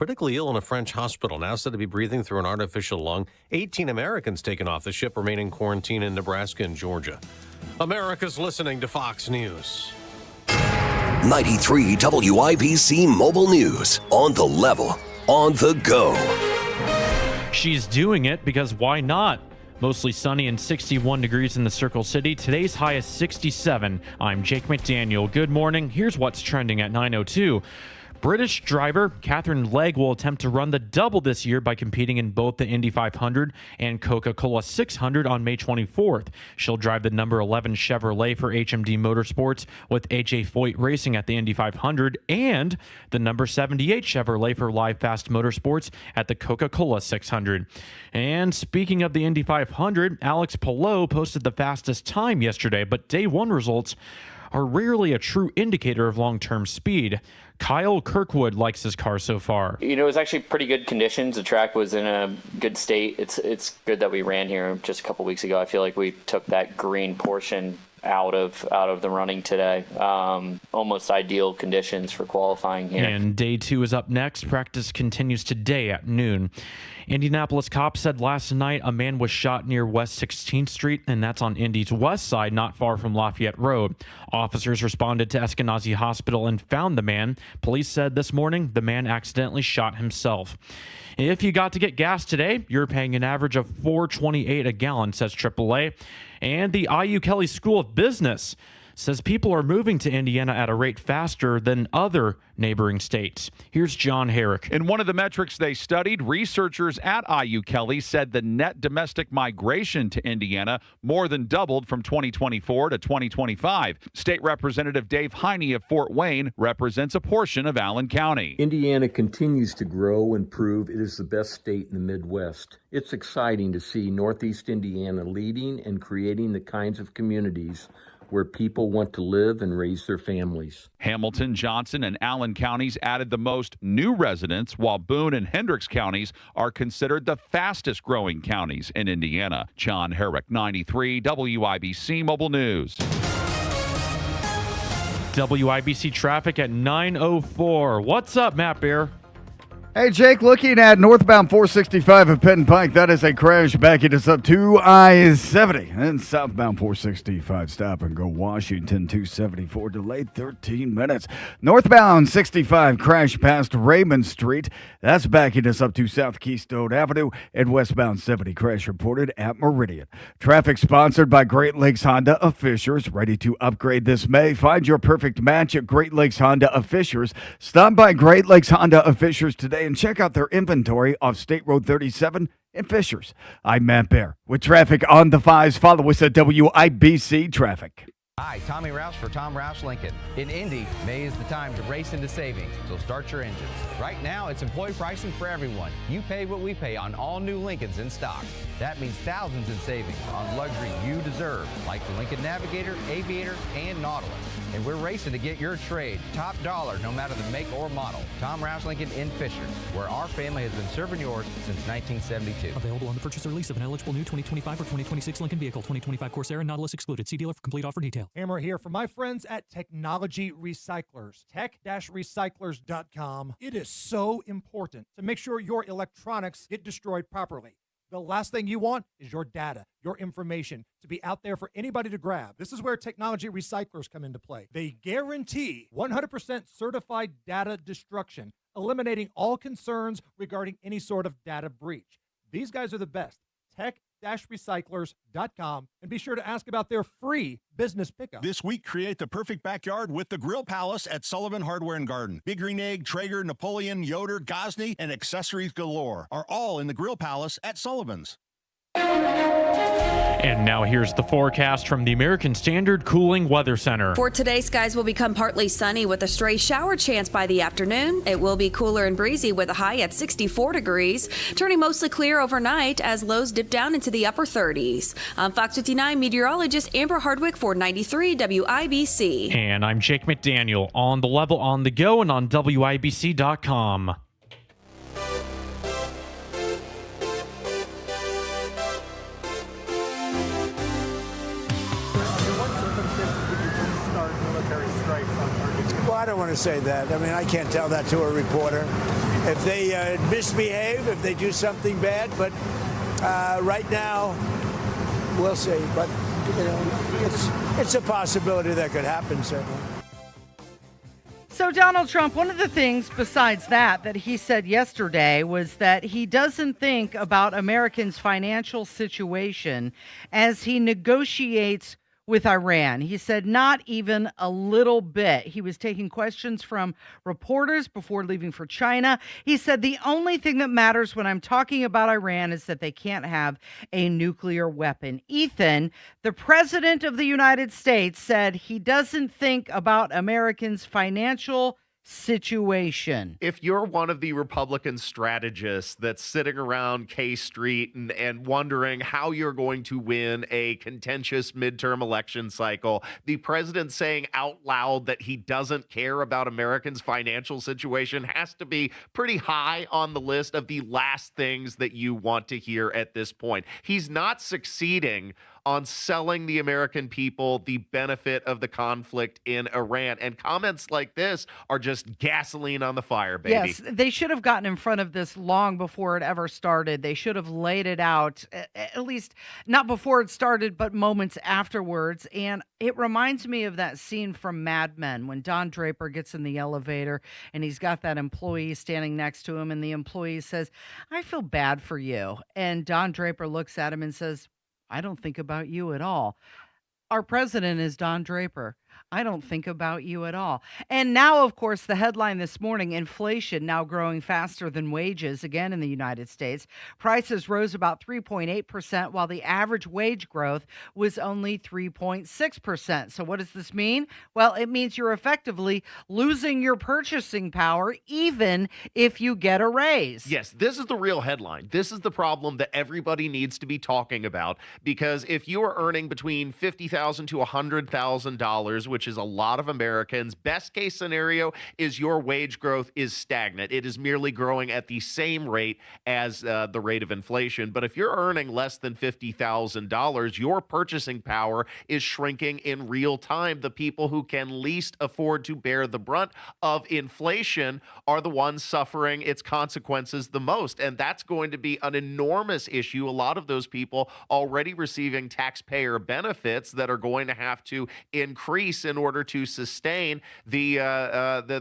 Critically ill in a French hospital, now said to be breathing through an artificial lung. 18 Americans taken off the ship remain in quarantine in Nebraska and Georgia. America's listening to Fox News. 93 WIBC Mobile News. On the level, on the go. She's doing it because why not? Mostly sunny and 61 degrees in the Circle City. Today's high is 67. I'm Jake McDaniel. Good morning. Here's what's trending at 9:02. British driver Catherine Legg will attempt to run the double this year by competing in both the Indy 500 and Coca-Cola 600 on May 24th. She'll drive the number 11 Chevrolet for HMD Motorsports with AJ Foyt Racing at the Indy 500 and the number 78 Chevrolet for Live Fast Motorsports at the Coca-Cola 600. And speaking of the Indy 500, Alex Palou posted the fastest time yesterday, but day one results are rarely a true indicator of long-term speed. Kyle Kirkwood likes his car so far. It was actually pretty good conditions. The track was in a good state. It's good that we ran here just a couple weeks ago. I feel like we took that green portion out of the running today. Almost ideal conditions for qualifying here. And day two is up next. Practice continues today at noon. Indianapolis cops said last night a man was shot near West 16th Street, and that's on Indy's west side, not far from Lafayette Road. Officers responded to Eskenazi Hospital and found the man. Police said this morning the man accidentally shot himself. If you got to get gas today, you're paying an average of $4.28 a gallon, says AAA. And the IU Kelley School of Business says people are moving to Indiana at a rate faster than other neighboring states. Here's John Herrick. In one of the metrics they studied, researchers at IU Kelley said the net domestic migration to Indiana more than doubled from 2024 to 2025. State Representative Dave Heine of Fort Wayne represents a portion of Allen County. Indiana continues to grow and prove it is the best state in the Midwest. It's exciting to see Northeast Indiana leading and creating the kinds of communities where people want to live and raise their families. Hamilton, Johnson, and Allen counties added the most new residents, while Boone and Hendricks counties are considered the fastest growing counties in Indiana. John Herrick, 93 WIBC Mobile News. WIBC traffic at 9:04. What's up, Matt Bear? Hey, Jake, looking at northbound 465 at Penn Pike, that is a crash backing us up to I-70. And southbound 465, stop and go Washington 274, delayed 13 minutes. Northbound 65, crash past Raymond Street. That's backing us up to South Keystone Avenue. And westbound 70, crash reported at Meridian. Traffic sponsored by Great Lakes Honda of Fishers. Ready to upgrade this May? Find your perfect match at Great Lakes Honda of Fishers. Stop by Great Lakes Honda of Fishers today and check out their inventory off State Road 37 in Fishers. I'm Matt Bear with traffic on the fives. Follow us at WIBC Traffic. Hi, Tommy Rouse for Tom Rouse Lincoln. In Indy, May is the time to race into savings, so start your engines. Right now, it's employee pricing for everyone. You pay what we pay on all new Lincolns in stock. That means thousands in savings on luxury you deserve, like the Lincoln Navigator, Aviator, and Nautilus. And we're racing to get your trade top dollar no matter the make or model. Tom Rouse Lincoln in Fishers, where our family has been serving yours since 1972. Available on the purchase or lease of an eligible new 2025 or 2026 Lincoln vehicle. 2025 Corsair and Nautilus excluded. See dealer for complete offer detail. Hammer here for my friends at Technology Recyclers. Tech-recyclers.com. It is so important to make sure your electronics get destroyed properly. The last thing you want is your data, your information to be out there for anybody to grab. This is where Technology Recyclers come into play. They guarantee 100% certified data destruction, eliminating all concerns regarding any sort of data breach. These guys are the best. Tech-recyclers.com, and be sure to ask about their free business pickup. This week, create the perfect backyard with the Grill Palace at Sullivan Hardware and Garden. Big Green Egg, Traeger, Napoleon, Yoder, Gosney, and accessories galore are all in the Grill Palace at Sullivan's. And now here's the forecast from the American Standard Cooling Weather Center. For today, skies will become partly sunny with a stray shower chance by the afternoon. It will be cooler and breezy with a high at 64 degrees, turning mostly clear overnight as lows dip down into the upper 30s. I'm Fox 59 meteorologist Amber Hardwick for 93 WIBC. And I'm Jake McDaniel, on the level, on the go, and on WIBC.com. Well, I don't want to say that. I mean, I can't tell that to a reporter. if they misbehave, if they do something bad. But right now, we'll see. But it's a possibility that could happen, certainly. So Donald Trump, one of the things besides that he said yesterday was that he doesn't think about Americans' financial situation as he negotiates with Iran. He said not even a little bit. He was taking questions from reporters before leaving for China. He said the only thing that matters when I'm talking about Iran is that they can't have a nuclear weapon. Ethan, the president of the United States, said he doesn't think about Americans' financial situation. If you're one of the Republican strategists that's sitting around K Street and wondering how you're going to win a contentious midterm election cycle, the president saying out loud that he doesn't care about Americans' financial situation has to be pretty high on the list of the last things that you want to hear at this point. He's not succeeding on selling the American people the benefit of the conflict in Iran. And comments like this are just gasoline on the fire, baby. Yes, they should have gotten in front of this long before it ever started. They should have laid it out, at least not before it started, but moments afterwards. And it reminds me of that scene from Mad Men when Don Draper gets in the elevator and he's got that employee standing next to him, and the employee says, "I feel bad for you." And Don Draper looks at him and says, "I don't think about you at all." Our president is Don Draper. I don't think about you at all. And now, of course, the headline this morning, inflation now growing faster than wages again in the United States. Prices rose about 3.8%, while the average wage growth was only 3.6%. So what does this mean? Well, it means you're effectively losing your purchasing power even if you get a raise. Yes, this is the real headline. This is the problem that everybody needs to be talking about, because if you are earning between $50,000 to $100,000, which is a lot of Americans, best case scenario is your wage growth is stagnant. It is merely growing at the same rate as the rate of inflation. But if you're earning less than $50,000, your purchasing power is shrinking in real time. The people who can least afford to bear the brunt of inflation are the ones suffering its consequences the most. And that's going to be an enormous issue. A lot of those people already receiving taxpayer benefits that are going to have to increase in order to sustain the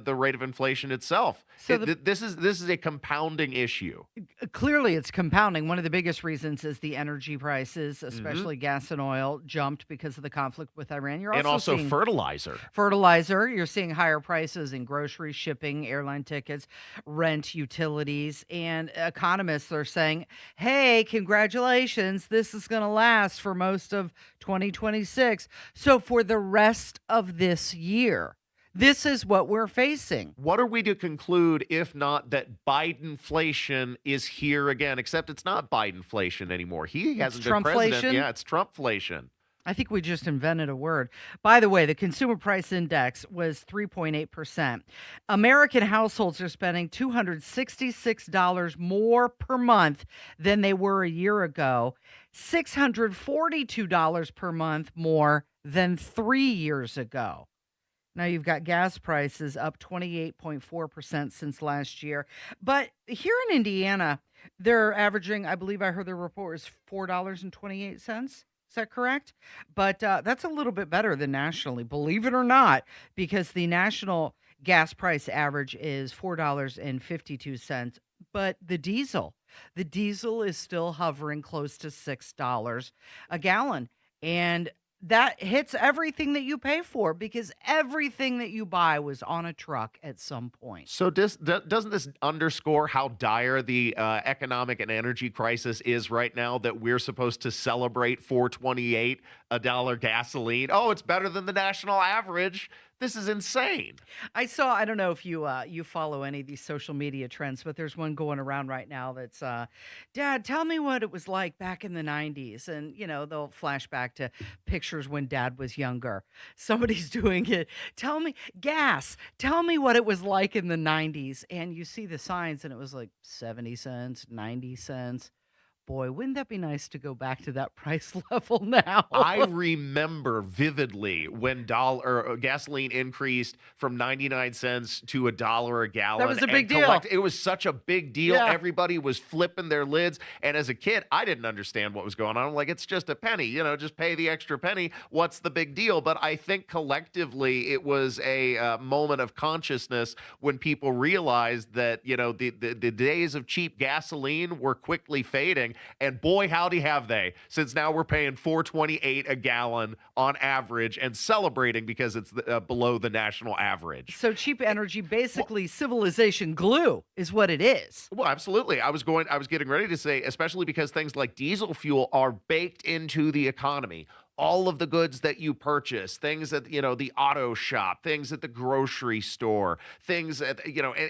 rate of inflation itself. So this is a compounding issue. Clearly, it's compounding. One of the biggest reasons is the energy prices, especially gas and oil, jumped because of the conflict with Iran. You're also seeing fertilizer. You're seeing higher prices in groceries, shipping, airline tickets, rent, utilities, and economists are saying, "Hey, congratulations! This is going to last for most of 2026." So for the rest of this year, this is what we're facing. What are we to conclude if not that Bidenflation is here again? Except it's not Bidenflation anymore. He hasn't been president. Trumpflation? Yeah, it's Trumpflation. I think we just invented a word. By the way, the consumer price index was 3.8%. American households are spending $266 more per month than they were a year ago, $642 per month more than 3 years ago. Now you've got gas prices up 28.4% since last year. But here in Indiana, they're averaging, I believe I heard the report was $4.28. Is that correct? But that's a little bit better than nationally, believe it or not, because the national gas price average is $4.52. But the diesel is still hovering close to $6 a gallon. And that hits everything that you pay for, because everything that you buy was on a truck at some point. So doesn't this underscore how dire the economic and energy crisis is right now, that we're supposed to celebrate $4.28 a dollar gasoline? Oh, it's better than the national average. This is insane. I don't know if you follow any of these social media trends, but there's one going around right now that's, Dad, tell me what it was like back in the 90s. And, they'll flash back to pictures when Dad was younger. Somebody's doing it. Tell me what it was like in the 90s. And you see the signs and it was like 70 cents, 90 cents. boy, wouldn't that be nice to go back to that price level now? I remember vividly when gasoline increased from 99 cents to $1 a gallon. That was a big deal. It was such a big deal. Yeah. Everybody was flipping their lids. And as a kid, I didn't understand what was going on. I'm like, it's just a penny, just pay the extra penny. What's the big deal? But I think collectively it was a moment of consciousness when people realized that, the days of cheap gasoline were quickly fading. And boy, howdy have they, since now we're paying $4.28 a gallon on average and celebrating because it's below the national average. So cheap energy, basically civilization glue is what it is. Well, absolutely. I was getting ready to say, especially because things like diesel fuel are baked into the economy. All of the goods that you purchase, things at, the auto shop, things at the grocery store, things at,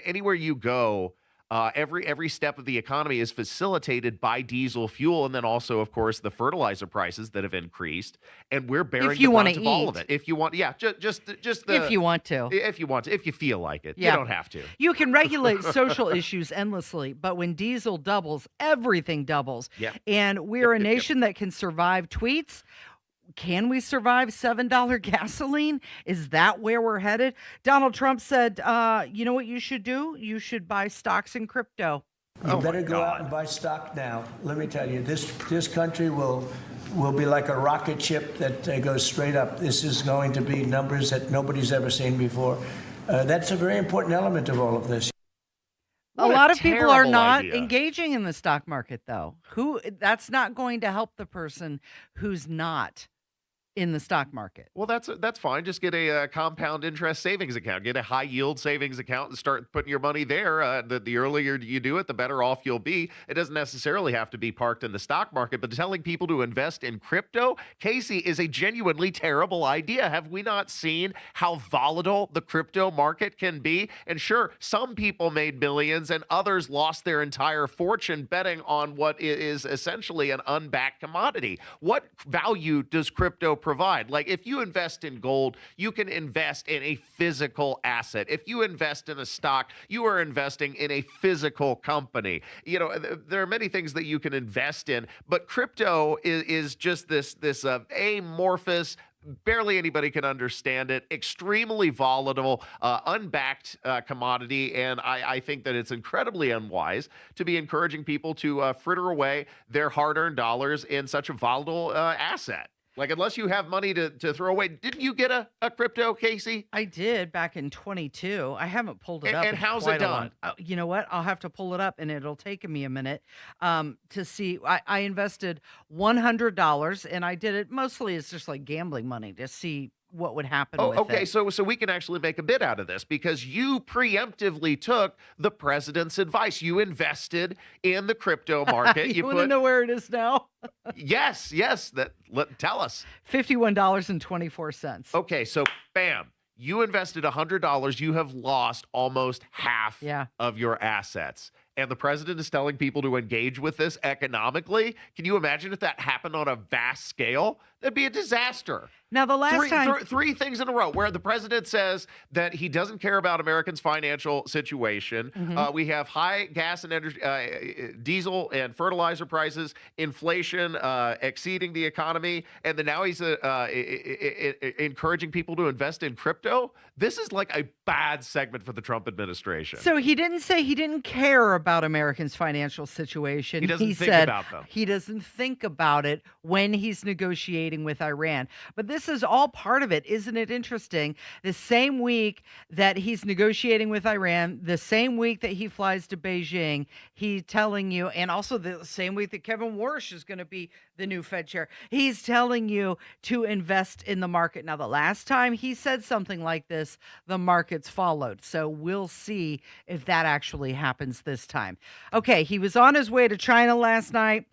anywhere you go, every step of the economy is facilitated by diesel fuel. And then also, of course, the fertilizer prices that have increased. And we're bearing the brunt of all of it. If you want, just if you want to. If you feel like it. Yeah. You don't have to. You can regulate social issues endlessly, but when diesel doubles, everything doubles. Yep. And we're a nation that can survive tweets. Can we survive $7 gasoline? Is that where we're headed? Donald Trump said, you know what you should do? You should buy stocks in crypto. You better go out and buy stock now. Let me tell you, this country will be like a rocket ship that goes straight up. This is going to be numbers that nobody's ever seen before. That's a very important element of all of this. A lot of people are not idea. engaging in the stock market, though. That's not going to help the person who's not in the stock market. Well, that's fine. Just get a compound interest savings account. Get a high yield savings account and start putting your money there. The earlier you do it, the better off you'll be. It doesn't necessarily have to be parked in the stock market, but telling people to invest in crypto, Casey, is a genuinely terrible idea. Have we not seen how volatile the crypto market can be? And sure, some people made millions and others lost their entire fortune betting on what is essentially an unbacked commodity. What value does crypto provide? Like, if you invest in gold, you can invest in a physical asset. If you invest in a stock, you are investing in a physical company. There are many things that you can invest in, but crypto is just this amorphous, barely anybody can understand it, extremely volatile, unbacked commodity. And I think that it's incredibly unwise to be encouraging people to fritter away their hard-earned dollars in such a volatile asset. Like, unless you have money to throw away. Didn't you get a crypto, Casey? I did back in 22. I haven't pulled it up. And how's it done? You know what? I'll have to pull it up, and it'll take me a minute to see. I invested $100, and I did it mostly as just like gambling money to see what would happen with okay. it. So we can actually make a bid out of this because you preemptively took the president's advice. You invested in the crypto market. you want to know where it is now? Yes. Tell us. $51.24. Okay, so bam. You invested $100. You have lost almost half of your assets. And the president is telling people to engage with this economically. Can you imagine if that happened on a vast scale? That'd be a disaster. Now, the last time... Three things in a row where the president says that he doesn't care about Americans' financial situation. Mm-hmm. We have high gas and energy, diesel and fertilizer prices, inflation exceeding the economy, and then now he's encouraging people to invest in crypto. This is like a bad segment for the Trump administration. So he didn't say he didn't care about Americans' financial situation. He doesn't think said about them. He doesn't think about it when he's negotiating with Iran. But this is all part of it. Isn't it interesting? The same week that he's negotiating with Iran, the same week that he flies to Beijing, he's telling you, and also the same week that Kevin Warsh is going to be the new Fed chair, he's telling you to invest in the market. Now, the last time he said something like this, the markets followed. So we'll see if that actually happens this time. Okay, he was on his way to China last night.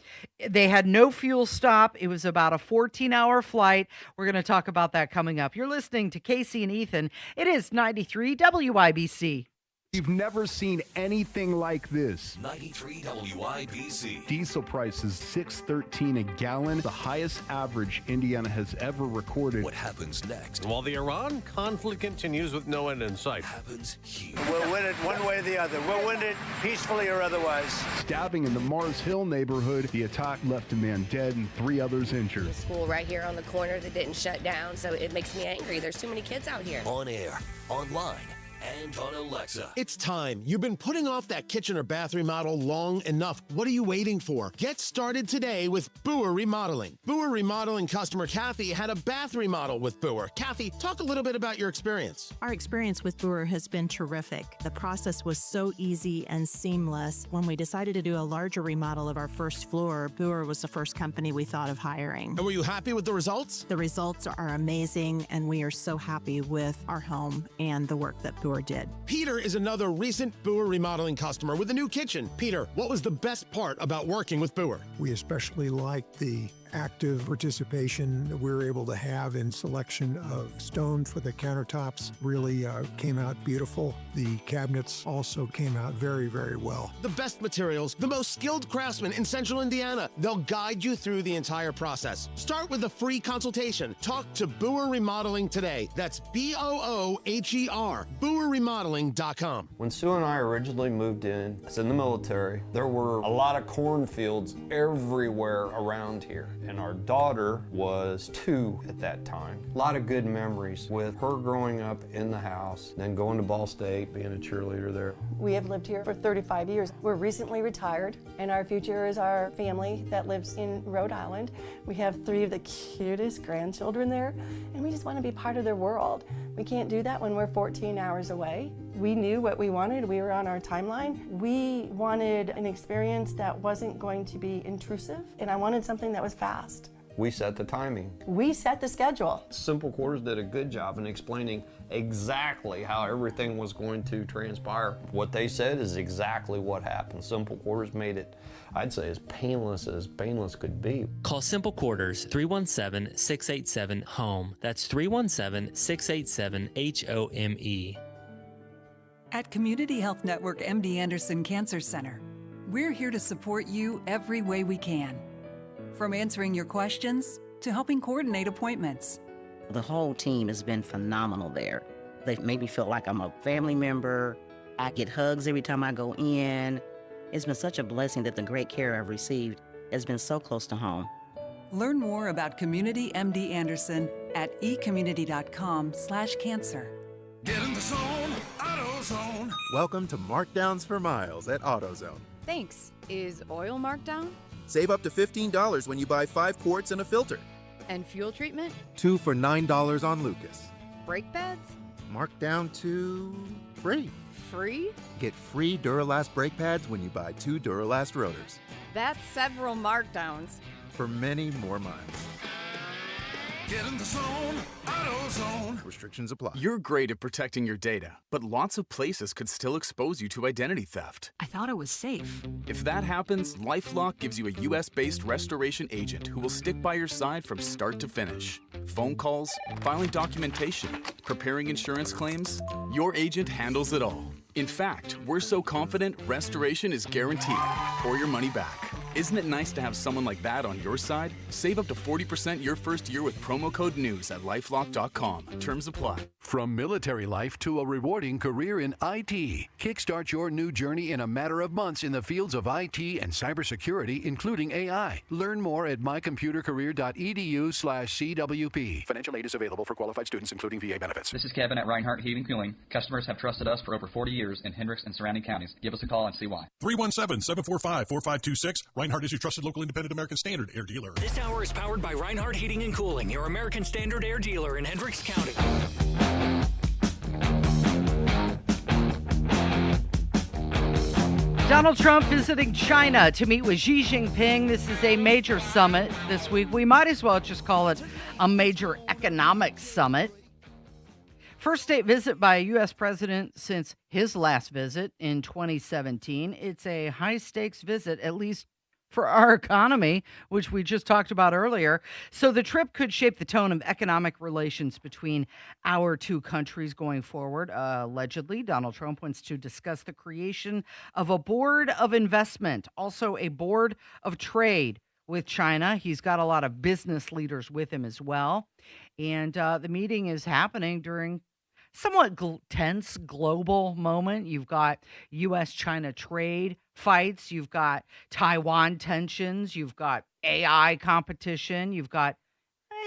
They had no fuel stop. It was about a 14-hour flight. We're going to talk about that coming up. You're listening to Casey and Ethan. It is 93 WIBC. You've never seen anything like this. 93 WIBC. Diesel prices $6.13 a gallon, the highest average Indiana has ever recorded. What happens next? While the Iran conflict continues with no end in sight. Happens here. We'll win it one way or the other. We'll win it peacefully or otherwise. Stabbing in the Mars Hill neighborhood. The attack left a man dead and 3 others injured. The school right here on the corner that didn't shut down, so it makes me angry. There's too many kids out here. On air, online, and on Alexa. It's time. You've been putting off that kitchen or bath remodel long enough. What are you waiting for? Get started today with Boer Remodeling. Boer Remodeling customer Kathy had a bath remodel with Boer. Kathy, talk a little bit about your experience. Our experience with Boer has been terrific. The process was so easy and seamless. When we decided to do a larger remodel of our first floor, Boer was the first company we thought of hiring. And were you happy with the results? The results are amazing, and we are so happy with our home and the work that Boer did. Peter is another recent Boer Remodeling customer with a new kitchen. Peter, what was the best part about working with Boer? We especially liked the active participation that we were able to have in selection of stone for the countertops. Really came out beautiful. The cabinets also came out very, very well. The best materials, the most skilled craftsmen in Central Indiana. They'll guide you through the entire process. Start with a free consultation. Talk to Boer Remodeling today. That's BOOHER, BoerRemodeling.com. When Sue and I originally moved in, I was in the military. There were a lot of cornfields everywhere around here. And our daughter was 2 at that time. A lot of good memories with her growing up in the house, then going to Ball State, being a cheerleader there. We have lived here for 35 years. We're recently retired, and our future is our family that lives in Rhode Island. We have 3 of the cutest grandchildren there, and we just want to be part of their world. We can't do that when we're 14 hours away. We knew what we wanted. We were on our timeline. We wanted an experience that wasn't going to be intrusive, and I wanted something that was fast. We set the timing. We set the schedule. Simple Quarters did a good job in explaining exactly how everything was going to transpire. What they said is exactly what happened. Simple Quarters made it, I'd say, as painless could be. Call Simple Quarters 317-687-HOME. That's 317-687-HOME. At Community Health Network MD Anderson Cancer Center, we're here to support you every way we can. From answering your questions to helping coordinate appointments. The whole team has been phenomenal there. They've made me feel like I'm a family member. I get hugs every time I go in. It's been such a blessing that the great care I've received has been so close to home. Learn more about Community MD Anderson at ecommunity.com/cancer. Get in the zone, AutoZone. Welcome to Markdowns for Miles at AutoZone. Thanks. Is oil marked down? Save up to $15 when you buy 5 quarts and a filter. And fuel treatment? 2 for $9 on Lucas. Brake pads? Marked down to free. Free? Get free Duralast brake pads when you buy 2 Duralast rotors. That's several markdowns. For many more miles. Get in the zone, AutoZone. Restrictions apply. You're great at protecting your data, but lots of places could still expose you to identity theft. I thought it was safe. If that happens, LifeLock gives you a U.S.-based restoration agent who will stick by your side from start to finish. Phone calls, filing documentation, preparing insurance claims, your agent handles it all. In fact, we're so confident restoration is guaranteed or your money back. Isn't it nice to have someone like that on your side? Save up to 40% your first year with promo code NEWS at LifeLock.com. Terms apply. From military life to a rewarding career in IT, kickstart your new journey in a matter of months in the fields of IT and cybersecurity, including AI. Learn more at mycomputercareer.edu/CWP. Financial aid is available for qualified students, including VA benefits. This is Kevin at Reinhardt Heating and Cooling. Customers have trusted us for over 40 years in Hendricks and surrounding counties. Give us a call and see why. 317-745-4526. Reinhardt is your trusted local independent American Standard air dealer. This hour is powered by Reinhardt Heating and Cooling, your American Standard air dealer in Hendricks County. Donald Trump visiting China to meet with Xi Jinping. This is a major summit this week. We might as well just call it a major economic summit. First state visit by a U.S. president since his last visit in 2017. It's a high-stakes visit, at least for our economy, which we just talked about earlier. So the trip could shape the tone of economic relations between our two countries going forward. Allegedly, Donald Trump wants to discuss the creation of a board of investment, also a board of trade with China. He's got a lot of business leaders with him as well. And the meeting is happening during somewhat tense global moment. You've got U.S. China trade fights, you've got Taiwan tensions, you've got AI competition, you've got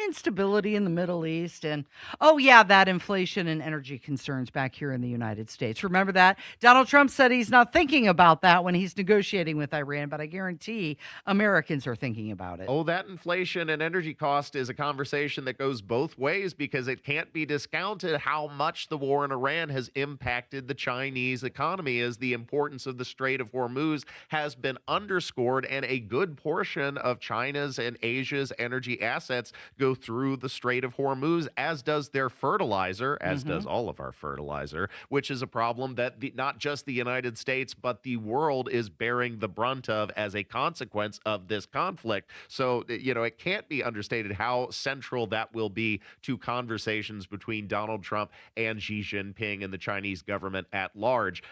instability in the Middle East, and oh yeah, that inflation and energy concerns back here in the United States. Remember that? Donald Trump said he's not thinking about that when he's negotiating with Iran, but I guarantee Americans are thinking about it. Oh, that inflation and energy cost is a conversation that goes both ways because it can't be discounted how much the war in Iran has impacted the Chinese economy, as the importance of the Strait of Hormuz has been underscored, and a good portion of China's and Asia's energy assets go through the Strait of Hormuz, as does their fertilizer, as does all of our fertilizer, which is a problem that not just the United States, but the world is bearing the brunt of as a consequence of this conflict. So, it can't be understated how central that will be to conversations between Donald Trump and Xi Jinping and the Chinese government at large.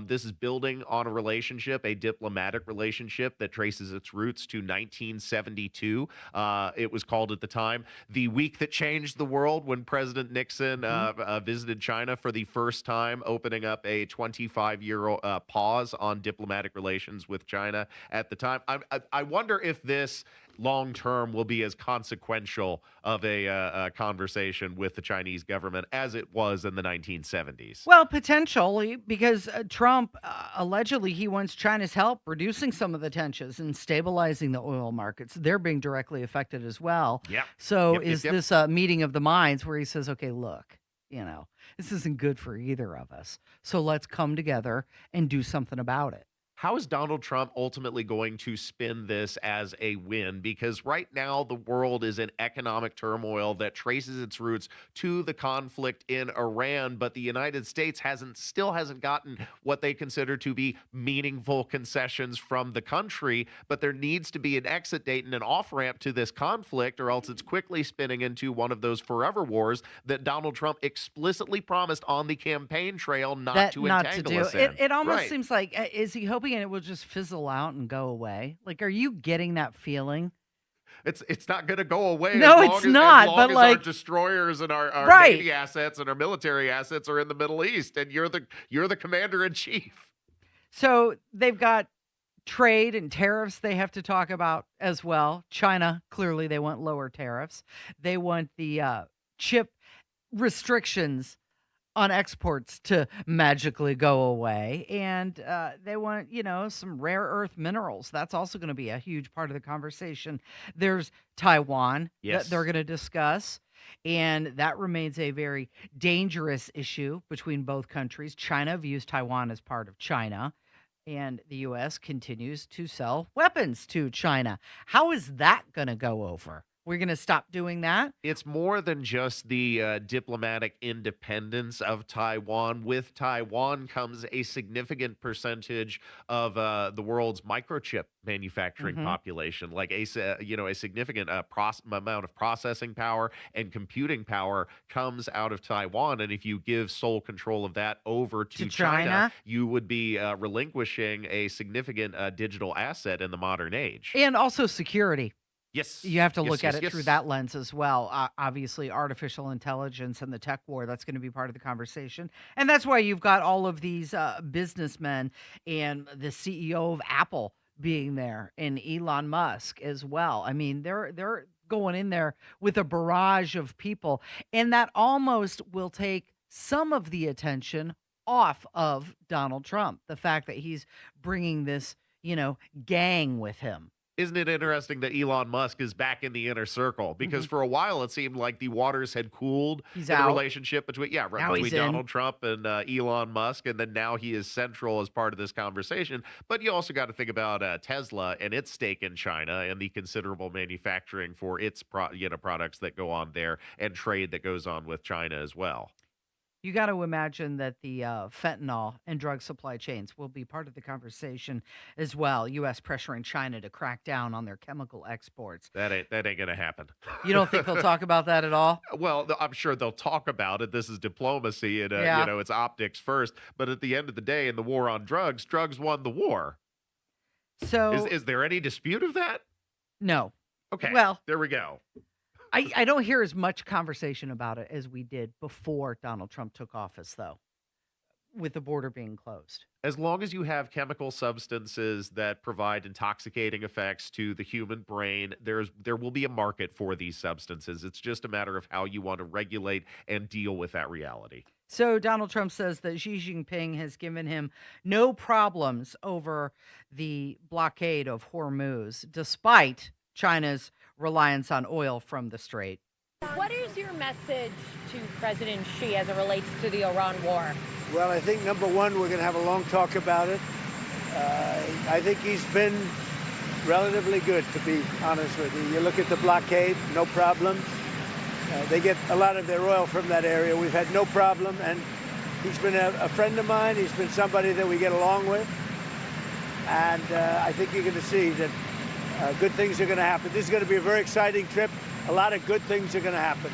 This is building on a relationship, a diplomatic relationship that traces its roots to 1972. It was called at the time the week that changed the world, when President Nixon visited China for the first time, opening up a 25-year pause on diplomatic relations with China at the time. I wonder if this long-term will be as consequential of a conversation with the Chinese government as it was in the 1970s. Well, potentially, because Trump, allegedly, he wants China's help reducing some of the tensions and stabilizing the oil markets. They're being directly affected as well. Yeah. So is this a meeting of the minds where he says, okay, look, this isn't good for either of us. So let's come together and do something about it. How is Donald Trump ultimately going to spin this as a win? Because right now the world is in economic turmoil that traces its roots to the conflict in Iran, but the United States still hasn't gotten what they consider to be meaningful concessions from the country. But there needs to be an exit date and an off-ramp to this conflict, or else it's quickly spinning into one of those forever wars that Donald Trump explicitly promised on the campaign trail not to entangle us in. It almost seems like, is he hoping and it will just fizzle out and go away? Like, are you getting that feeling? It's not going to go away. No, it's not. As long as our destroyers and our Navy assets and our military assets are in the Middle East, and you're the commander in chief. So they've got trade and tariffs they have to talk about as well. China, clearly, they want lower tariffs. They want the chip restrictions on exports to magically go away. And they want, some rare earth minerals. That's also going to be a huge part of the conversation. There's Taiwan that they're going to discuss. And that remains a very dangerous issue between both countries. China views Taiwan as part of China, and the U.S. continues to sell weapons to China. How is that going to go over? We're going to stop doing that? It's more than just the diplomatic independence of Taiwan. With Taiwan comes a significant percentage of the world's microchip manufacturing population, like a significant amount of processing power and computing power comes out of Taiwan. And if you give sole control of that over to China, you would be relinquishing a significant digital asset in the modern age. And also security. Yes. You have to look at it through that lens as well. Obviously, artificial intelligence and the tech war, that's going to be part of the conversation. And that's why you've got all of these businessmen and the CEO of Apple being there, and Elon Musk as well. I mean, they're going in there with a barrage of people, and that almost will take some of the attention off of Donald Trump. The fact that he's bringing this, gang with him. Isn't it interesting that Elon Musk is back in the inner circle? Because for a while it seemed like the waters had cooled in the relationship between Donald Trump and Elon Musk, and then now he is central as part of this conversation. But you also got to think about Tesla and its stake in China and the considerable manufacturing for its products that go on there and trade that goes on with China as well. You got to imagine that the fentanyl and drug supply chains will be part of the conversation as well. U.S. pressuring China to crack down on their chemical exports. That ain't going to happen. You don't think they'll talk about that at all? Well, I'm sure they'll talk about it. This is diplomacy, and Yeah. it's optics first. But at the end of the day, in the war on drugs won the war. So Is there any dispute of that? no. Okay. Well, there we go. I don't hear as much conversation about it as we did before Donald Trump took office, though, with the border being closed. As long as you have chemical substances that provide intoxicating effects to the human brain, there will be a market for these substances. It's just a matter of how you want to regulate and deal with that reality. So Donald Trump says that Xi Jinping has given him no problems over the blockade of Hormuz, despite China's reliance on oil from the strait. What is your message to President Xi as it relates to the Iran war? Well, I think number one, we're going to have a long talk about it. I think he's been relatively good, to be honest with you. You look at the blockade, no problems. They get a lot of their oil from that area. We've had no problem, and he's been a friend of mine. He's been somebody that we get along with, and I think you're going to see that good things are going to happen. This is going to be a very exciting trip. A lot of good things are going to happen.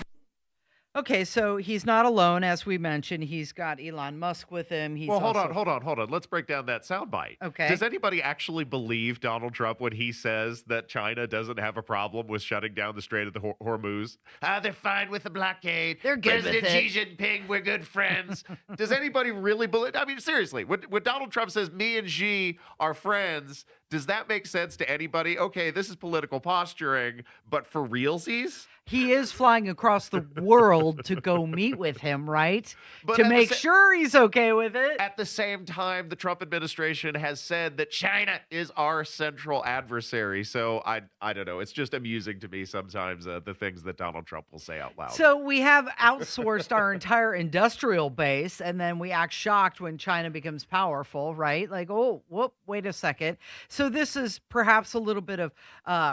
Okay, so he's not alone, as we mentioned. He's got Elon Musk with him. He's Hold on. Let's break down that soundbite. Okay. Does anybody actually believe Donald Trump when he says that China doesn't have a problem with shutting down the Strait of the Hormuz? They're fine with the blockade. They're good President with it. Xi Jinping, we're good friends. Does anybody really believe? I mean, seriously, when Donald Trump says me and Xi are friends, does that make sense to anybody? Okay, this is political posturing, but for realsies? He is flying across the world to go meet with him, right? But to at the make sa- sure he's okay with it. At the same time, the Trump administration has said that China is our central adversary. So I don't know. It's just amusing to me sometimes the things that Donald Trump will say out loud. So we have outsourced our entire industrial base, and then we act shocked when China becomes powerful, right? Like, oh, whoop, wait a second. So this is perhaps a little bit of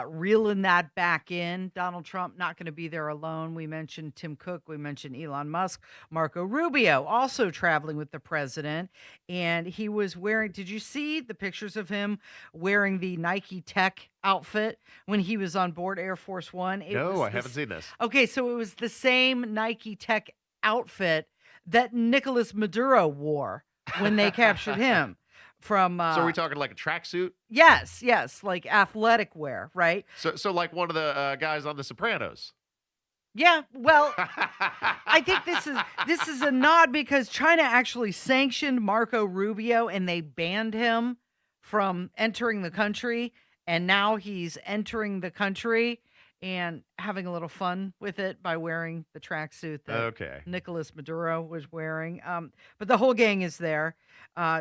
reeling that back in. Donald Trump not going to be there alone. We mentioned Tim Cook. We mentioned Elon Musk. Marco Rubio also traveling with the president. And he was wearing, did you see the pictures of him wearing the Nike Tech outfit when he was on board Air Force One? No, I haven't seen this. Okay, so it was the same Nike Tech outfit that Nicolas Maduro wore when they captured him. From so are we talking like a tracksuit? Yes, like athletic wear, right? So like one of the guys on The Sopranos. Yeah, well, I think this is a nod because China actually sanctioned Marco Rubio and they banned him from entering the country, and now he's entering the country and having a little fun with it by wearing the tracksuit that Nicolas Maduro was wearing. But the whole gang is there.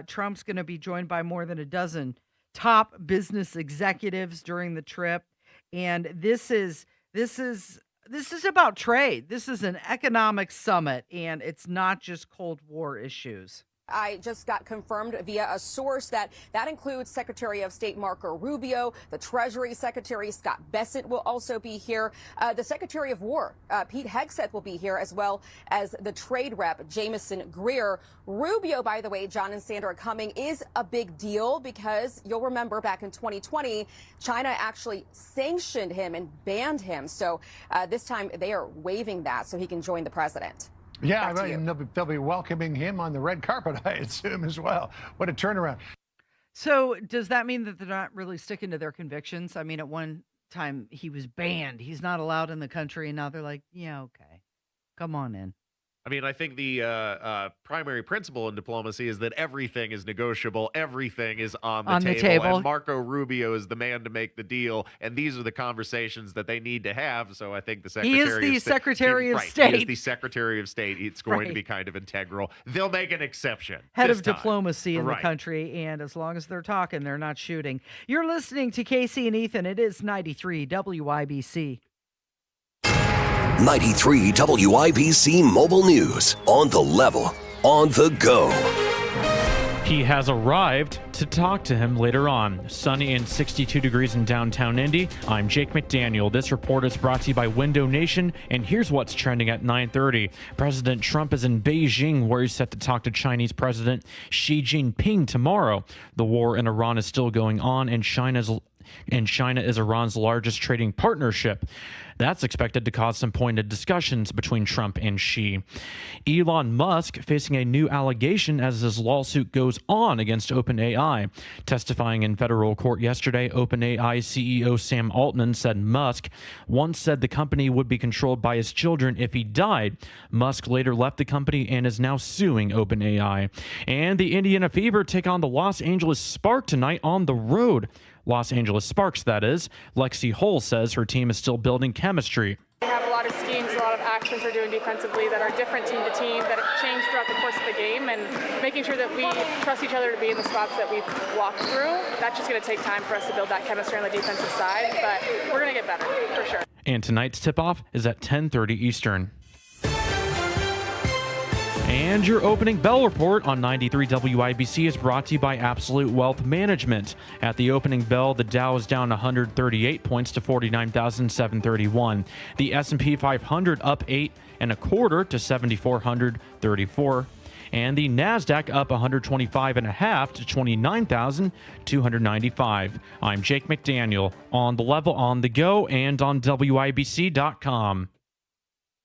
Trump's going to be joined by more than a dozen top business executives during the trip, and this is about trade. This is an economic summit, and it's not just Cold War issues. I just got confirmed via a source that includes Secretary of State Marco Rubio, the Treasury Secretary Scott Bessent will also be here, the Secretary of War Pete Hegseth will be here, as well as the trade rep Jamieson Greer. Rubio, by the way, John and Sandra, coming is a big deal because you'll remember back in 2020, China actually sanctioned him and banned him. So this time they are waiving that so he can join the president. Yeah, and they'll be welcoming him on the red carpet, I assume, as well. What a turnaround. So does that mean that they're not really sticking to their convictions? I mean, at one time he was banned. He's not allowed in the country. And now they're like, yeah, okay, come on in. I mean, I think the primary principle in diplomacy is that everything is negotiable. Everything is on the table. And Marco Rubio is the man to make the deal. And these are the conversations that they need to have. So I think the Secretary of State. He is the Secretary of State. State. He is the Secretary of State. It's going to be kind of integral. They'll make an exception. Head of diplomacy in the country. And as long as they're talking, they're not shooting. You're listening to Casey and Ethan. It is 93 WIBC. 93 WIBC Mobile News. On the level, on the go. He has arrived to talk to him later on. Sunny and 62 degrees in downtown Indy. I'm Jake McDaniel. This report is brought to you by Window Nation, and here's what's trending at 9:30. President Trump is in Beijing, where he's set to talk to Chinese President Xi Jinping tomorrow. The war in Iran is still going on, and China is Iran's largest trading partnership. That's expected to cause some pointed discussions between Trump and Xi. Elon Musk facing a new allegation as his lawsuit goes on against OpenAI. Testifying in federal court yesterday, OpenAI CEO Sam Altman said Musk once said the company would be controlled by his children if he died. Musk later left the company and is now suing OpenAI. And the Indiana Fever take on the Los Angeles Spark tonight on the road. Los Angeles Sparks, that is. Lexi Hull says her team is still building chemistry. We have a lot of schemes, a lot of actions we're doing defensively that are different team to team, that have changed throughout the course of the game, and making sure that we trust each other to be in the spots that we've walked through. That's just going to take time for us to build that chemistry on the defensive side, but we're going to get better, for sure. And tonight's tip-off is at 10:30 Eastern. And your opening bell report on 93 WIBC is brought to you by Absolute Wealth Management. At the opening bell, the Dow is down 138 points to 49,731. The S&P 500 up 8.25 to 7,434. And the NASDAQ up 125.5 to 29,295. I'm Jake McDaniel, on the level, on the go, and on WIBC.com.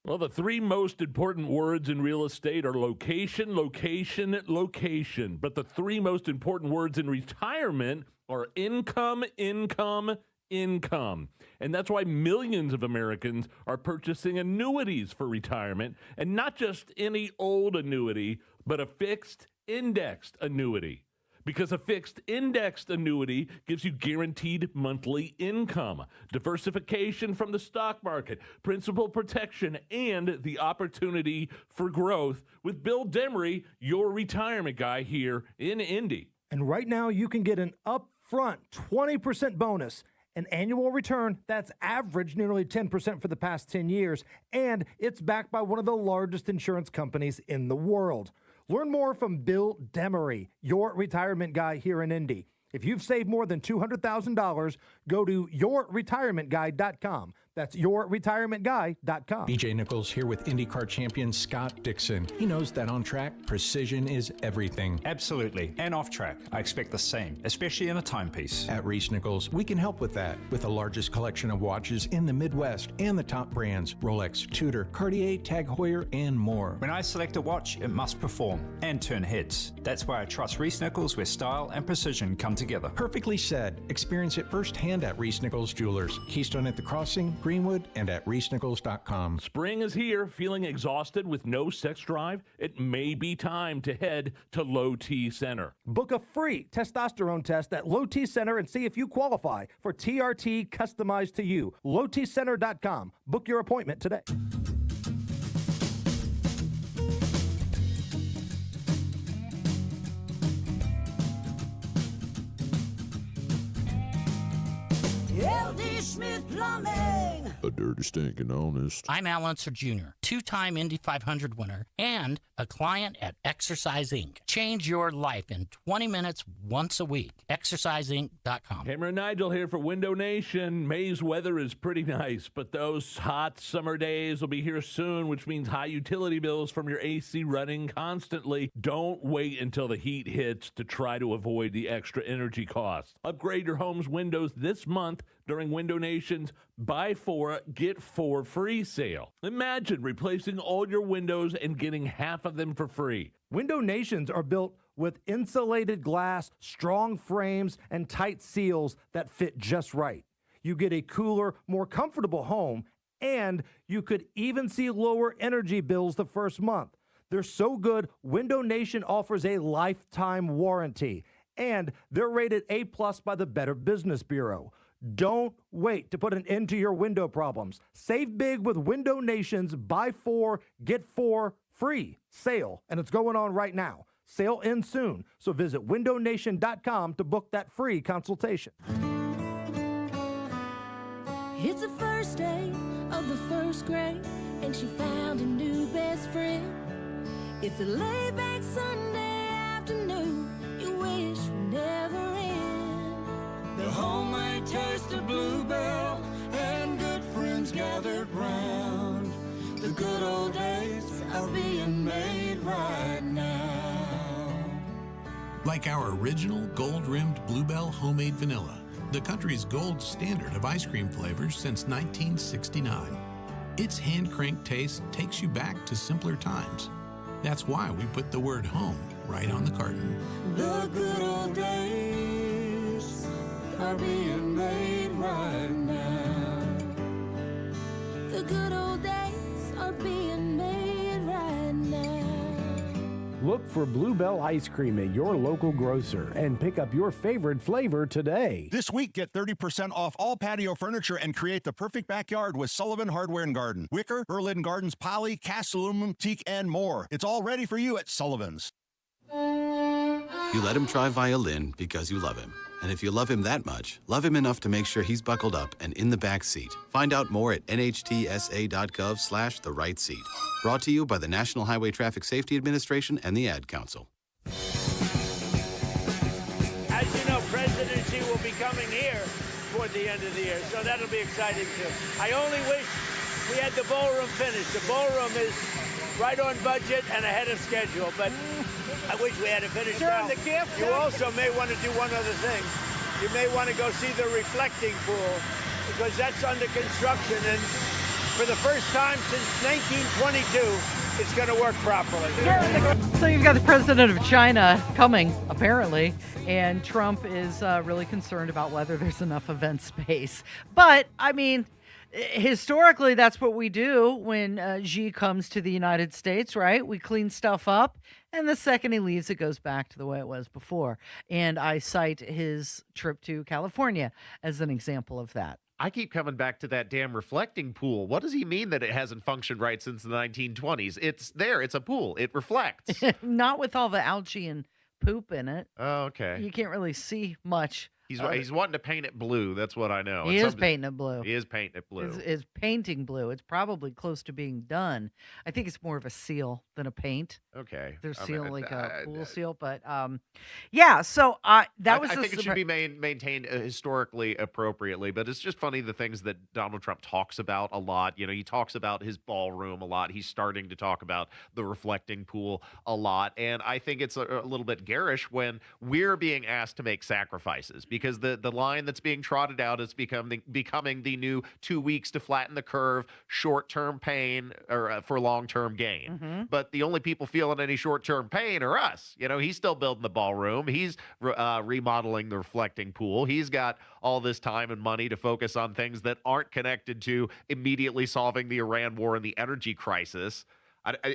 Well, the three most important words in real estate are location, location, location. But the three most important words in retirement are income, income, income. And that's why millions of Americans are purchasing annuities for retirement, and not just any old annuity, but a fixed indexed annuity. Because a fixed indexed annuity gives you guaranteed monthly income, diversification from the stock market, principal protection, and the opportunity for growth with Bill Demery, your retirement guy here in Indy. And right now you can get an upfront 20% bonus, an annual return that's averaged nearly 10% for the past 10 years, and it's backed by one of the largest insurance companies in the world. Learn more from Bill Demery, your retirement guy here in Indy. If you've saved more than $200,000, go to yourretirementguy.com. That's yourretirementguy.com. BJ Nichols here with IndyCar champion Scott Dixon. He knows that on track, precision is everything. Absolutely. And off track, I expect the same, especially in a timepiece. At Reese Nichols, we can help with that with the largest collection of watches in the Midwest and the top brands Rolex, Tudor, Cartier, Tag Heuer, and more. When I select a watch, it must perform and turn heads. That's why I trust Reese Nichols, where style and precision come together. Perfectly said. Experience it firsthand at Reese Nichols Jewelers, Keystone at the Crossing, Greenwood, and at reesenichols.com. Spring is here. Feeling exhausted with no sex drive? It may be time to head to Low T Center. Book a free testosterone test at Low T Center and see if you qualify for TRT customized to you. LowTCenter.com. Book your appointment today. LD Smith Plumbing. A dirty, stinking honest. I'm Al Unser Jr., two-time Indy 500 winner and a client at Exercise Inc. Change your life in 20 minutes once a week. ExerciseInc.com. Cameron Nigel here for Window Nation. May's weather is pretty nice, but those hot summer days will be here soon, which means high utility bills from your AC running constantly. Don't wait until the heat hits to try to avoid the extra energy costs. Upgrade your home's windows this month during Window Nation's Buy 4, Get 4 free sale. Imagine replacing all your windows and getting half of them for free. Window Nations are built with insulated glass, strong frames, and tight seals that fit just right. You get a cooler, more comfortable home, and you could even see lower energy bills the first month. They're so good, Window Nation offers a lifetime warranty, and they're rated A+ by the Better Business Bureau. Don't wait to put an end to your window problems. Save big with Window Nation's Buy 4, Get 4 free sale, and it's going on right now. Sale ends soon, so visit windownation.com to book that free consultation. It's the first day of the first grade, and she found a new best friend. It's a laid-back Sunday afternoon. You homemade taste of Bluebell, and good friends gathered round. The good old days are being made right now. Like our original gold-rimmed Bluebell homemade vanilla, the country's gold standard of ice cream flavors since 1969. Its hand-cranked taste takes you back to simpler times. That's why we put the word home right on the carton. The good old days are being made right now. The good old days are being made right now. Look for Bluebell ice cream at your local grocer and pick up your favorite flavor today. This week, get 30% off all patio furniture and create the perfect backyard with Sullivan Hardware and Garden. Wicker, Berlin Gardens, poly, cast aluminum, teak, and more. It's all ready for you at Sullivan's. You let him try violin because you love him. And if you love him that much, love him enough to make sure he's buckled up and in the back seat. Find out more at nhtsa.gov/the right seat. Brought to you by the National Highway Traffic Safety Administration and the Ad Council. As you know, presidency will be coming here toward the end of the year, so that'll be exciting too. I only wish we had the ballroom finished. The ballroom is right on budget and ahead of schedule, but I wish we had it finished now. The gift. You also may want to do one other thing. You may want to go see the reflecting pool, because that's under construction, and for the first time since 1922, it's going to work properly. So you've got the president of China coming, apparently, and Trump is really concerned about whether there's enough event space. But, I mean, historically, that's what we do when Xi comes to the United States, right? We clean stuff up, and the second he leaves, it goes back to the way it was before. And I cite his trip to California as an example of that. I keep coming back to that damn reflecting pool. What does he mean that it hasn't functioned right since the 1920s? It's there. It's a pool. It reflects. Not with all the algae and poop in it. Oh, okay. You can't really see much. He's wanting to paint it blue. That's what I know. He is painting it blue. He is painting it blue. Is painting blue. It's probably close to being done. I think it's more of a seal than a paint. Okay. They're seal like a pool seal, but yeah. So I think it should be maintained historically appropriately. But it's just funny the things that Donald Trump talks about a lot. You know, he talks about his ballroom a lot. He's starting to talk about the reflecting pool a lot, and I think it's a little bit garish when we're being asked to make sacrifices. Because the line that's being trotted out is becoming the new 2 weeks to flatten the curve, short-term pain or for long-term gain. Mm-hmm. But the only people feeling any short-term pain are us. You know, he's still building the ballroom. He's remodeling the reflecting pool. He's got all this time and money to focus on things that aren't connected to immediately solving the Iran war and the energy crisis.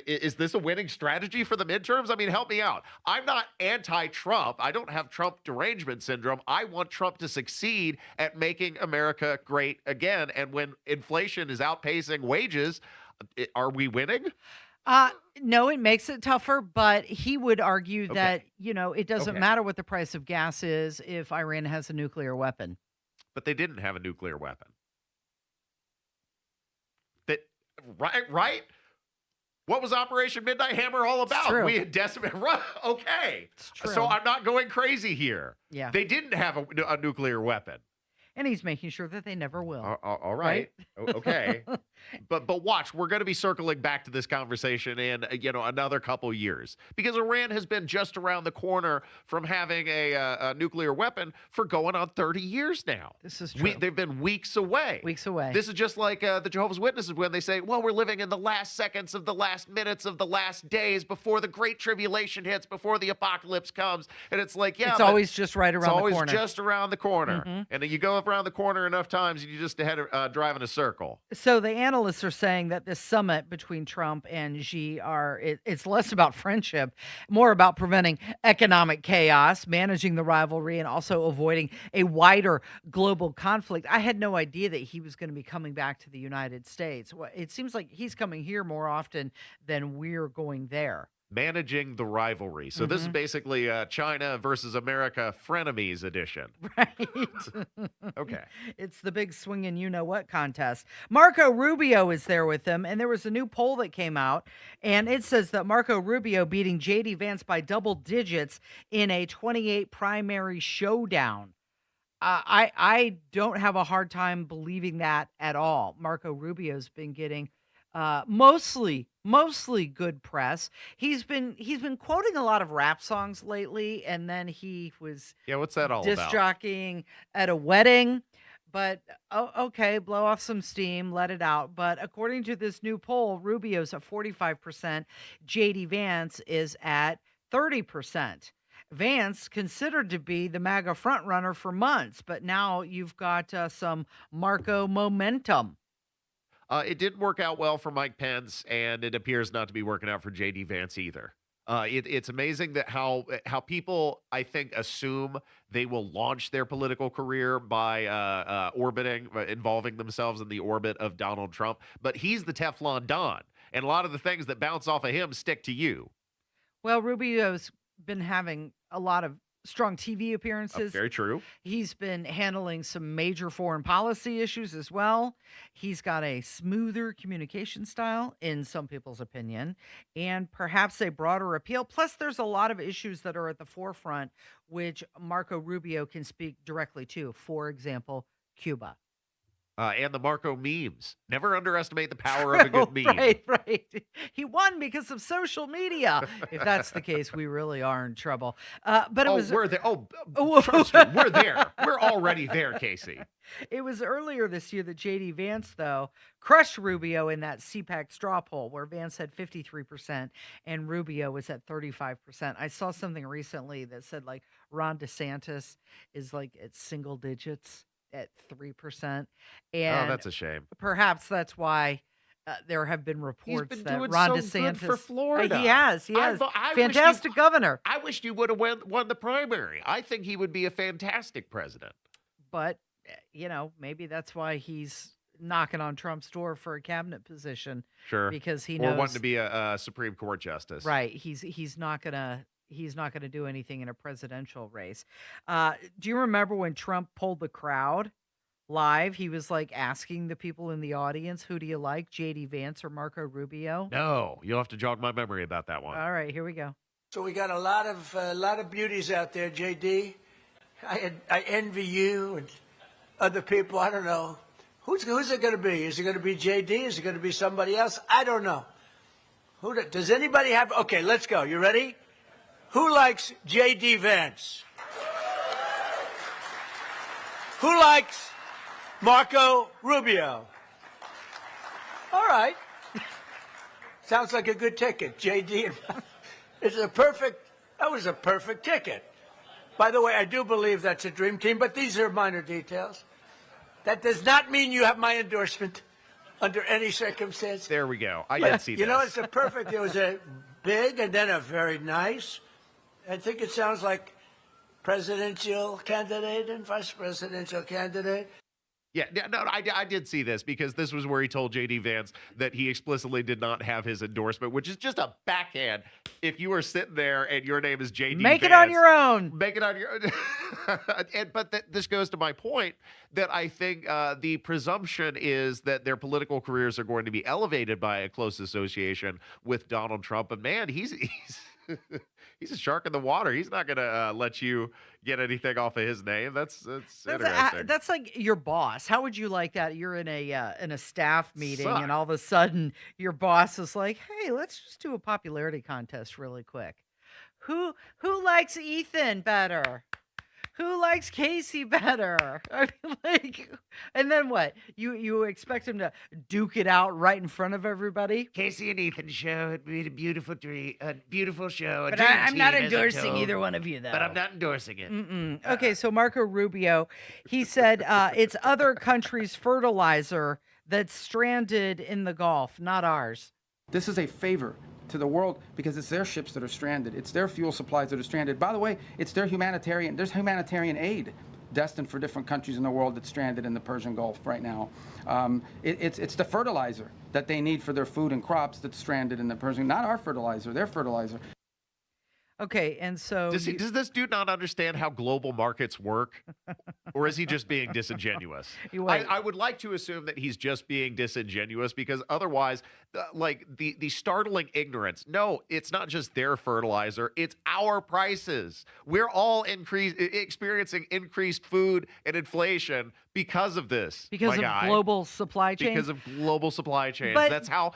Is this a winning strategy for the midterms? I mean, help me out. I'm not anti-Trump. I don't have Trump derangement syndrome. I want Trump to succeed at making America great again. And when inflation is outpacing wages, are we winning? No, it makes it tougher, but he would argue that, you know, it doesn't matter what the price of gas is if Iran has a nuclear weapon. But they didn't have a nuclear weapon. Right? What was Operation Midnight Hammer all about? We had decimated. Okay. It's true. So I'm not going crazy here. Yeah. They didn't have a nuclear weapon. And he's making sure that they never will. All right. Okay. But watch, we're going to be circling back to this conversation in another couple years, because Iran has been just around the corner from having a nuclear weapon for going on 30 years now. This is true. They've been weeks away. Weeks away. This is just like the Jehovah's Witnesses when they say, well, we're living in the last seconds of the last minutes of the last days before the great tribulation hits, before the apocalypse comes. And it's like, yeah, it's always just right around the corner. It's always just around the corner. Mm-hmm. And then you go up around the corner enough times and you just drive in a circle. So the analysts are saying that this summit between Trump and Xi it's less about friendship, more about preventing economic chaos, managing the rivalry, and also avoiding a wider global conflict. I had no idea that he was going to be coming back to the United States. It seems like he's coming here more often than we're going there. Managing the rivalry. So this is basically China versus America frenemies edition. Right. Okay. It's the big swinging you-know-what contest. Marco Rubio is there with them, and there was a new poll that came out, and it says that Marco Rubio beating J.D. Vance by double digits in a 28 primary showdown. I don't have a hard time believing that at all. Marco Rubio's been getting mostly good press. He's been quoting a lot of rap songs lately, and then he was Yeah, what's that all disc about? jockeying at a wedding. But okay, blow off some steam, let it out. But according to this new poll, Rubio's at 45%, JD Vance is at 30%. Vance considered to be the MAGA frontrunner for months, but now you've got some Marco momentum. It didn't work out well for Mike Pence, and it appears not to be working out for J.D. Vance either. It's amazing that how people, I think, assume they will launch their political career by involving themselves in the orbit of Donald Trump. But he's the Teflon Don, and a lot of the things that bounce off of him stick to you. Well, Rubio's been having a lot of strong TV appearances. Very true. He's been handling some major foreign policy issues as well. He's got a smoother communication style, in some people's opinion, and perhaps a broader appeal. Plus, there's a lot of issues that are at the forefront, which Marco Rubio can speak directly to. For example, Cuba. And the Marco memes. Never underestimate the power of a good meme. Right. He won because of social media. If that's the case, we really are in trouble. But it was. We're there. Trust me, we're there. We're already there, Casey. It was earlier this year that J.D. Vance, though, crushed Rubio in that CPAC straw poll, where Vance had 53% and Rubio was at 35%. I saw something recently that said, like, Ron DeSantis is, like, at single digits at 3%. And that's a shame. Perhaps that's why there have been reports that doing Ron so DeSantis good for Florida. He has. I Fantastic governor. I wished he would have won the primary. I think he would be a fantastic president. But maybe that's why he's knocking on Trump's door for a cabinet position. Sure, because he knows, or wanting to be a Supreme Court justice. Right. He's not gonna do anything in a presidential race. Do you remember when Trump polled the crowd live? He was like asking the people in the audience, "Who do you like, J.D. Vance or Marco Rubio?" No, you'll have to jog my memory about that one. All right, here we go. So we got a lot of beauties out there, JD. I envy you and other people. I don't know who's it going to be. Is it going to be JD? Is it going to be somebody else? I don't know. Does anybody have? Okay, let's go. You ready? Who likes J.D. Vance? Who likes Marco Rubio? All right. Sounds like a good ticket. J.D. That was a perfect ticket. By the way, I do believe that's a dream team, but these are minor details. That does not mean you have my endorsement under any circumstance. There we go. I did see that. You know, it's a perfect, it was a big and then a very nice. I think it sounds like presidential candidate and vice presidential candidate. Yeah, no, I did see this because this was where he told J.D. Vance that he explicitly did not have his endorsement, which is just a backhand. If you were sitting there and your name is J.D. Make Vance, it on your own. Make it on your own. But this goes to my point that I think the presumption is that their political careers are going to be elevated by a close association with Donald Trump. And man, he's he's a shark in the water. He's not going to let you get anything off of his name. That's interesting. That's like your boss. How would you like that? You're in a staff meeting, Suck. and all of a sudden your boss is like, "Hey, let's just do a popularity contest really quick. Who likes Ethan better? Who likes Casey better?" I mean, like, and then what? You expect him to duke it out right in front of everybody? Casey and Ethan show. It'd be a beautiful show. But I'm not endorsing either one of you, though. But I'm not endorsing it. Okay, so Marco Rubio, he said it's other countries' fertilizer that's stranded in the Gulf, not ours. This is a favor to the world because it's their ships that are stranded. It's their fuel supplies that are stranded. By the way, it's there's humanitarian aid destined for different countries in the world that's stranded in the Persian Gulf right now. It's the fertilizer that they need for their food and crops that's stranded in the Persian, not our fertilizer, their fertilizer. Okay, and so Does this dude not understand how global markets work? Or is he just being disingenuous? I would like to assume that he's just being disingenuous because otherwise, the startling ignorance. No, it's not just their fertilizer. It's our prices. We're all experiencing increased food and inflation because of this. because of global supply chain. Because of global supply chains. But- That's how,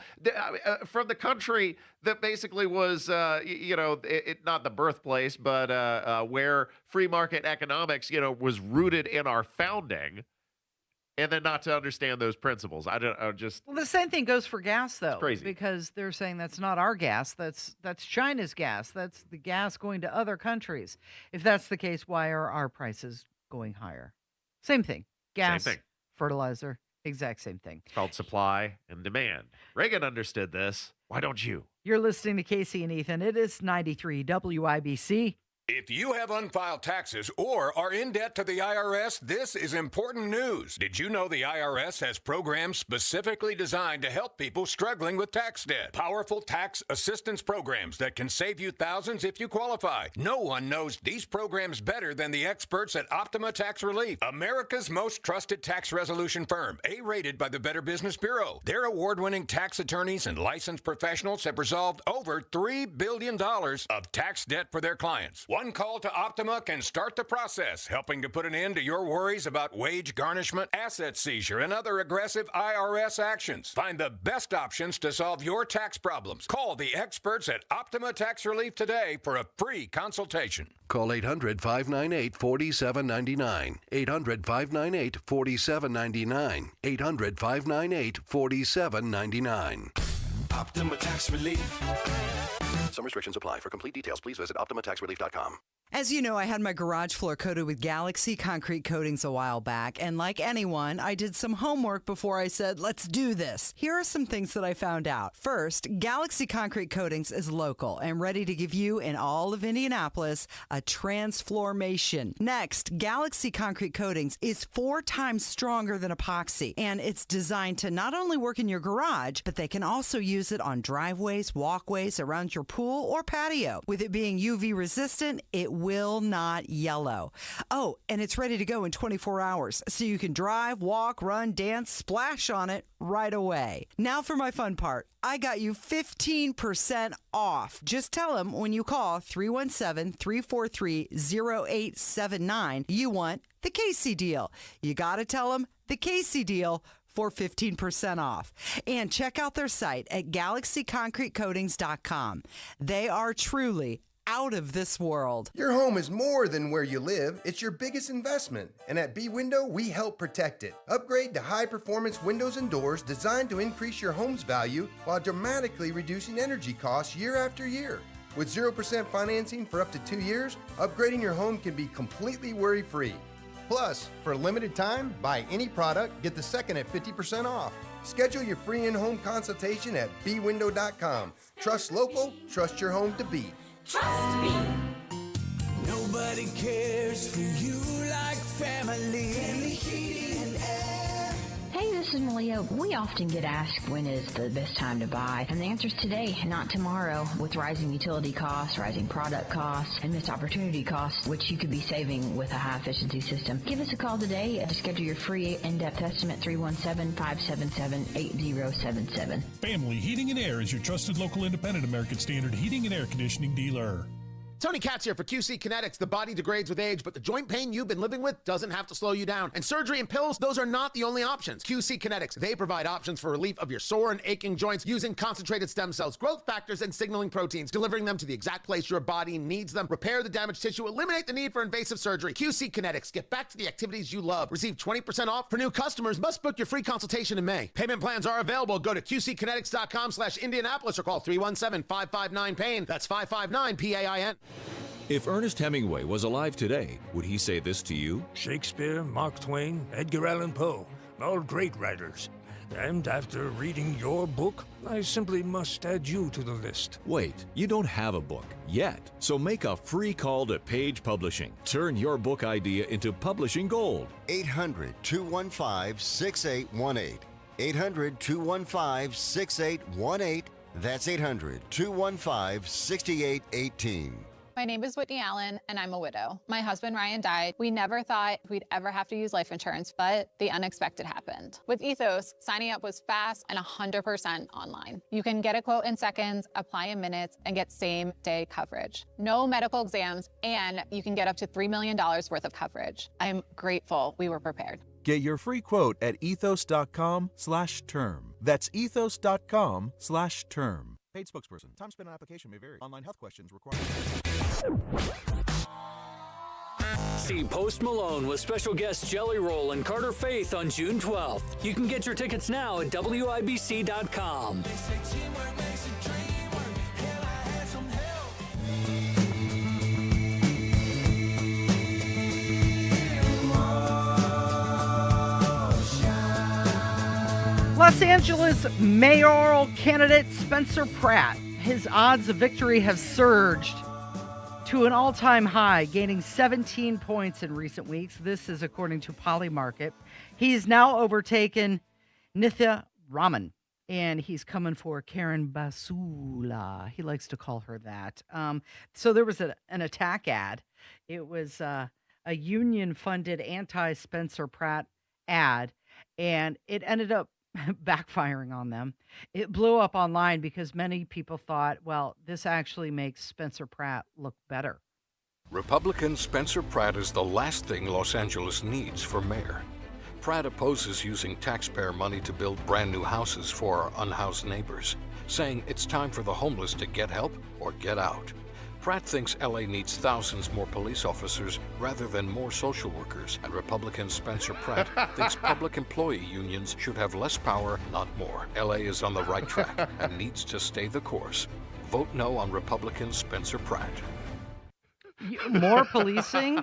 from the country that basically was, not the birthplace, but where free market economics, was rooted in our founding, and then not to understand those principles. I just. Well, the same thing goes for gas, though. crazy. Because they're saying that's not our gas. That's China's gas. That's the gas going to other countries. If that's the case, why are our prices going higher? Same thing. Gas, Same thing. fertilizer, exact same thing. It's called supply and demand. Reagan understood this. Why don't you? You're listening to Casey and Ethan. It is 93 WIBC. If you have unfiled taxes or are in debt to the IRS, this is important news. Did you know the IRS has programs specifically designed to help people struggling with tax debt? Powerful tax assistance programs that can save you thousands if you qualify. No one knows these programs better than the experts at Optima Tax Relief, America's most trusted tax resolution firm, A-rated by the Better Business Bureau. Their award-winning tax attorneys and licensed professionals have resolved over $3 billion of tax debt for their clients. One call to Optima can start the process, helping to put an end to your worries about wage garnishment, asset seizure, and other aggressive IRS actions. Find the best options to solve your tax problems. Call the experts at Optima Tax Relief today for a free consultation. Call 800-598-4799. 800-598-4799. 800-598-4799. Optima Tax Relief. Some restrictions apply. For complete details, please visit OptimaTaxRelief.com. As you know, I had my garage floor coated with Galaxy concrete coatings a while back, and like anyone, I did some homework before I said, let's do this. Here are some things that I found out. First, Galaxy concrete coatings is local and ready to give you and all of Indianapolis a transformation. Next, Galaxy concrete coatings is 4 times stronger than epoxy, and it's designed to not only work in your garage, but they can also use it on driveways, walkways, around your pool or patio. With it being UV resistant, it will not yellow. Oh, and it's ready to go in 24 hours, so you can drive, walk, run, dance, splash on it right away. Now for my fun part. I got you 15% off. Just tell them when you call 317-343-0879 you want the Casey deal. You got to tell them the Casey deal for 15% off. And check out their site at galaxyconcretecoatings.com. They are truly out of this world. Your home is more than where you live. It's your biggest investment. And at B Window, we help protect it. Upgrade to high-performance windows and doors designed to increase your home's value while dramatically reducing energy costs year after year. With 0% financing for up to 2 years, upgrading your home can be completely worry-free. Plus, for a limited time, buy any product, get the second at 50% off. Schedule your free in-home consultation at bwindow.com. Trust local, trust your home to beat. Trust me. Nobody cares for you like family. Family Heating and Air. Hey, this is Malia. We often get asked when is the best time to buy, and the answer is today, not tomorrow. With rising utility costs, rising product costs, and missed opportunity costs, which you could be saving with a high-efficiency system. Give us a call today to schedule your free in-depth estimate, 317-577-8077. Family Heating and Air is your trusted local independent American Standard heating and air conditioning dealer. Tony Katz here for QC Kinetics. The body degrades with age, but the joint pain you've been living with doesn't have to slow you down. And surgery and pills, those are not the only options. QC Kinetics, they provide options for relief of your sore and aching joints using concentrated stem cells, growth factors, and signaling proteins, delivering them to the exact place your body needs them, repair the damaged tissue, eliminate the need for invasive surgery. QC Kinetics, get back to the activities you love. Receive 20% off for new customers. Must book your free consultation in May. Payment plans are available. Go to QCkinetics.com/Indianapolis or call 317-559-PAIN. That's 559-PAIN. If Ernest Hemingway was alive today, would he say this to you? Shakespeare, Mark Twain, Edgar Allan Poe, all great writers. And after reading your book, I simply must add you to the list. Wait, you don't have a book yet. So make a free call to Page Publishing. Turn your book idea into publishing gold. 800-215-6818. 800-215-6818. That's 800-215-6818. My name is Whitney Allen, and I'm a widow. My husband, Ryan, died. We never thought we'd ever have to use life insurance, but the unexpected happened. With Ethos, signing up was fast and 100% online. You can get a quote in seconds, apply in minutes, and get same-day coverage. No medical exams, and you can get up to $3 million worth of coverage. I'm grateful we were prepared. Get your free quote at ethos.com/term. That's ethos.com/term. Paid spokesperson. Time spent on application may vary. Online health questions required. See Post Malone with special guests Jelly Roll and Carter Faith on June 12th. You can get your tickets now at WIBC.com. Los Angeles mayoral candidate Spencer Pratt. His odds of victory have surged to an all-time high, gaining 17 points in recent weeks. This is according to Polymarket. He's now overtaken Nithya Raman, and he's coming for Karen Basula. He likes to call her that. So there was an attack ad. It was a union-funded anti-Spencer Pratt ad, and it ended up backfiring on them. It blew up online because many people thought, well, this actually makes Spencer Pratt look better. Republican Spencer Pratt is the last thing Los Angeles needs for mayor. Pratt opposes using taxpayer money to build brand new houses for our unhoused neighbors, saying it's time for the homeless to get help or get out. Pratt thinks LA needs thousands more police officers rather than more social workers, and Republican Spencer Pratt thinks public employee unions should have less power, not more. LA is on the right track and needs to stay the course. Vote no on Republican Spencer Pratt. More policing?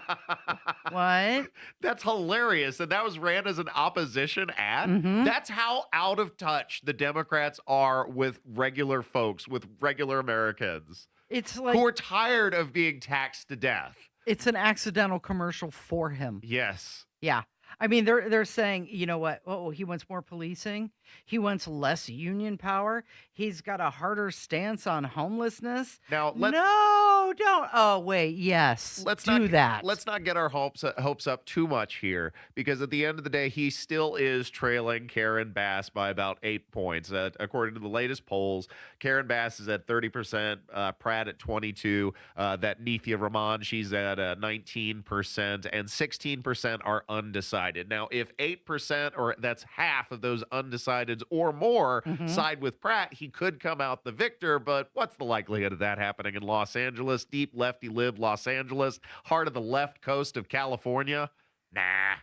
What? That's hilarious. And that was ran as an opposition ad. Mhm. That's how out of touch the Democrats are with regular folks, with regular Americans. It's like who are tired of being taxed to death. it's an accidental commercial for him. Yes. Yeah. I mean, they're saying, you know what? Oh, he wants more policing. He wants less union power. He's got a harder stance on homelessness. Now, no, don't. Oh, wait. Yes. Let's do not, that. Let's not get our hopes up too much here, because at the end of the day, he still is trailing Karen Bass by about 8 points. According to the latest polls, Karen Bass is at 30%, Pratt at 22%, that Nithya Raman, she's at 19%, and 16% are undecided. Now, if 8%, or that's half of those undecideds or more, side with Pratt, he could come out the victor, but what's the likelihood of that happening in Los Angeles? Deep lefty live Los Angeles, heart of the left coast of California? Nah.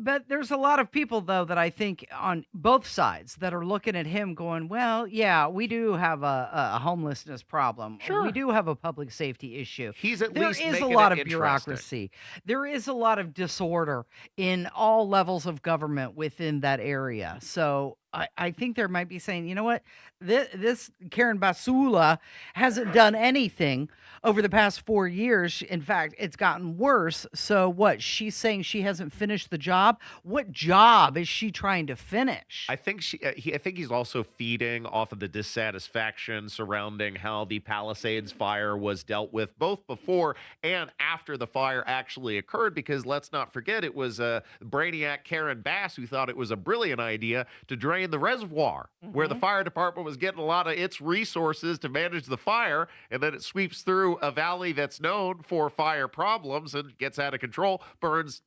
But there's a lot of people, though, that I think on both sides that are looking at him going, well, yeah, we do have a homelessness problem. Sure. We do have a public safety issue. He's at There least is a making lot it of interesting. bureaucracy. There is a lot of disorder in all levels of government within that area. So I think there might be saying, you know what, this Karen Basula hasn't done anything over the past 4 years. In fact, it's gotten worse. So what? She's saying she hasn't finished the job. What job is she trying to finish? I think I think he's also feeding off of the dissatisfaction surrounding how the Palisades fire was dealt with, both before and after the fire actually occurred. Because let's not forget, it was brainiac Karen Bass who thought it was a brilliant idea to drain the reservoir, where the fire department was getting a lot of its resources to manage the fire, and then it sweeps through a valley that's known for fire problems and gets out of control, burns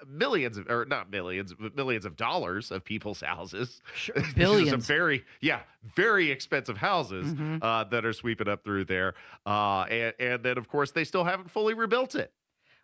millions of, or not millions, but millions of dollars of people's houses. Billions. Some very expensive houses that are sweeping up through there. And then, of course, they still haven't fully rebuilt it.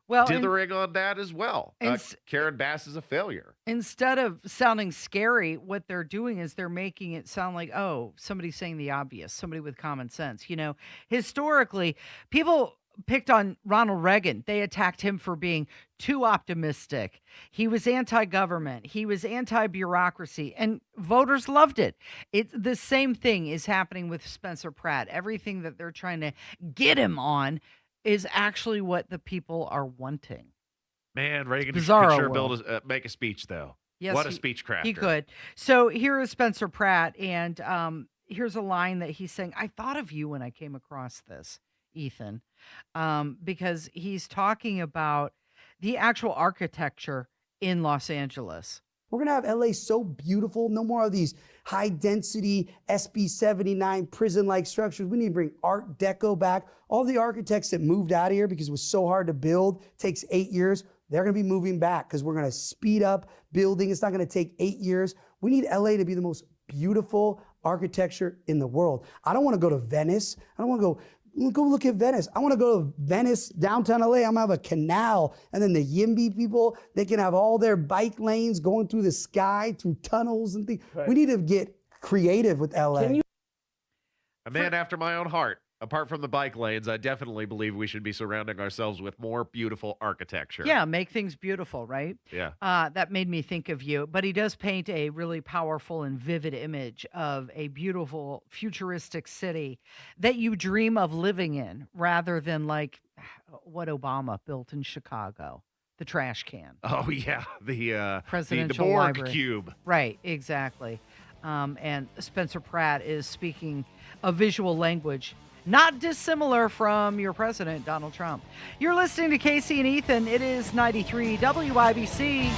Well, Dithering on that as well. and Karen Bass is a failure. Instead of sounding scary, what they're doing is they're making it sound like, oh, somebody's saying the obvious, somebody with common sense. You know, historically, people picked on Ronald Reagan. They attacked him for being too optimistic. He was anti-government. He was anti-bureaucracy, and voters loved it. It's the same thing is happening with Spencer Pratt. Everything that they're trying to get him on is actually what the people are wanting. Man, Reagan could Bizarro sure world. make a speech, though. Yes, What a speech crafter. He could. So here is Spencer Pratt, and here's a line that he's saying, I thought of you when I came across this. Ethan, because he's talking about the actual architecture in Los Angeles. We're going to have LA so beautiful. No more of these high density SB 79 prison like structures. We need to bring Art Deco back. All the architects that moved out of here because it was so hard to build, takes 8 years. They're going to be moving back because we're going to speed up building. It's not going to take 8 years. We need LA to be the most beautiful architecture in the world. I don't want to go to Venice. I don't want to go look at Venice. I want to go to Venice, downtown LA. I'm gonna have a canal. And then the YIMBY people, they can have all their bike lanes going through the sky, through tunnels and things. Right. We need to get creative with LA. A man after my own heart. Apart from the bike lanes, I definitely believe we should be surrounding ourselves with more beautiful architecture. Yeah, make things beautiful, right? Yeah. That made me think of you. But he does paint a really powerful and vivid image of a beautiful, futuristic city that you dream of living in rather than like what Obama built in Chicago, the trash can. Oh, yeah. The presidential Borg library. cube. Right, exactly. And Spencer Pratt is speaking a visual language not dissimilar from your president, Donald Trump. You're listening to Casey and Ethan. It is 93 WIBC.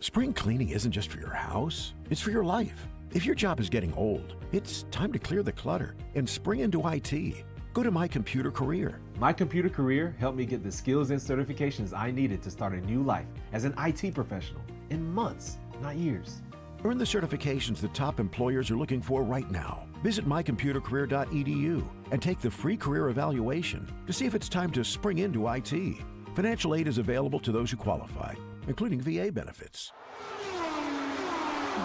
Spring cleaning isn't just for your house, it's for your life. If your job is getting old, it's time to clear the clutter and spring into IT. Go to My Computer Career. My Computer Career helped me get the skills and certifications I needed to start a new life as an IT professional in months, not years. Earn the certifications the top employers are looking for right now. Visit mycomputercareer.edu and take the free career evaluation to see if it's time to spring into IT. Financial aid is available to those who qualify, including VA benefits.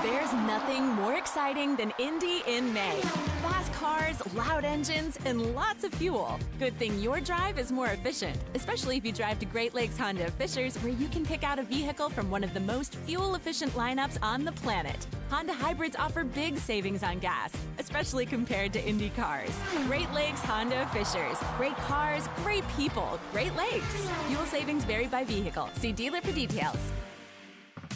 There's nothing more exciting than Indy in May. Fast cars, loud engines, and lots of fuel. Good thing your drive is more efficient, especially if you drive to Great Lakes Honda of Fishers, where you can pick out a vehicle from one of the most fuel-efficient lineups on the planet. Honda hybrids offer big savings on gas, especially compared to Indy cars. Great Lakes Honda of Fishers. Great cars, great people, Great Lakes. Fuel savings vary by vehicle. See dealer for details.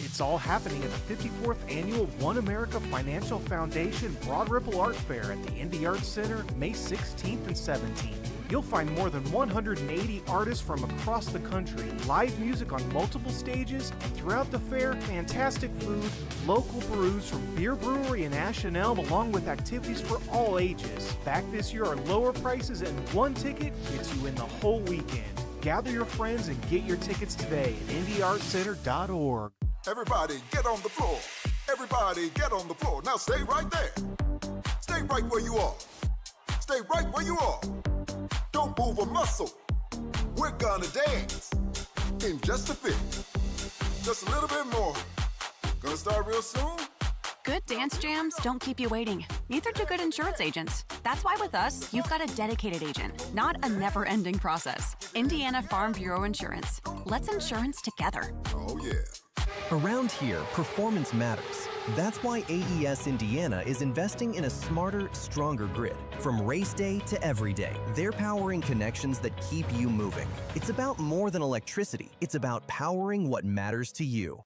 It's all happening at the 54th Annual One America Financial Foundation Broad Ripple Art Fair at the Indy Arts Center, May 16th and 17th. You'll find more than 180 artists from across the country, live music on multiple stages, and throughout the fair, fantastic food, local brews from Beer Brewery and Ash and Elm, along with activities for all ages. Back this year are lower prices, and one ticket gets you in the whole weekend. Gather your friends and get your tickets today at indyartcenter.org. Everybody get on the floor. Everybody get on the floor. Now stay right there. Stay right where you are. Stay right where you are. Don't move a muscle. We're gonna dance in just a bit. Just a little bit more. Gonna start real soon. Good dance jams don't keep you waiting. Neither do good insurance agents. That's why with us, you've got a dedicated agent, not a never-ending process. Indiana Farm Bureau Insurance. Let's insurance together. Oh, yeah. Around here, performance matters. That's why AES Indiana is investing in a smarter, stronger grid. From race day to every day, they're powering connections that keep you moving. It's about more than electricity. It's about powering what matters to you.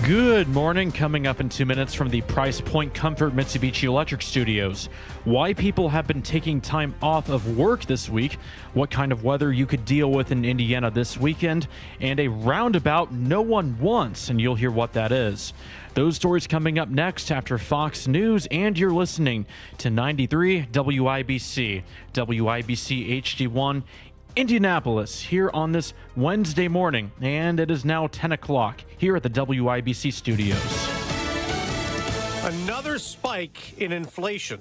Good morning. Coming up in 2 minutes from the Price Point Comfort Mitsubishi Electric Studios. Why people have been taking time off of work this week, what kind of weather you could deal with in Indiana this weekend, and a roundabout no one wants, and you'll hear what that is. Those stories coming up next after Fox News, and you're listening to 93 WIBC, WIBC HD1, Indianapolis, here on this Wednesday morning, and it is now 10 o'clock here at the WIBC studios. Another spike in inflation.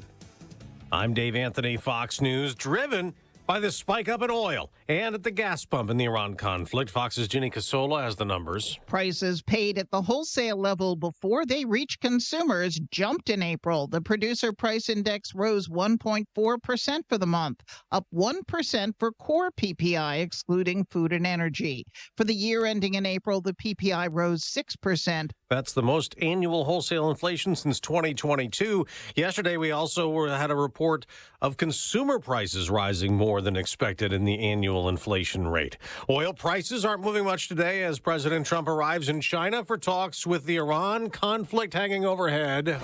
I'm Dave Anthony, Fox News, driven by this spike up in oil and at the gas pump in the Iran conflict. Fox's Ginny Casola has the numbers. Prices paid at the wholesale level before they reach consumers jumped in April. The producer price index rose 1.4% for the month, up 1% for core PPI, excluding food and energy. For the year ending in April, the PPI rose 6%. That's the most annual wholesale inflation since 2022. Yesterday, we also had a report of consumer prices rising more than expected in the annual inflation rate. Oil prices aren't moving much today as President Trump arrives in China for talks with the Iran conflict hanging overhead.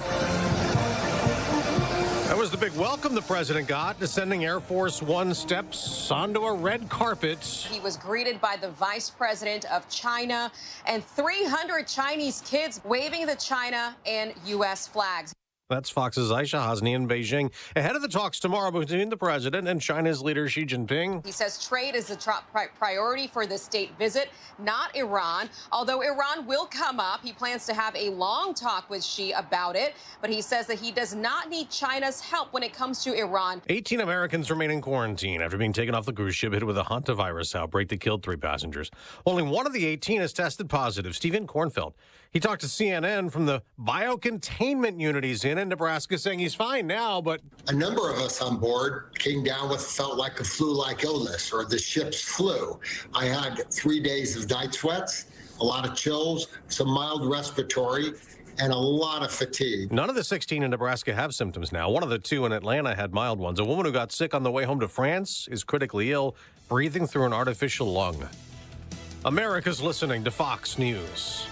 That was the big welcome the president got, descending Air Force One steps onto a red carpet. He was greeted by the vice president of China and 300 Chinese kids waving the China and U.S. flags. That's Fox's Aisha Hasni in Beijing ahead of the talks tomorrow between the president and China's leader Xi Jinping. He says trade is the top priority for this state visit, not Iran. Although Iran will come up, he plans to have a long talk with Xi about it. But he says that he does not need China's help when it comes to Iran. 18 Americans remain in quarantine after being taken off the cruise ship hit with a hantavirus outbreak that killed 3 passengers. Only one of the 18 has tested positive. Stephen Kornfeld. He talked to CNN from the biocontainment unit he's in Nebraska, saying he's fine now, but a number of us on board came down with felt like a flu-like illness or the ship's flu. I had 3 days of night sweats, a lot of chills, some mild respiratory, and a lot of fatigue. None of the 16 in Nebraska have symptoms now. One of the 2 in Atlanta had mild ones. A woman who got sick on the way home to France is critically ill, breathing through an artificial lung. America's listening to Fox News.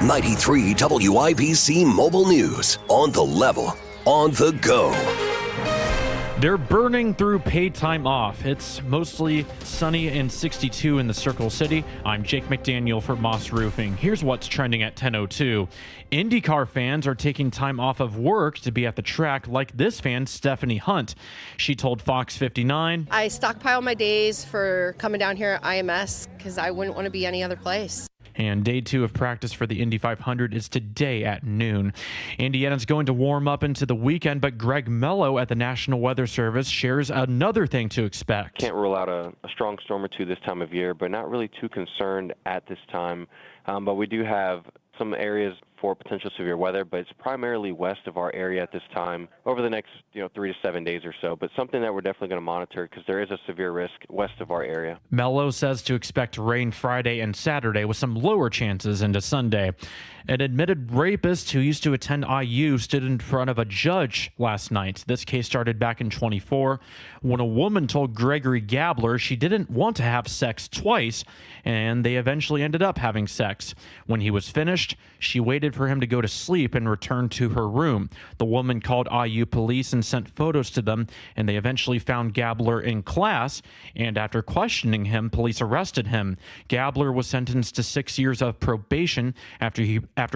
93 WIBC Mobile News. On the level, on the go. They're burning through paid time off. It's mostly sunny and 62 in the Circle City. I'm Jake McDaniel for Moss Roofing. Here's what's trending at 10:02. IndyCar fans are taking time off of work to be at the track, like this fan, Stephanie Hunt. She told Fox 59, I stockpile my days for coming down here at IMS because I wouldn't want to be any other place. And day 2 of practice for the Indy 500 is today at noon. Indiana's going to warm up into the weekend, but Greg Mello at the National Weather Service shares another thing to expect. Can't rule out a strong storm or two this time of year, but not really too concerned at this time. But we do have some areas for potential severe weather, but it's primarily west of our area at this time over the next 3 to 7 days or so. But something that we're definitely going to monitor because there is a severe risk west of our area. Mello says to expect rain Friday and Saturday with some lower chances into Sunday. An admitted rapist who used to attend IU stood in front of a judge last night. This case started back in 24 when a woman told Gregory Gabler she didn't want to have sex twice, and they eventually ended up having sex. When he was finished, she waited for him to go to sleep and returned to her room. The woman called IU police and sent photos to them, and they eventually found Gabler in class, and after questioning him, police arrested him. Gabler was sentenced to 6 years of probation after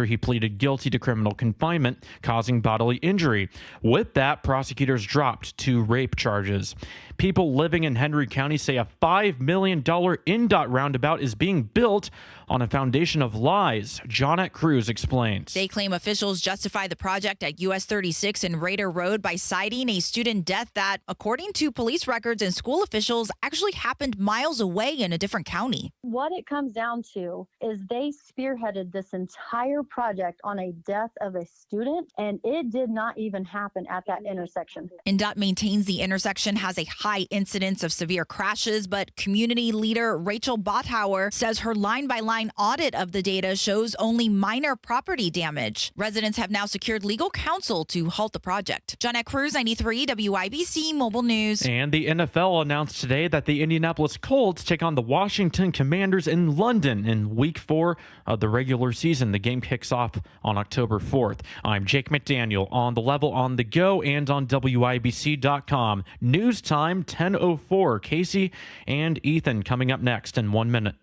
he pleaded guilty to criminal confinement causing bodily injury. With that, prosecutors dropped 2 rape charges. People living in Henry County say a $5 million INDOT roundabout is being built on a foundation of lies. Johnette Cruz explains. They claim officials justify the project at US 36 and Raider Road by citing a student death that, according to police records and school officials, actually happened miles away in a different county. What it comes down to is they spearheaded this entire project on a death of a student, and it did not even happen at that intersection. INDOT maintains the intersection has a high incidence of severe crashes, but community leader Rachel Bothauer says her line-by-line audit of the data shows only minor property damage. Residents have now secured legal counsel to halt the project. Johnette Cruz, 93 WIBC Mobile News. And the NFL announced today that the Indianapolis Colts take on the Washington Commanders in London in Week 4 of the regular season. The game kicks off on October 4th. I'm Jake McDaniel on the level on the go and on WIBC.com. News time 10:04. Casey and Ethan coming up next in 1 minute.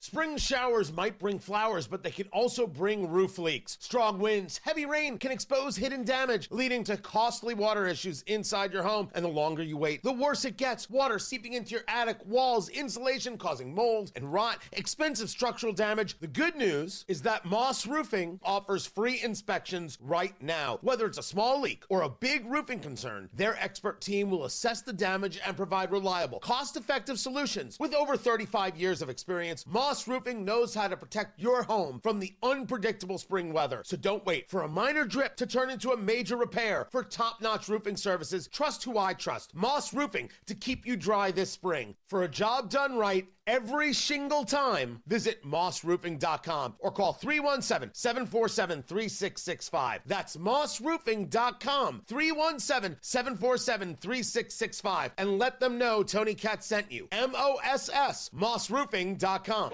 Spring showers might bring flowers, but they can also bring roof leaks. Strong winds, heavy rain can expose hidden damage, leading to costly water issues inside your home. And the longer you wait, the worse it gets. Water seeping into your attic, walls, insulation causing mold and rot, expensive structural damage. The good news is that Moss Roofing offers free inspections right now. Whether it's a small leak or a big roofing concern, their expert team will assess the damage and provide reliable, cost-effective solutions. With over 35 years of experience, Moss Roofing knows how to protect your home from the unpredictable spring weather. So don't wait for a minor drip to turn into a major repair. For top-notch roofing services, trust who I trust. Moss Roofing, to keep you dry this spring. For a job done right every single time, visit mossroofing.com or call 317-747-3665. That's mossroofing.com, 317-747-3665. And let them know Tony Katz sent you. MOSS, mossroofing.com.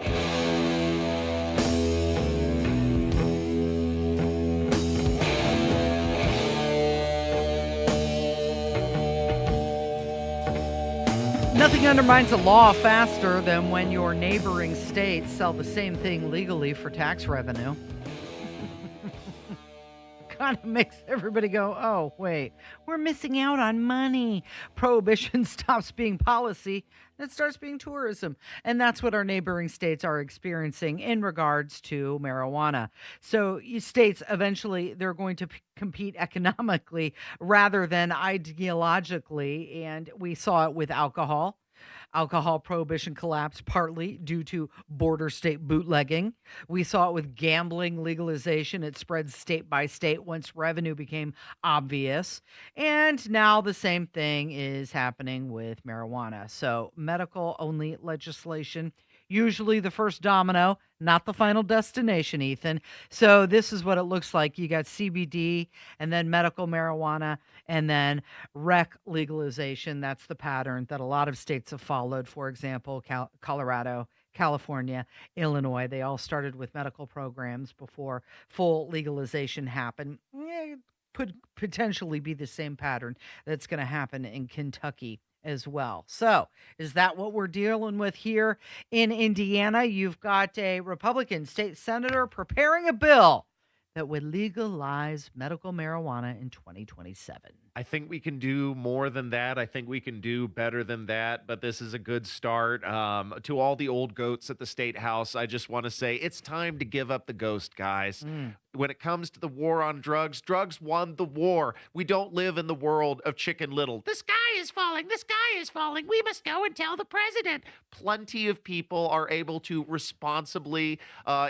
Nothing undermines a law faster than when your neighboring states sell the same thing legally for tax revenue. Kind of makes everybody go, oh, wait, we're missing out on money. Prohibition stops being policy and it starts being tourism. And that's what our neighboring states are experiencing in regards to marijuana. So states eventually, they're going to compete economically rather than ideologically. And we saw it with alcohol. Alcohol prohibition collapsed partly due to border state bootlegging. We saw it with gambling legalization. It spread state by state once revenue became obvious. And now the same thing is happening with marijuana. So medical-only legislation, usually the first domino, not the final destination, Ethan. So this is what it looks like. You got CBD and then medical marijuana and then rec legalization. That's the pattern that a lot of states have followed. For example, Colorado, California, Illinois, they all started with medical programs before full legalization happened. Could potentially be the same pattern that's going to happen in Kentucky as well. So is that what we're dealing with here in Indiana? You've got a Republican state senator preparing a bill that would legalize medical marijuana in 2027. I think we can do more than that. I think we can do better than that, but this is a good start. To all the old goats at the State House, I just want to say it's time to give up the ghost, guys. When it comes to the war on drugs, drugs won the war. We don't live in the world of Chicken Little. The sky is falling. The sky is falling. We must go and tell the president. Plenty of people are able to responsibly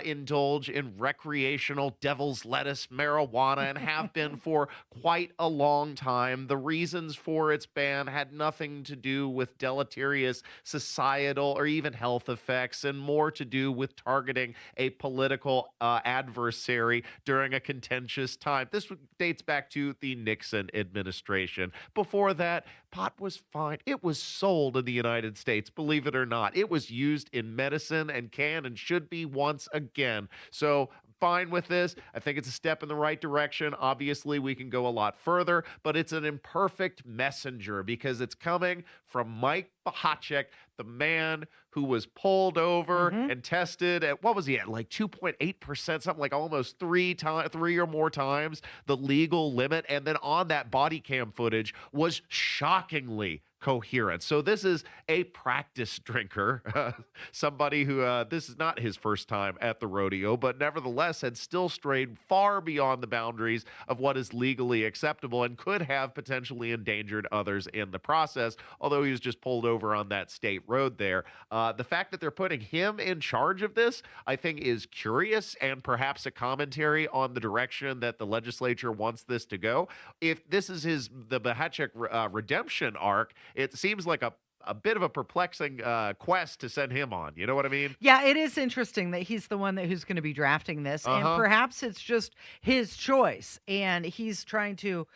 indulge in recreational devil's lettuce marijuana and have been for quite a long time. The reasons for its ban had nothing to do with deleterious societal or even health effects and more to do with targeting a political adversary during a contentious time. This dates back to the Nixon administration. Before that, pot was fine. It was sold in the United States, believe it or not. It was used in medicine and can and should be once again. So fine with this. I think it's a step in the right direction. Obviously, we can go a lot further, but it's an imperfect messenger because it's coming from Mike Bahacek, the man who was pulled over and tested at, what was he at, like 2.8%, something like almost three or more times the legal limit. And then on that body cam footage was shockingly coherent. So this is a practice drinker, somebody who this is not his first time at the rodeo, but nevertheless had still strayed far beyond the boundaries of what is legally acceptable and could have potentially endangered others in the process, although he was just pulled over on that state road there. The fact that they're putting him in charge of this, I think, is curious and perhaps a commentary on the direction that the legislature wants this to go. If this is the Bahacek redemption arc, it seems like a bit of a perplexing quest to send him on. You know what I mean? Yeah, it is interesting that he's the one who's going to be drafting this. And perhaps it's just his choice. And he's trying to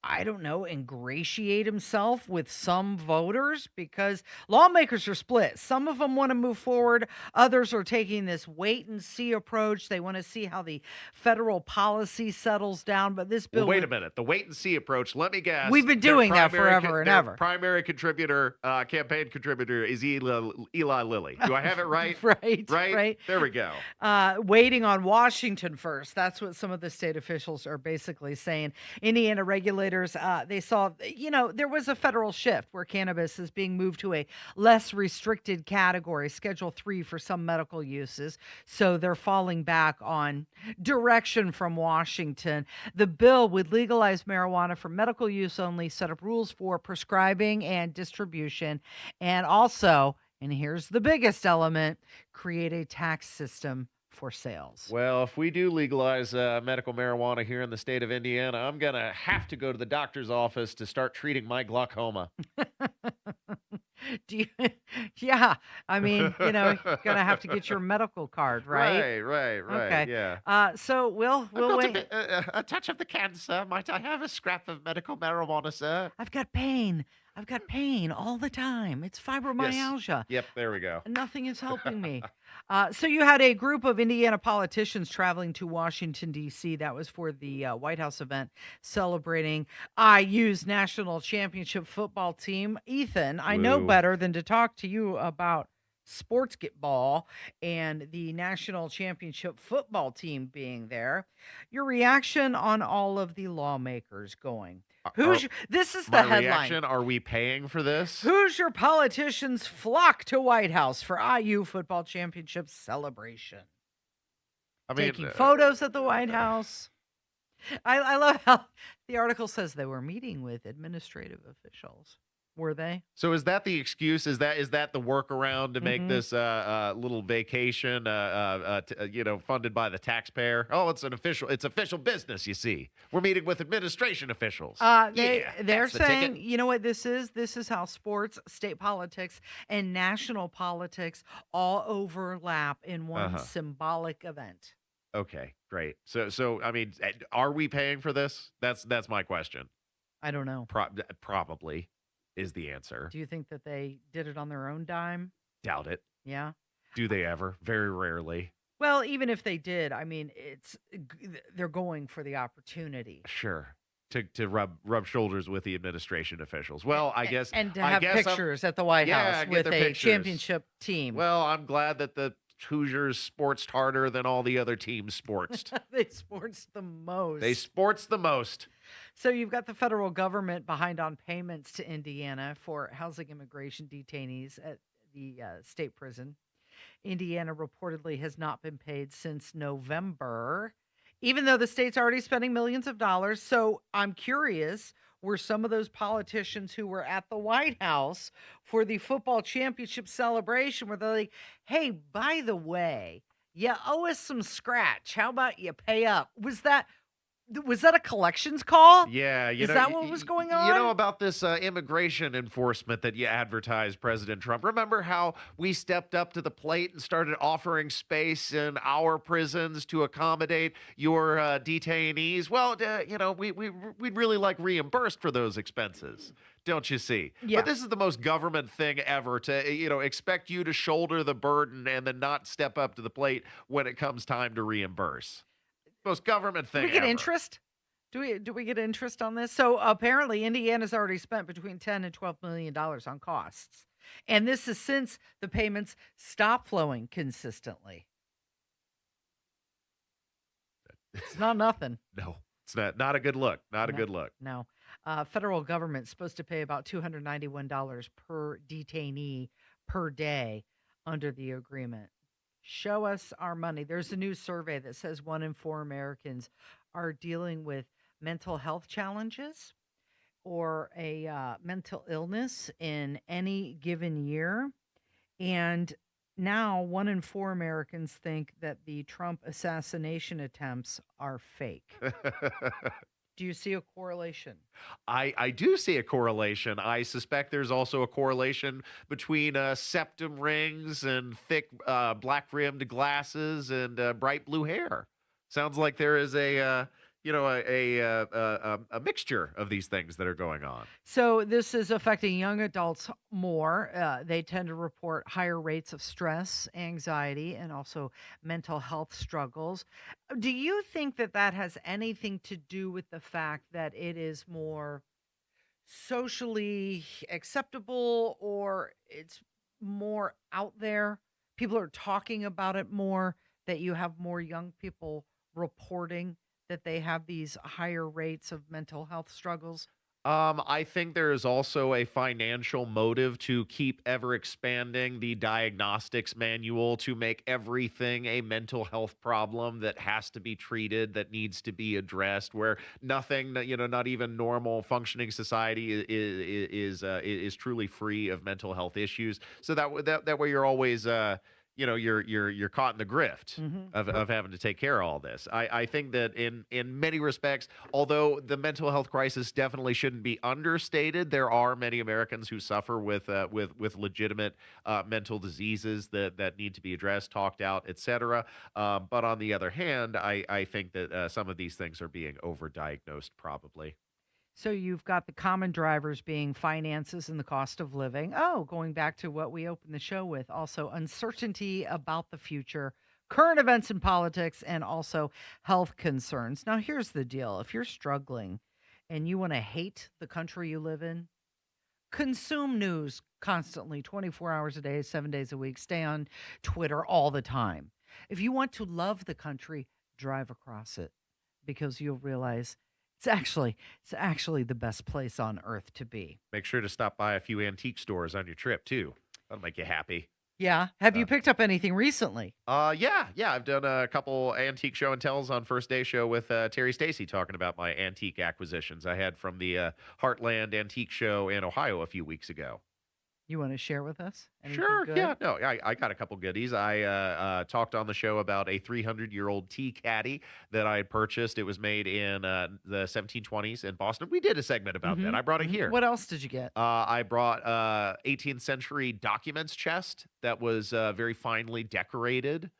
I don't know, ingratiate himself with some voters because lawmakers are split. Some of them want to move forward. Others are taking this wait and see approach. They want to see how the federal policy settles down. But this bill, Well, wait a minute. The wait and see approach. Let me guess. We've been their doing that primary forever and their ever. Primary contributor, campaign contributor is Eli Lilly. Do I have it right? Right. There we go. Waiting on Washington first. That's what some of the state officials are basically saying. Indiana regulators, they saw, there was a federal shift where cannabis is being moved to a less restricted category, Schedule 3 for some medical uses. So they're falling back on direction from Washington. The bill would legalize marijuana for medical use only, set up rules for prescribing and distribution, and also, and here's the biggest element, create a tax system for sales. Well, if we do legalize medical marijuana here in the state of Indiana, I'm going to have to go to the doctor's office to start treating my glaucoma. Yeah, I mean, you're gonna have to get your medical card, right? Right. Okay. Yeah. So we'll I've got wait. a touch of the cancer. Might I have a scrap of medical marijuana, sir? I've got pain all the time. It's fibromyalgia. Yep, there we go. Nothing is helping me. So you had a group of Indiana politicians traveling to Washington, D.C. That was for the White House event celebrating IU's national championship football team. Ethan, I know Woo. better than to talk to you about sportsball and the national championship football team being there. Your reaction on all of the lawmakers going. This is the My headline. reaction, are we paying for this? Hoosier politicians flock to White House for IU football championship celebration. I mean, Taking photos at the White House. I love how the article says they were meeting with administrative officials. Were they? So is that the excuse? Is that the workaround to make Mhm. this little vacation, funded by the taxpayer? Oh, it's official business. You see, we're meeting with administration officials. They're that's the ticket. saying, you know what this is? This is how sports, state politics, and national politics all overlap in one symbolic event. Okay, great. So I mean, are we paying for this? That's my question. I don't know. Probably is the answer. Do you think that they did it on their own dime? Doubt it. Yeah. Do they ever? Very rarely. Well, even if they did, I mean, they're going for the opportunity. Sure. To rub shoulders with the administration officials. Well, I guess And to I have guess I'm- pictures at the White Yeah, House get with their a pictures. championship team. Well, I'm glad that the Hoosiers sportsed harder than all the other teams sportsed. They sports the most. They sports the most. So you've got the federal government behind on payments to Indiana for housing immigration detainees at the state prison. Indiana reportedly has not been paid since November, even though the state's already spending millions of dollars. So I'm curious, were some of those politicians who were at the White House for the football championship celebration, were they like, hey, by the way, you owe us some scratch. How about you pay up? Was that a collections call? Yeah, Is that what was going on? You know about this immigration enforcement that you advertised, President Trump. Remember how we stepped up to the plate and started offering space in our prisons to accommodate your detainees? Well, we'd really like reimbursed for those expenses. Don't you see? Yeah. But this is the most government thing ever to, expect you to shoulder the burden and then not step up to the plate when it comes time to reimburse. Most government thing Do we get ever. interest? Do we get interest on this? So apparently Indiana's already spent between $10 and $12 million on costs. And this is since the payments stopped flowing consistently. It's not nothing. No, it's not a good look. Not a No. good look. No. Federal government's supposed to pay about $291 per detainee per day under the agreement. Show us our money. There's a new survey that says 1 in 4 Americans are dealing with mental health challenges or a mental illness in any given year. And now 1 in 4 Americans think that the Trump assassination attempts are fake. Do you see a correlation? I do see a correlation. I suspect there's also a correlation between septum rings and thick black rimmed glasses and bright blue hair. Sounds like there is a a mixture of these things that are going on. So this is affecting young adults more. They tend to report higher rates of stress, anxiety, and also mental health struggles. Do you think that that has anything to do with the fact that it is more socially acceptable, or it's more out there? People are talking about it more, that you have more young people reporting that they have these higher rates of mental health struggles? I think there is also a financial motive to keep ever expanding the diagnostics manual to make everything a mental health problem that has to be treated, that needs to be addressed, where nothing, not even normal functioning society is truly free of mental health issues. So that way you're always you're caught in the grift of having to take care of all this. I think that in many respects, although the mental health crisis definitely shouldn't be understated, there are many Americans who suffer with legitimate mental diseases that need to be addressed, talked out, etc. But on the other hand, I think that some of these things are being overdiagnosed, probably. So you've got the common drivers being finances and the cost of living. Oh, going back to what we opened the show with, also uncertainty about the future, current events in politics, and also health concerns. Now, here's the deal. If you're struggling and you want to hate the country you live in, consume news constantly, 24 hours a day, 7 days a week. Stay on Twitter all the time. If you want to love the country, drive across it, because you'll realize it's actually the best place on earth to be. Make sure to stop by a few antique stores on your trip too. That'll make you happy. Yeah. Have you picked up anything recently? Yeah. I've done a couple antique show and tells on First Day Show with Terry Stacy, talking about my antique acquisitions I had from the Heartland Antique Show in Ohio a few weeks ago. You want to share with us? Anything Sure. good? Yeah. No, I got a couple goodies. I talked on the show about a 300-year-old tea caddy that I had purchased. It was made in the 1720s in Boston. We did a segment about that. I brought it here. What else did you get? I brought 18th century documents chest that was very finely decorated.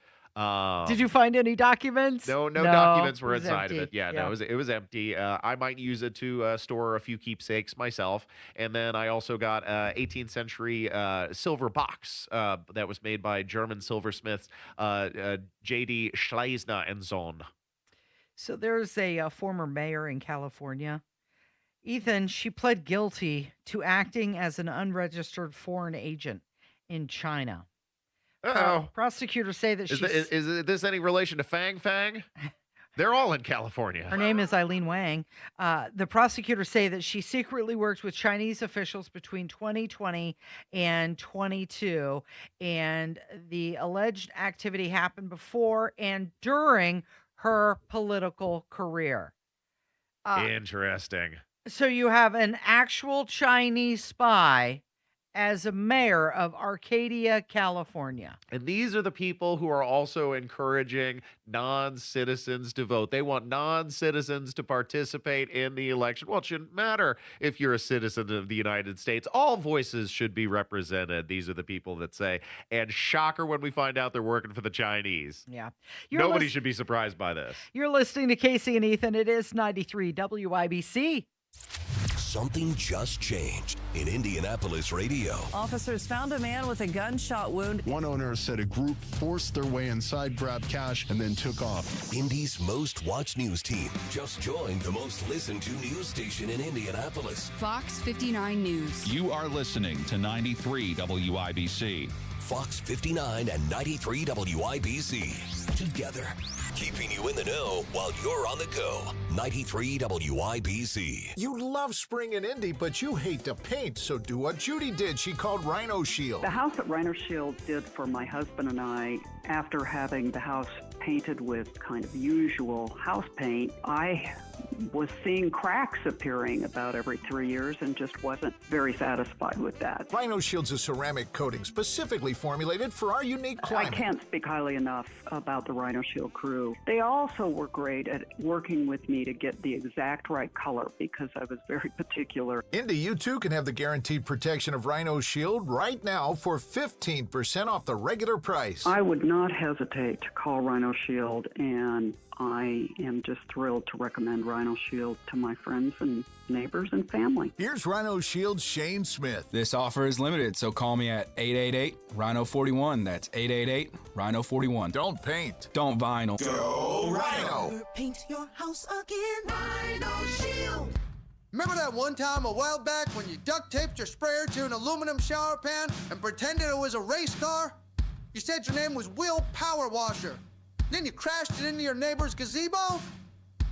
Did you find any documents? No documents were it was inside of empty. it. Yeah, no, it was empty. I might use it to store a few keepsakes myself. And then I also got 18th century silver box that was made by German silversmiths J.D. Schleisner and Sohn. So there's a former mayor in California. Ethan, she pled guilty to acting as an unregistered foreign agent in China. Prosecutors say that is this any relation to Fang Fang? They're all in California. Her name is Eileen Wang. The prosecutors say that she secretly worked with Chinese officials between 2020 and 22, and the alleged activity happened before and during her political career. Interesting. So you have an actual Chinese spy as a mayor of Arcadia, California. And these are the people who are also encouraging non-citizens to vote. They want non-citizens to participate in the election. Well, it shouldn't matter if you're a citizen of the United States. All voices should be represented. These are the people that say. And shocker when we find out they're working for the Chinese. Yeah. Nobody should be surprised by this. You're listening to Casey and Ethan. It is 93 WIBC. Something just changed in Indianapolis radio. Officers found a man with a gunshot wound. One owner said a group forced their way inside, grabbed cash, and then took off. Indy's most watched news team just joined the most listened to news station in Indianapolis. Fox 59 News. You are listening to 93 WIBC. Fox 59 and 93 WIBC. Together, keeping you in the know while you're on the go. 93 WIBC. You love spring in Indy, but you hate to paint, so do what Judy did. She called Rhino Shield. The house that Rhino Shield did for my husband and I, after having the house painted with kind of usual house paint, I was seeing cracks appearing about every 3 years and just wasn't very satisfied with that. Rhino Shield's a ceramic coating specifically formulated for our unique climate. I can't speak highly enough about the Rhino Shield crew. They also were great at working with me to get the exact right color because I was very particular. Indy, you too can have the guaranteed protection of Rhino Shield right now for 15% off the regular price. I would not hesitate to call Rhino Shield and I am just thrilled to recommend Rhino Shield to my friends and neighbors and family. Here's Rhino Shield's Shane Smith. This offer is limited, so call me at 888-RHINO-41. That's 888-RHINO-41. Don't paint. Don't vinyl. Go Rhino! Paint your house again. Rhino Shield. Remember that one time a while back when you duct taped your sprayer to an aluminum shower pan and pretended it was a race car? You said your name was Will Power Washer. Then you crashed it into your neighbor's gazebo?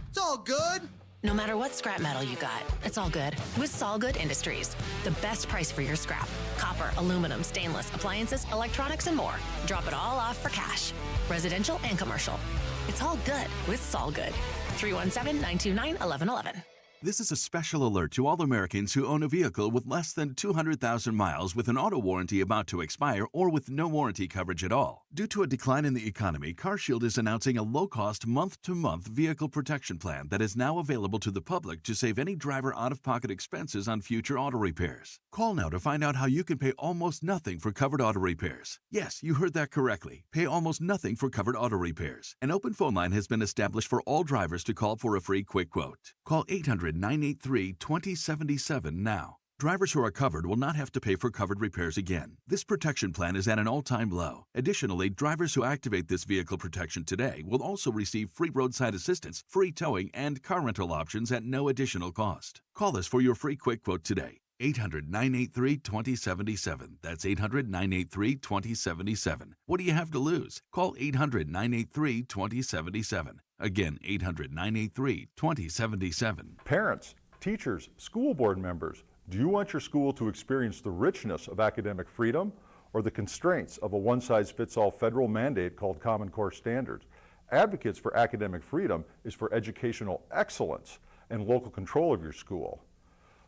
It's all good. No matter what scrap metal you got, it's all good with Solgood Industries. The best price for your scrap. Copper, aluminum, stainless, appliances, electronics, and more. Drop it all off for cash. Residential and commercial. It's all good with Solgood. 317-929-1111. This is a special alert to all Americans who own a vehicle with less than 200,000 miles with an auto warranty about to expire or with no warranty coverage at all. Due to a decline in the economy, CarShield is announcing a low-cost month-to-month vehicle protection plan that is now available to the public to save any driver out-of-pocket expenses on future auto repairs. Call now to find out how you can pay almost nothing for covered auto repairs. Yes, you heard that correctly. Pay almost nothing for covered auto repairs. An open phone line has been established for all drivers to call for a free quick quote. Call 800-983-2077 now. Drivers who are covered will not have to pay for covered repairs again. This protection plan is at an all-time low. Additionally, drivers who activate this vehicle protection today will also receive free roadside assistance, free towing, and car rental options at no additional cost. Call us for your free quick quote today. 800-983-2077. That's 800-983-2077. What do you have to lose? Call 800-983-2077. Again, 800-983-2077. Parents, teachers, school board members, do you want your school to experience the richness of academic freedom or the constraints of a one-size-fits-all federal mandate called Common Core Standards? Advocates for academic freedom is for educational excellence and local control of your school.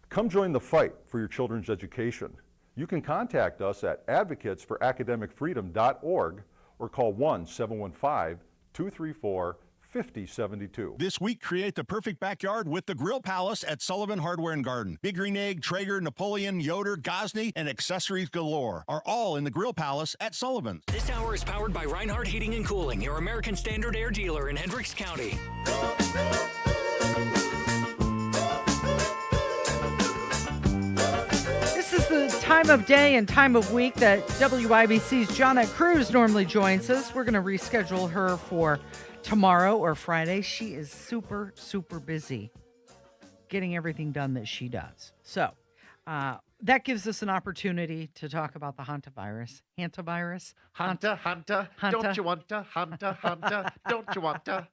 Come join the fight for your children's education. You can contact us at advocatesforacademicfreedom.org or call 1-715-234-5072. This week, create the perfect backyard with the Grill Palace at Sullivan Hardware and Garden. Big Green Egg, Traeger, Napoleon, Yoder, Gosney, and accessories galore are all in the Grill Palace at Sullivan's. This hour is powered by Reinhardt Heating and Cooling, your American Standard Air dealer in Hendricks County. This is the time of day and time of week that WIBC's Jonna Cruz normally joins us. We're going to reschedule her for tomorrow or Friday. She is super, super busy getting everything done that she does. So that gives us an opportunity to talk about the hantavirus. Hantavirus? Hanta. Don't you want to? Hanta. Don't you want to?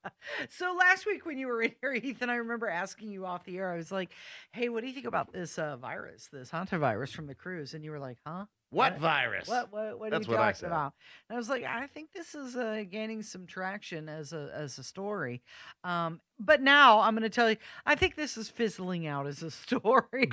So last week when you were in here, Ethan, I remember asking you off the air. I was like, hey, what do you think about this virus, this hantavirus from the cruise? And you were like, huh? What virus? What are That's you what I talking said. about? And I was like, I think this is gaining some traction as a story. But now I'm going to tell you, I think this is fizzling out as a story.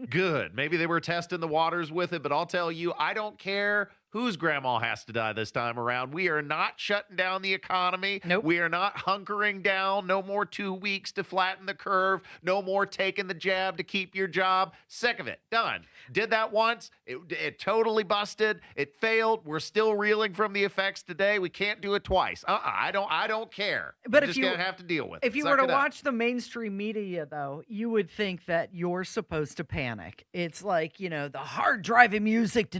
Good. Maybe they were testing the waters with it, but I'll tell you, I don't care whose grandma has to die this time around. We are not shutting down the economy. Nope. We are not hunkering down. No more 2 weeks to flatten the curve. No more taking the jab to keep your job. Sick of it. Done. Did that once. It totally busted. It failed. We're still reeling from the effects today. We can't do it twice. I don't care. But You're if just you gonna have to deal with it. If you Suck were to it up. watch the mainstream media, though, you would think that you're supposed to panic. It's like, the hard driving music,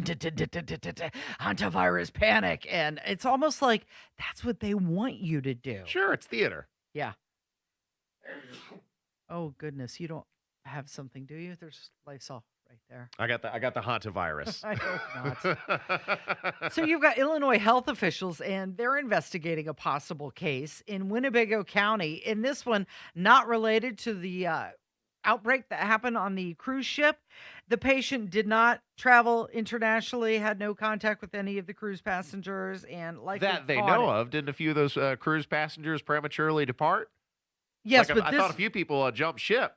hantavirus panic. And it's almost like that's what they want you to do. Sure, it's theater. Yeah. Oh, goodness. You don't have something, do you? There's Lysol right there. I got the hantavirus. I hope not. So you've got Illinois health officials, and they're investigating a possible case in Winnebago County. In this one, not related to the outbreak that happened on the cruise ship. The patient did not travel internationally, had no contact with any of the cruise passengers, and likely That they caught know it. of. Didn't a few of those cruise passengers prematurely depart? Yes, Like, but I this thought a few people jumped ship.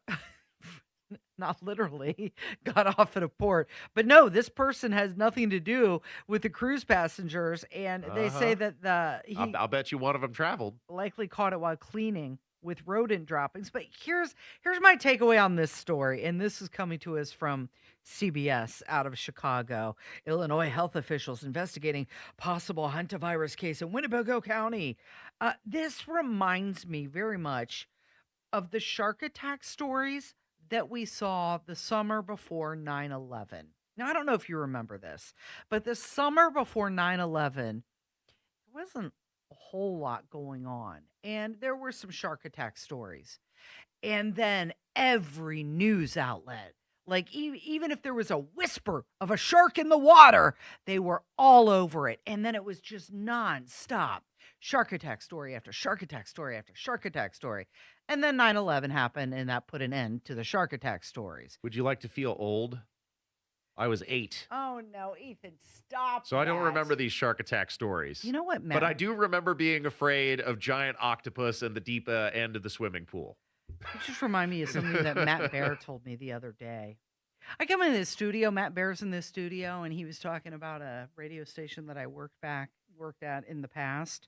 not literally got off at a port. But no, this person has nothing to do with the cruise passengers, and they say that I'll bet you one of them traveled. likely caught it while cleaning with rodent droppings. But here's my takeaway on this story, and this is coming to us from CBS out of Chicago. Illinois health officials investigating possible hantavirus case in Winnebago County. This reminds me very much of the shark attack stories that we saw the summer before 9/11. Now, I don't know if you remember this, but the summer before 9/11, there wasn't a whole lot going on. And there were some shark attack stories. And then every news outlet, like even if there was a whisper of a shark in the water, they were all over it. And then it was just nonstop. Shark attack story after shark attack story after shark attack story. And then 9/11 happened, and that put an end to the shark attack stories. Would you like to feel old? I was 8. Oh, no, Ethan, stop. So I don't remember these shark attack stories. You know what, Matt? But I do remember being afraid of giant octopus in the deep end of the swimming pool. It just remind me of something that Matt Bear told me the other day. I come in this studio, Matt Bear's in this studio, and he was talking about a radio station that I worked at in the past.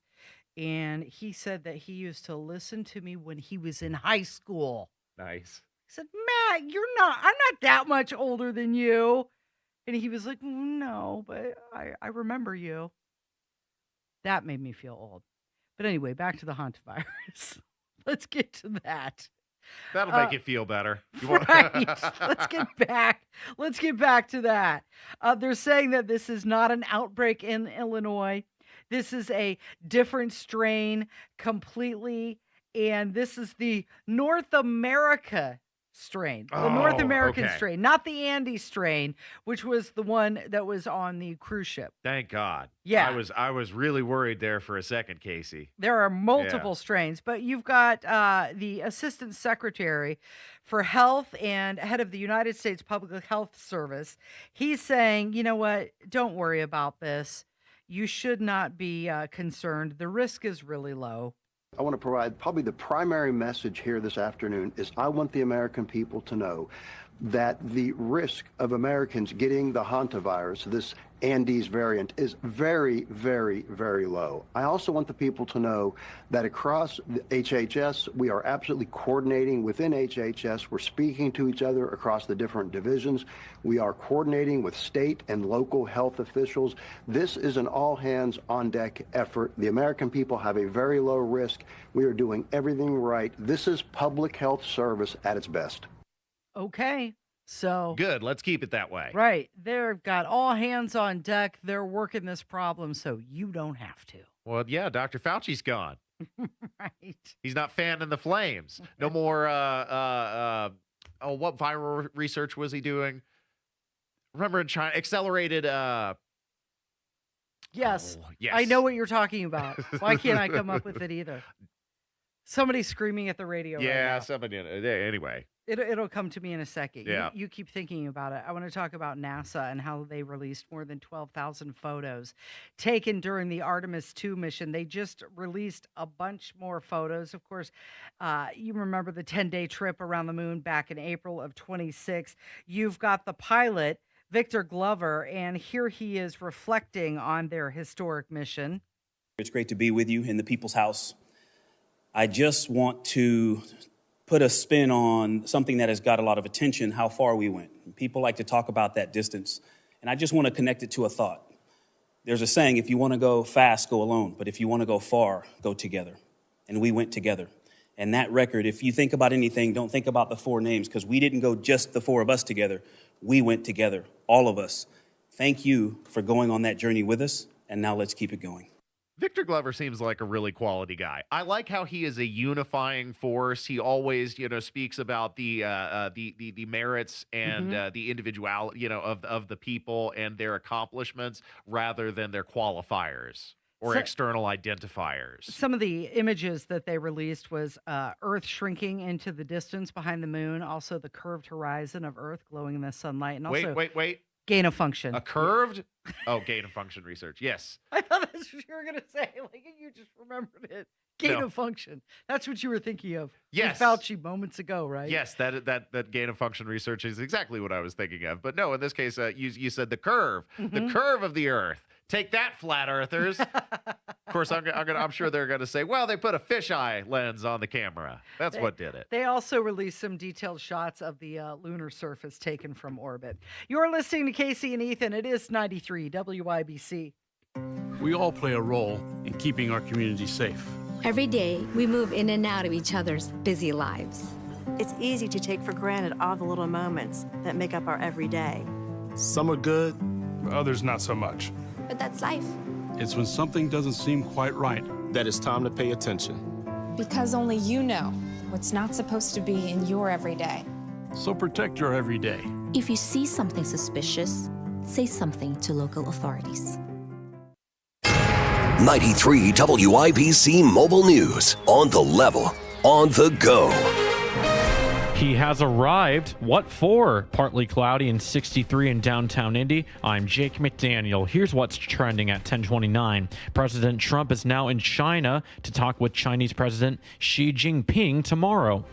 And he said that he used to listen to me when he was in high school. Nice. I said, Matt, I'm not that much older than you. And he was like, no, but I remember you. That made me feel old. But anyway, back to the hantavirus. Let's get to that. That'll make you feel better. Right. Let's get back to that. They're saying that this is not an outbreak in Illinois. This is a different strain completely. And this is the North America strain, the North American strain, not the Andes strain, which was the one that was on the cruise ship. Thank God. Yeah. I was really worried there for a second, Casey. There are multiple strains, but you've got the Assistant Secretary for Health and head of the United States Public Health Service. He's saying, you know what? Don't worry about this. You should not be concerned. The risk is really low. I want to provide probably the primary message here this afternoon is I want the American people to know that the risk of Americans getting the hantavirus, this Andes variant, is very, very, very low. I also want the people to know that across the HHS, we are absolutely coordinating within HHS. We're speaking to each other across the different divisions. We are coordinating with state and local health officials. This is an all-hands-on-deck effort. The American people have a very low risk. We are doing everything right. This is public health service at its best. Okay. So good. Let's keep it that way. Right. They've got all hands on deck. They're working this problem so you don't have to. Well, yeah, Dr. Fauci's gone. Right. He's not fanning the flames. No more what viral research was he doing? Remember in China, accelerated Yes. yes. I know what you're talking about. Why can't I come up with it either? Somebody's screaming at the radio right now. Yeah, somebody. Anyway. It'll come to me in a second. Yeah. You keep thinking about it. I want to talk about NASA and how they released more than 12,000 photos taken during the Artemis 2 mission. They just released a bunch more photos. Of course, you remember the 10-day trip around the moon back in April of 26. You've got the pilot, Victor Glover, and here he is reflecting on their historic mission. It's great to be with you in the People's House. I just want to put a spin on something that has got a lot of attention, how far we went. People like to talk about that distance, and I just want to connect it to a thought. There's a saying, if you want to go fast, go alone, but if you want to go far, go together. And we went together. And that record, if you think about anything, don't think about the 4 names, because we didn't go just the 4 of us together. We went together, all of us. Thank you for going on that journey with us, and now let's keep it going. Victor Glover seems like a really quality guy. I like how he is a unifying force. He always, speaks about the merits and the individuality, of the people and their accomplishments rather than their qualifiers or external identifiers. Some of the images that they released was Earth shrinking into the distance behind the moon, also the curved horizon of Earth glowing in the sunlight, and also wait. Gain of function. A curved? Oh, gain of function research. Yes. I thought that's what you were going to say. Like, you just remembered it. Gain of function. That's what you were thinking of. Yes. With Fauci moments ago, right? Yes, that gain of function research is exactly what I was thinking of. But no, in this case, you said the curve. The curve of the Earth Take that, flat earthers. Of course, I'm sure they're going to say, well, they put a fisheye lens on the camera. That's what did it. They also released some detailed shots of the lunar surface taken from orbit. You're listening to Casey and Ethan. It is 93 WIBC. We all play a role in keeping our community safe. Every day, we move in and out of each other's busy lives. It's easy to take for granted all the little moments that make up our everyday. Some are good, others not so much. But that's life. It's when something doesn't seem quite right that it's time to pay attention. Because only you know what's not supposed to be in your everyday. So protect your everyday. If you see something suspicious, say something to local authorities. 93 WIBC Mobile News. On the level, on the go. He has arrived. What for? Partly cloudy and 63 in downtown Indy. I'm Jake McDaniel. Here's what's trending at 1029. President Trump is now in China to talk with Chinese President Xi Jinping tomorrow.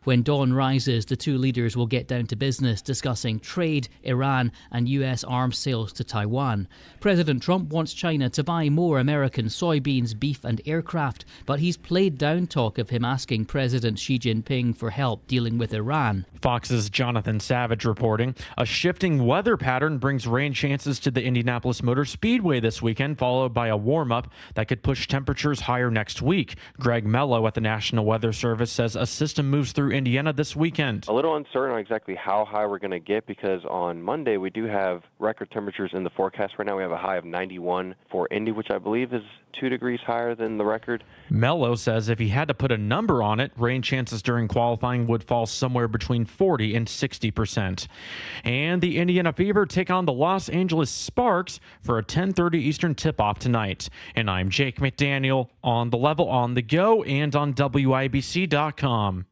When dawn rises, the two leaders will get down to business, discussing trade, Iran, and U.S. arms sales to Taiwan. President Trump wants China to buy more American soybeans, beef, and aircraft, but he's played down talk of him asking President Xi Jinping for help dealing with Iran. Fox's Jonathan Savage reporting. A shifting weather pattern brings rain chances to the Indianapolis Motor Speedway this weekend, followed by a warm-up that could push temperatures higher next week. Greg Mello at the National Weather Service says a system moves through Indiana this weekend. A little uncertain on exactly how high we're going to get because on Monday we do have record temperatures in the forecast right now. We have a high of 91 for Indy, which I believe is 2 degrees higher than the record. Mello says if he had to put a number on it, rain chances during qualifying would fall somewhere between 40 and 60%. And the Indiana Fever take on the Los Angeles Sparks for a 10:30 Eastern tip-off tonight. And I'm Jake McDaniel, on the level, on the go, and on WIBC.com.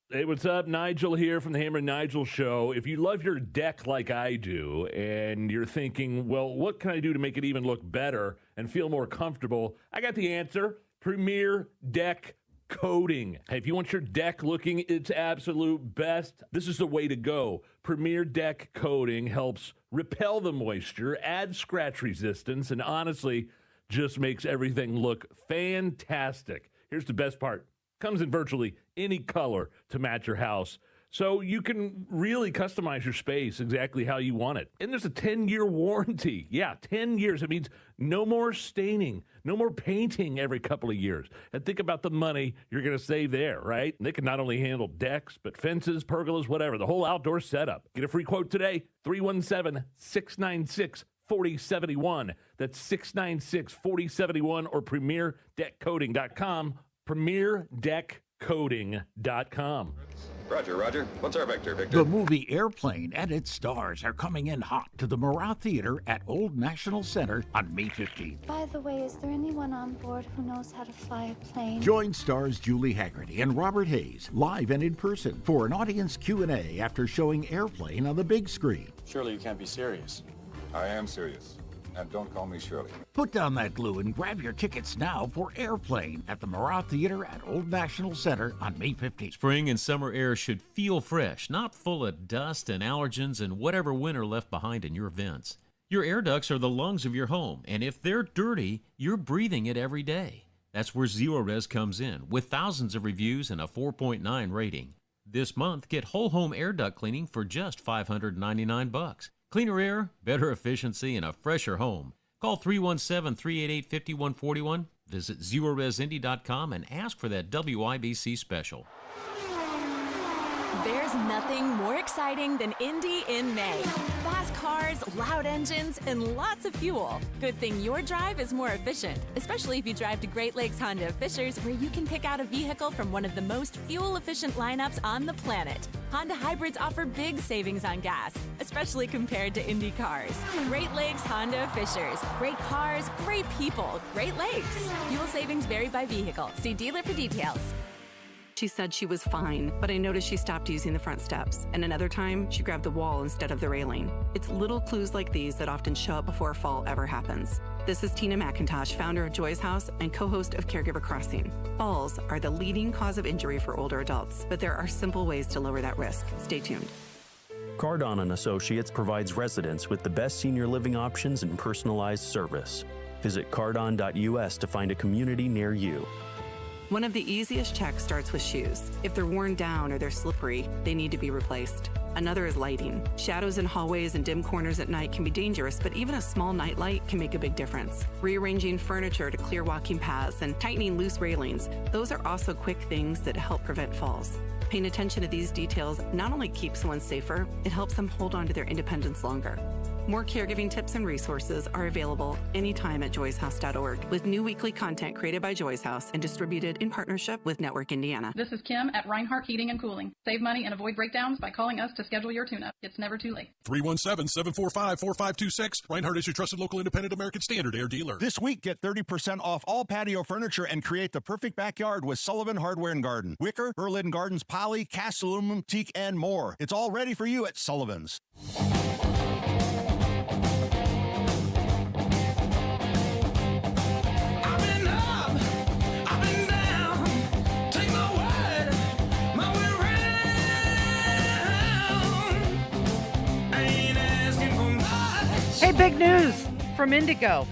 Hey, what's up? Nigel here from the Hammer and Nigel Show. If you love your deck like I do, and you're thinking, well, what can I do to make it even look better and feel more comfortable? I got the answer. Premier Deck Coating. Hey, if you want your deck looking its absolute best, this is the way to go. Premier Deck Coating helps repel the moisture, add scratch resistance, and honestly, just makes everything look fantastic. Here's the best part. Comes in virtually any color to match your house. So you can really customize your space exactly how you want it. And there's a 10-year warranty. Yeah, 10 years. It means no more staining, no more painting every couple of years. And think about the money you're going to save there, right? And they can not only handle decks, but fences, pergolas, whatever, the whole outdoor setup. Get a free quote today, 317-696-4071. That's 696-4071 or premierdeckcoating.com. premierdeckcoating.com. Roger. What's our vector, Victor? The movie Airplane and its stars are coming in hot to the Morale Theater at Old National Center on May 15th. By the way, is there anyone on board who knows how to fly a plane? Join stars Julie Haggerty and Robert Hayes live and in person for an audience Q&A after showing Airplane on the big screen. Surely you can't be serious. I am serious. And don't call me Shirley. Put down that glue and grab your tickets now for Airplane at the Morale Theater at Old National Center on May 15th. Spring and summer air should feel fresh, not full of dust and allergens and whatever winter left behind in your vents. Your air ducts are the lungs of your home, and if they're dirty, you're breathing it every day. That's where Zero Res comes in, with thousands of reviews and a 4.9 rating. This month, get whole home air duct cleaning for just $599. Cleaner air, better efficiency, and a fresher home. Call 317-388-5141. Visit ZeroResIndy.com and ask for that WIBC special. There's nothing more exciting than Indy in May. Fast cars, loud engines, and lots of fuel. Good thing your drive is more efficient, especially if you drive to Great Lakes Honda of Fishers, where you can pick out a vehicle from one of the most fuel-efficient lineups on the planet. Honda hybrids offer big savings on gas, especially compared to Indy cars. Great Lakes Honda of Fishers. Great cars, great people, Great Lakes. Fuel savings vary by vehicle. See dealer for details. She said she was fine, but I noticed she stopped using the front steps. And another time, she grabbed the wall instead of the railing. It's little clues like these that often show up before a fall ever happens. This is Tina McIntosh, founder of Joy's House and co-host of Caregiver Crossing. Falls are the leading cause of injury for older adults, but there are simple ways to lower that risk. Stay tuned. Cardon and Associates provides residents with the best senior living options and personalized service. Visit cardon.us to find a community near you. One of the easiest checks starts with shoes. If they're worn down or they're slippery, they need to be replaced. Another is lighting. Shadows in hallways and dim corners at night can be dangerous, but even a small night light can make a big difference. Rearranging furniture to clear walking paths and tightening loose railings, those are also quick things that help prevent falls. Paying attention to these details not only keeps someone safer, it helps them hold on to their independence longer. More caregiving tips and resources are available anytime at joyshouse.org, with new weekly content created by Joy's House and distributed in partnership with Network Indiana. This is Kim at Reinhardt Heating and Cooling. Save money and avoid breakdowns by calling us to schedule your tune-up. It's never too late. 317-745-4526. Reinhardt is your trusted local independent American Standard Air dealer. This week, get 30% off all patio furniture and create the perfect backyard with Sullivan Hardware and Garden. Wicker, Berlin Gardens, poly, cast aluminum, teak, and more. It's all ready for you at Sullivan's. Hey, big news from Indigo.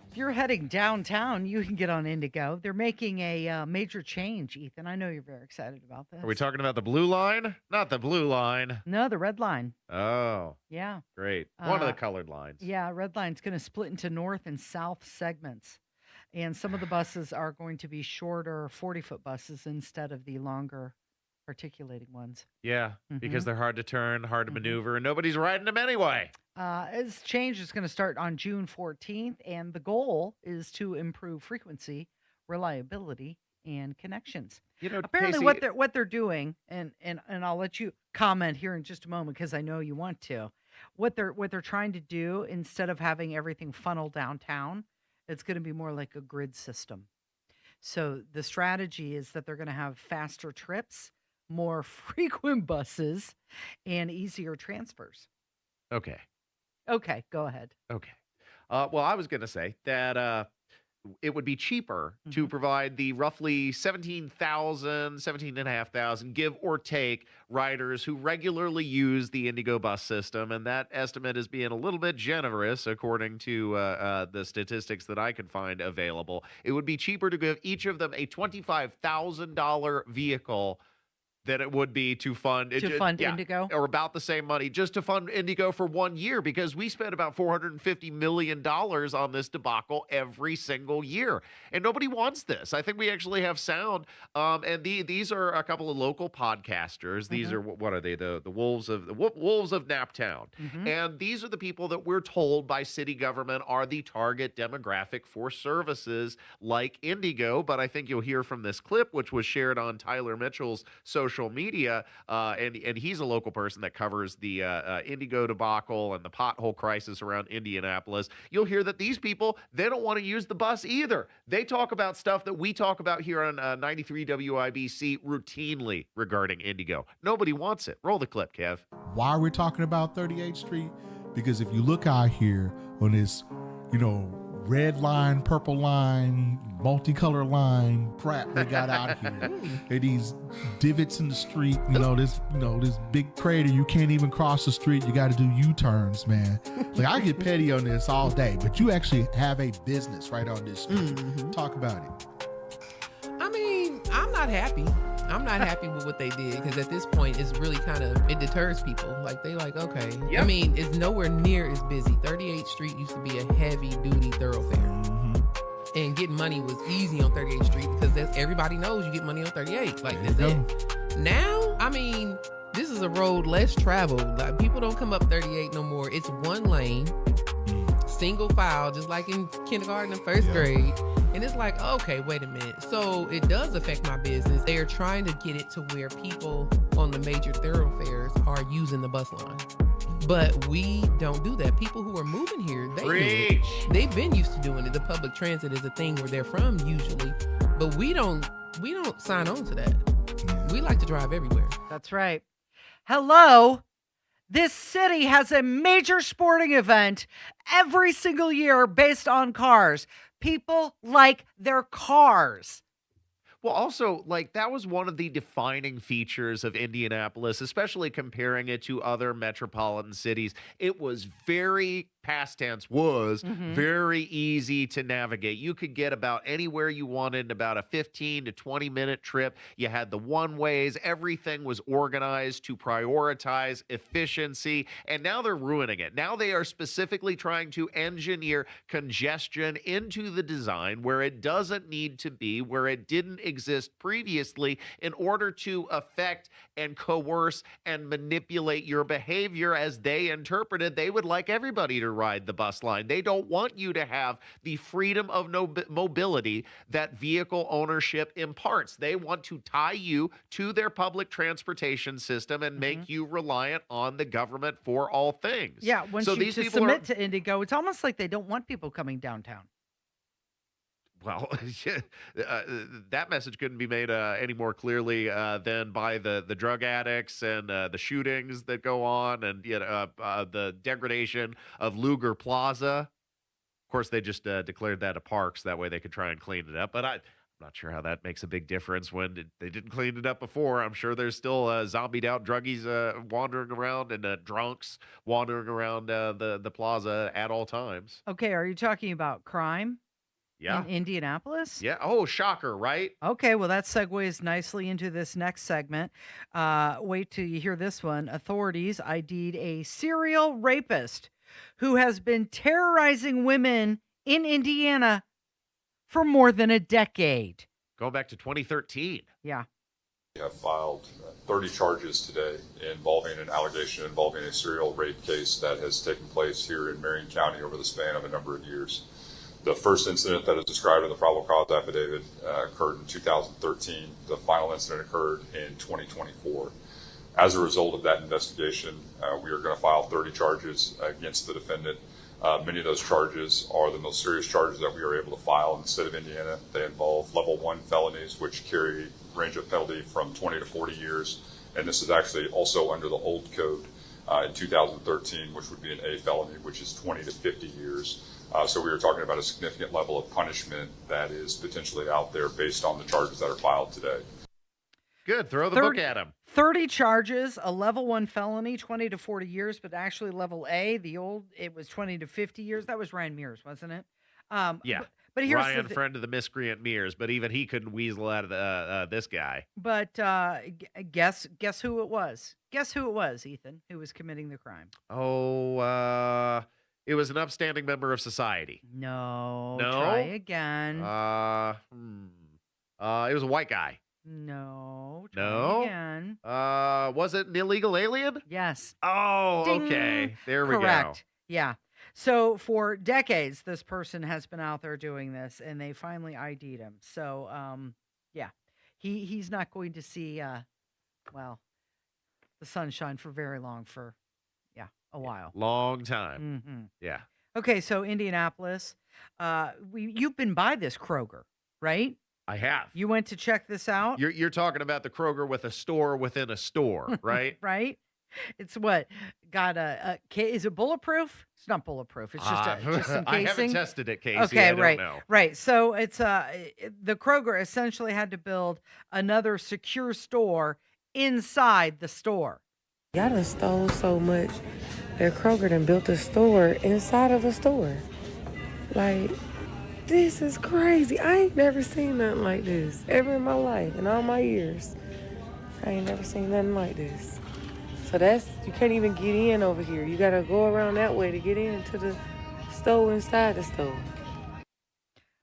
If you're heading downtown, you can get on Indigo. They're making a major change, Ethan. I know you're very excited about this. Are we talking about the blue line? Not the blue line. No, the red line. Oh. Yeah. Great. One of the colored lines. Yeah, red line's going to split into north and south segments. And some of the buses are going to be shorter 40-foot buses instead of the longer articulating ones. Yeah, because they're hard to turn, hard to maneuver, and nobody's riding them anyway. This change is going to start on June 14th, and the goal is to improve frequency, reliability, and connections. You know, apparently Casey, what they're doing, and I'll let you comment here in just a moment because I know you want to. What they're trying to do, instead of having everything funnel downtown, it's going to be more like a grid system. So the strategy is that they're going to have faster trips, more frequent buses, and easier transfers. Okay, go ahead. Okay. Well, I was going to say that it would be cheaper to provide the roughly 17,500, give or take, riders who regularly use the Indigo bus system. And that estimate is being a little bit generous, according to the statistics that I could find available. It would be cheaper to give each of them a $25,000 vehicle than it would be to fund Indigo, or about the same money just to fund Indigo for 1 year, because we spend about $450 million on this debacle every single year, and nobody wants this. I think we actually have sound, and these are a couple of local podcasters. These are what are they? The wolves of Naptown, and these are the people that we're told by city government are the target demographic for services like Indigo. But I think you'll hear from this clip, which was shared on Tyler Mitchell's social media, and he's a local person that covers the Indigo debacle and the pothole crisis around Indianapolis. You'll hear that these people, they don't want to use the bus either. They talk about stuff that we talk about here on 93 WIBC routinely regarding Indigo. Nobody wants it. Roll the clip, Kev. Why are we talking about 38th Street? Because if you look out here on this, red line, purple line, multicolor line crap they got out here. And these divots in the street, this big crater, you can't even cross the street. You got to do U-turns, man. Like, I get petty on this all day, but you actually have a business right on this street. Talk about it. I mean, I'm not happy. I'm not happy with what they did, because at this point, it's really it deters people. Like, they okay. Yep. I mean, it's nowhere near as busy. 38th Street used to be a heavy-duty thoroughfare. And getting money was easy on 38th Street because everybody knows you get money on 38. Like, that's it. Now, I mean, this is a road less traveled. Like, people don't come up 38 no more. It's one lane, single file, just like in kindergarten and first grade. And it's like, okay, wait a minute. So it does affect my business. They are trying to get it to where people on the major thoroughfares are using the bus line. But we don't do that. People who are moving here, they do it. They've been used to doing it. The public transit is a thing where they're from usually. But we don't sign on to that. We like to drive everywhere. That's right. Hello. This city has a major sporting event every single year based on cars. People like their cars. Well, also, like, that was one of the defining features of Indianapolis, especially comparing it to other metropolitan cities. It was very, past tense was, very easy to navigate. You could get about anywhere you wanted in about a 15 to 20-minute trip. You had the one-ways. Everything was organized to prioritize efficiency, and now they're ruining it. Now they are specifically trying to engineer congestion into the design where it doesn't need to be, where it didn't exist previously, in order to affect and coerce and manipulate your behavior as they interpreted. They would like everybody to ride the bus line. They don't want you to have the freedom of mobility that vehicle ownership imparts. They want to tie you to their public transportation system and make you reliant on the government for all things. Yeah, once So you these to people submit to Indigo, it's almost like they don't want people coming downtown. Well, that message couldn't be made any more clearly than by the drug addicts and the shootings that go on, and the degradation of Luger Plaza. Of course, they just declared that a parks. That way they could try and clean it up. But I'm not sure how that makes a big difference when they didn't clean it up before. I'm sure there's still zombied out druggies wandering around and drunks wandering around the plaza at all times. Okay, are you talking about crime? Yeah. In Indianapolis? Yeah. Oh, shocker, right? Okay, well, that segues nicely into this next segment. Wait till you hear this one. Authorities ID'd a serial rapist who has been terrorizing women in Indiana for more than a decade. Going back to 2013. Yeah. We have filed 30 charges today involving an allegation involving a serial rape case that has taken place here in Marion County over the span of a number of years. The first incident that is described in the probable cause affidavit occurred in 2013. The final incident occurred in 2024. As a result of that investigation, we are going to file 30 charges against the defendant. Many of those charges are the most serious charges that we are able to file in the state of Indiana. They involve level 1 felonies, which carry range of penalty from 20 to 40 years. And this is actually also under the old code in 2013, which would be an A felony, which is 20 to 50 years. So we are talking about a significant level of punishment that is potentially out there based on the charges that are filed today. Good. Throw the book at him. 30 charges, a level 1 felony, 20 to 40 years, but actually level A, it was 20 to 50 years. That was Ryan Mears, wasn't it? Yeah. But here's Ryan, friend of the miscreant Mears, but even he couldn't weasel out of this guy. But guess who it was? Guess who it was, Ethan, who was committing the crime? Oh, it was an upstanding member of society. No. No? Try again. It was a white guy. No. No? Again. Was it an illegal alien? Yes. Oh, Ding. okay. There we go. Correct. Yeah. So for decades, this person has been out there doing this, and they finally ID'd him. So, yeah, he's not going to see, the sunshine for very long a while. Long time. Mm-hmm. Yeah. Okay, so Indianapolis, you've been by this Kroger, right? I have. You went to check this out? You're talking about the Kroger with a store within a store, right? Right. It's what got is it bulletproof? It's not bulletproof. It's just some casing. I haven't tested it, Casey. Okay, I don't know. Right. So it's the Kroger essentially had to build another secure store inside the store. Y'all done stole so much that Kroger done built a store inside of a store. Like, this is crazy. I ain't never seen nothing like this ever in my life, in all my years. I ain't never seen nothing like this. So you can't even get in over here. You gotta go around that way to get into the store inside the store.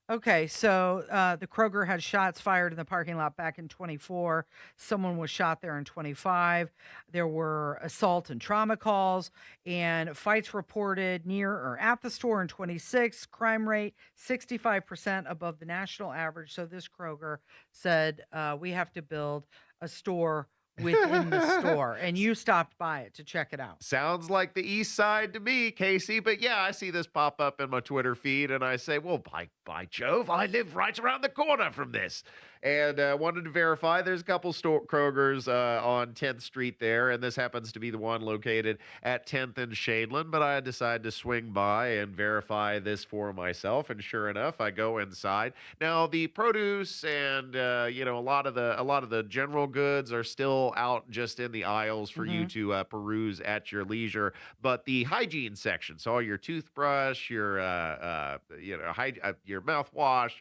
Okay, so the Kroger had shots fired in the parking lot back in 24. Someone was shot there in 25. There were assault and trauma calls and fights reported near or at the store in 26. Crime rate 65% above the national average. So this Kroger said, we have to build a store within the store, and you stopped by it to check it out. Sounds like the East Side to me, Casey. But yeah, I see this pop up in my Twitter feed, and I say, well, by Jove, I live right around the corner from this. And wanted to verify. There's a couple Kroger's on 10th Street there, and this happens to be the one located at 10th and Shadeland. But I decided to swing by and verify this for myself. And sure enough, I go inside. Now the produce and a lot of the general goods are still out just in the aisles for you to peruse at your leisure. But the hygiene section, so all your toothbrush, your your mouthwash,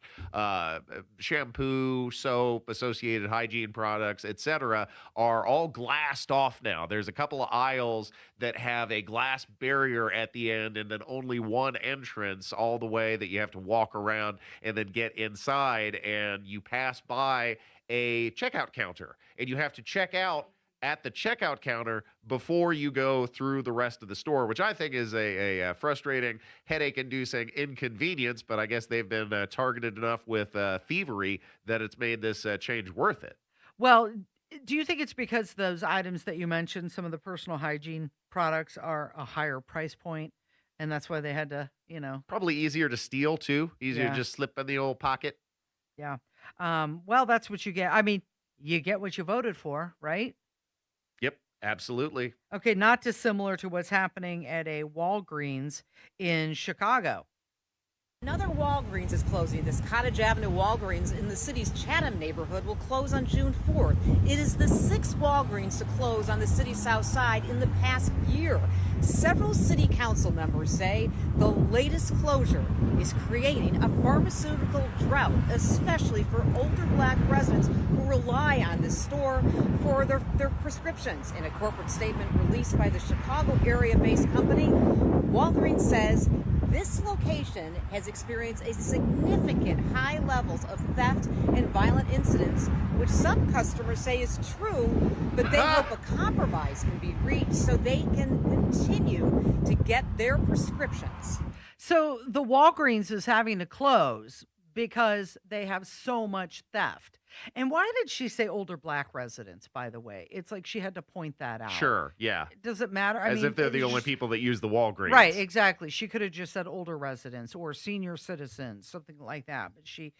shampoo, soap, associated hygiene products, etc., are all glassed off now. There's a couple of aisles that have a glass barrier at the end and then only one entrance all the way that you have to walk around and then get inside, and you pass by a checkout counter and you have to check out at the checkout counter before you go through the rest of the store, which I think is a frustrating, headache-inducing inconvenience, but I guess they've been targeted enough with thievery that it's made this change worth it. Well, do you think it's because those items that you mentioned, some of the personal hygiene products, are a higher price point, and that's why they had to, Probably easier to steal, too. Easier to just slip in the old pocket. Yeah. Well, that's what you get. I mean, you get what you voted for, right? Yep, absolutely. Okay, not dissimilar to what's happening at a Walgreens in Chicago. Another Walgreens is closing. This Cottage Avenue Walgreens in the city's Chatham neighborhood will close on June 4th. It is the sixth Walgreens to close on the city's south side in the past year. Several city council members say the latest closure is creating a pharmaceutical drought, especially for older Black residents who rely on this store for their prescriptions. In a corporate statement released by the Chicago area-based company, Walgreens says this location has experienced a significant high levels of theft and violent incidents, which some customers say is true, but they hope a compromise can be reached so they can continue to get their prescriptions. So the Walgreens is having to close because they have so much theft. And why did she say older Black residents, by the way? It's like she had to point that out. Sure, yeah. Does it matter? As if they're the only people that use the Walgreens. Right, exactly. She could have just said older residents or senior citizens, something like that. But she's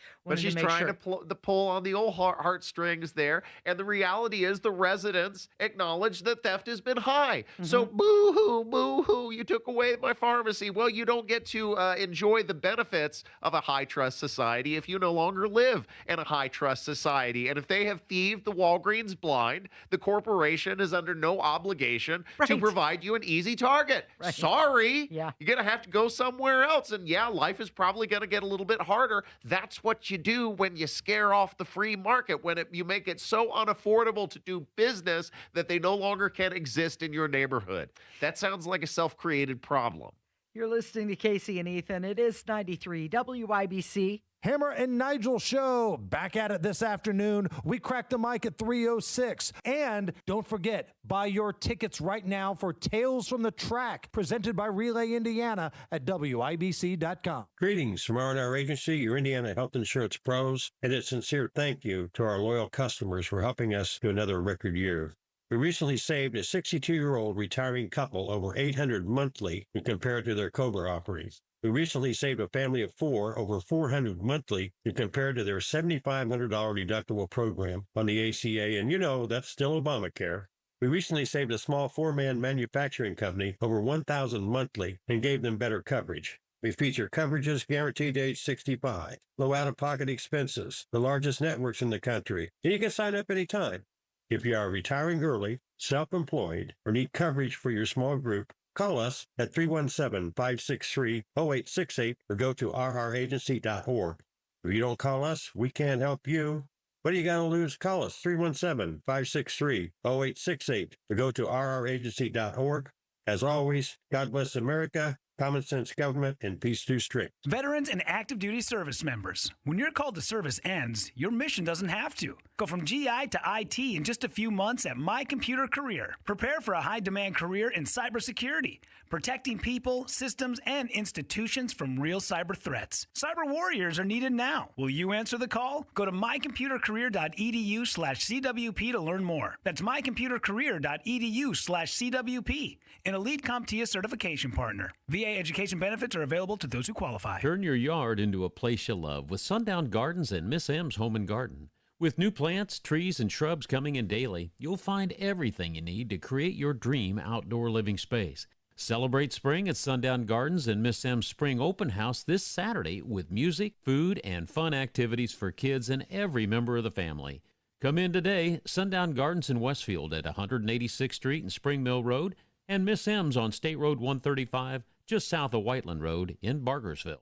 trying to pull on the old heartstrings there. And the reality is the residents acknowledge that theft has been high. So boo-hoo, boo-hoo, you took away my pharmacy. Well, you don't get to enjoy the benefits of a high-trust society if you no longer live in a high-trust society. And if they have thieved the Walgreens blind, the corporation is under no obligation to provide you an easy target. Right. Sorry. Yeah. You're going to have to go somewhere else. And yeah, life is probably going to get a little bit harder. That's what you do when you scare off the free market, when you make it so unaffordable to do business that they no longer can exist in your neighborhood. That sounds like a self-created problem. You're listening to Casey and Ethan. It is 93 WIBC. Hammer and Nigel Show, back at it this afternoon. We cracked the mic at 3:06. And don't forget, buy your tickets right now for Tales from the Track, presented by Relay Indiana at WIBC.com. Greetings from R&R Agency, your Indiana health insurance pros, and a sincere thank you to our loyal customers for helping us to another record year. We recently saved a 62-year-old retiring couple over $800 monthly when compared to their COBRA offerings. We recently saved a family of 4 over $400 monthly when compared to their $7,500 deductible program on the ACA, and that's still Obamacare. We recently saved a small 4-man manufacturing company over $1,000 monthly and gave them better coverage. We feature coverages guaranteed to age 65, low out-of-pocket expenses, the largest networks in the country, and you can sign up anytime. If you are retiring early, self-employed, or need coverage for your small group, call us at 317-563-0868 or go to rragency.org. If you don't call us, we can't help you. What do you got to lose? Call us 317-563-0868 or go to rragency.org. As always, God bless America, common sense government, and peace through strict. Veterans and active duty service members, when your call to service ends, your mission doesn't have to. Go from GI to IT in just a few months at My Computer Career. Prepare for a high-demand career in cybersecurity, protecting people, systems, and institutions from real cyber threats. Cyber warriors are needed now. Will you answer the call? Go to mycomputercareer.edu/CWP to learn more. That's mycomputercareer.edu/CWP, an elite CompTIA certification partner. VA education benefits are available to those who qualify. Turn your yard into a place you love with Sundown Gardens and Miss M's Home and Garden. With new plants, trees, and shrubs coming in daily, you'll find everything you need to create your dream outdoor living space. Celebrate spring at Sundown Gardens and Miss M's Spring Open House this Saturday with music, food, and fun activities for kids and every member of the family. Come in today, Sundown Gardens in Westfield at 186th Street and Spring Mill Road, and Miss M's on State Road 135 just south of Whiteland Road in Bargersville.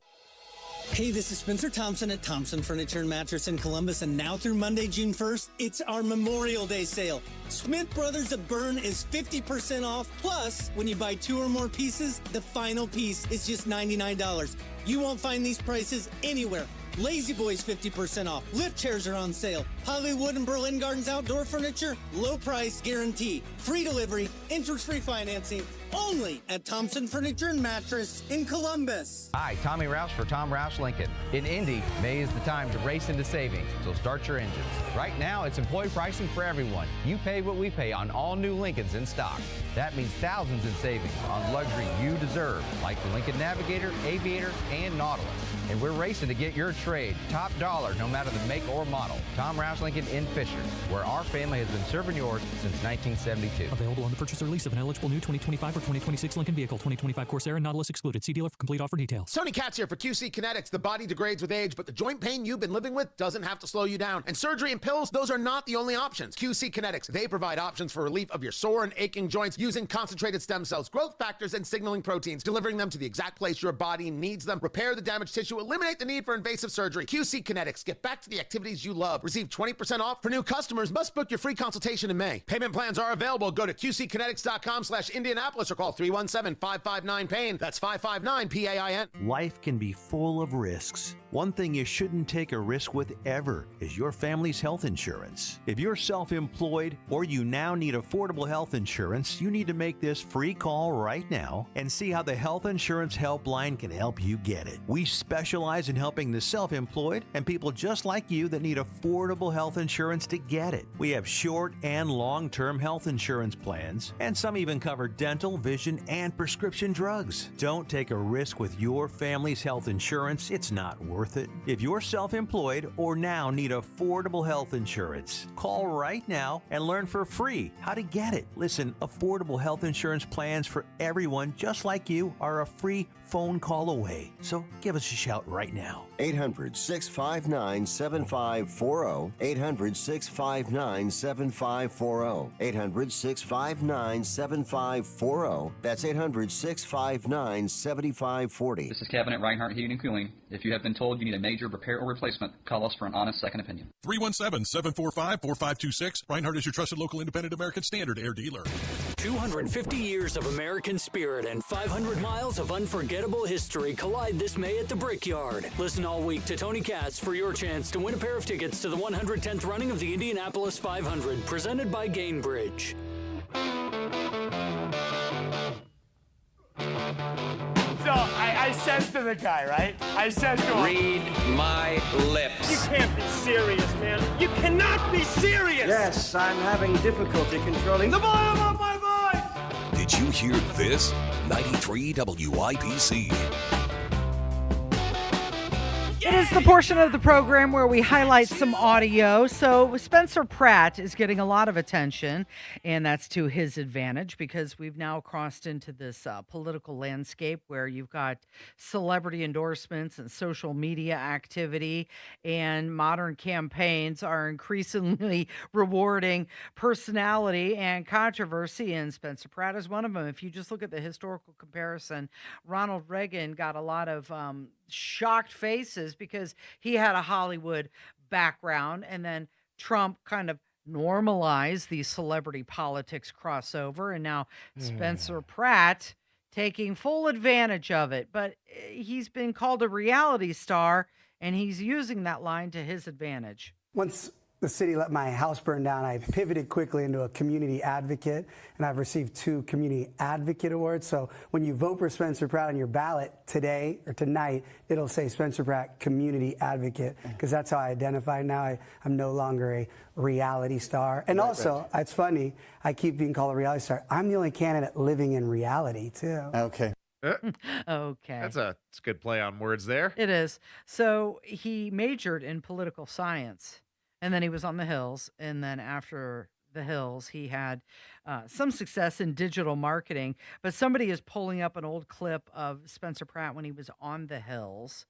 Hey, this is Spencer Thompson at Thompson Furniture and Mattress in Columbus, and now through Monday, June 1st, it's our Memorial Day sale. Smith Brothers of Bern is 50% off, plus when you buy 2 or more pieces, the final piece is just $99. You won't find these prices anywhere. Lazy Boys 50% off. Lift chairs are on sale. Hollywood and Berlin Gardens outdoor furniture, low price guarantee. Free delivery, interest-free financing, only at Thompson Furniture and Mattress in Columbus. Hi, Tommy Rouse for Tom Rouse Lincoln. In Indy, May is the time to race into savings, so start your engines. Right now, it's employee pricing for everyone. You pay what we pay on all new Lincolns in stock. That means thousands in savings on luxury you deserve, like the Lincoln Navigator, Aviator, and Nautilus. And we're racing to get your trade top dollar, no matter the make or model. Tom Rouse Lincoln in Fisher, where our family has been serving yours since 1972. Available on the purchase or lease of an eligible new 2025 or 2026 Lincoln vehicle. 2025 Corsair and Nautilus excluded. See dealer for complete offer details. Tony Katz here for QC Kinetics. The body degrades with age, but the joint pain you've been living with doesn't have to slow you down. And surgery and pills, those are not the only options. QC Kinetics, they provide options for relief of your sore and aching joints using concentrated stem cells, growth factors, and signaling proteins, delivering them to the exact place your body needs them. Repair the damaged tissue, eliminate the need for invasive surgery. QC Kinetics, get back to the activities you love. Receive 20% off for new customers. Must book your free consultation in May. Payment plans are available. Go to QCkinetics.com/Indianapolis or call 317-559-PAIN. That's 559-PAIN. Life can be full of risks. One thing you shouldn't take a risk with ever is your family's health insurance. If you're self-employed or you now need affordable health insurance, you need to make this free call right now and see how the Health Insurance Helpline can help you get it. We specialize in helping the self-employed and people just like you that need affordable health insurance to get it. We have short and long-term health insurance plans, and some even cover dental, vision, and prescription drugs. Don't take a risk with your family's health insurance. It's not worth it. If you're self-employed or now need affordable health insurance, call right now and learn for free how to get it. Listen, affordable health insurance plans for everyone just like you are a free phone call away. So give us a shout right now. 800-659-7540. 800-659-7540. 800-659-7540. That's 800-659-7540. This is Kevin at Reinhardt Heating and Cooling. If you have been told you need a major repair or replacement, call us for an honest second opinion. 317-745-4526. Reinhardt is your trusted local independent American Standard air dealer. 250 years of American spirit and 500 miles of unforgettable history collide this May at the Brickyard. Listen all week to Tony Katz for your chance to win a pair of tickets to the 110th running of the Indianapolis 500, presented by Gainbridge. So I says to the guy, right? I says to him, read my lips. You can't be serious, man. You cannot be serious. Yes, I'm having difficulty controlling the volume of my voice. Did you hear this? 93 WIBC. It is the portion of the program where we highlight some audio. So Spencer Pratt is getting a lot of attention, and that's to his advantage because we've now crossed into this political landscape where you've got celebrity endorsements and social media activity, and modern campaigns are increasingly rewarding personality and controversy, and Spencer Pratt is one of them. If you just look at the historical comparison, Ronald Reagan got a lot of shocked faces because he had a Hollywood background, and then Trump kind of normalized the celebrity politics crossover, and now Spencer Pratt taking full advantage of it. But he's been called a reality star, and he's using that line to his advantage. Once the city let my house burn down, I pivoted quickly into a community advocate, and I've received 2 community advocate awards. So when you vote for Spencer Pratt on your ballot today or tonight, it'll say Spencer Pratt community advocate, because that's how I identify now. I'm no longer a reality star. And also, it's funny, I keep being called a reality star. I'm the only candidate living in reality too. Okay. Okay. That's a good play on words there. It is. So he majored in political science and then he was on the Hills, and then after the Hills, he had some success in digital marketing. But somebody is pulling up an old clip of Spencer Pratt when he was on the Hills.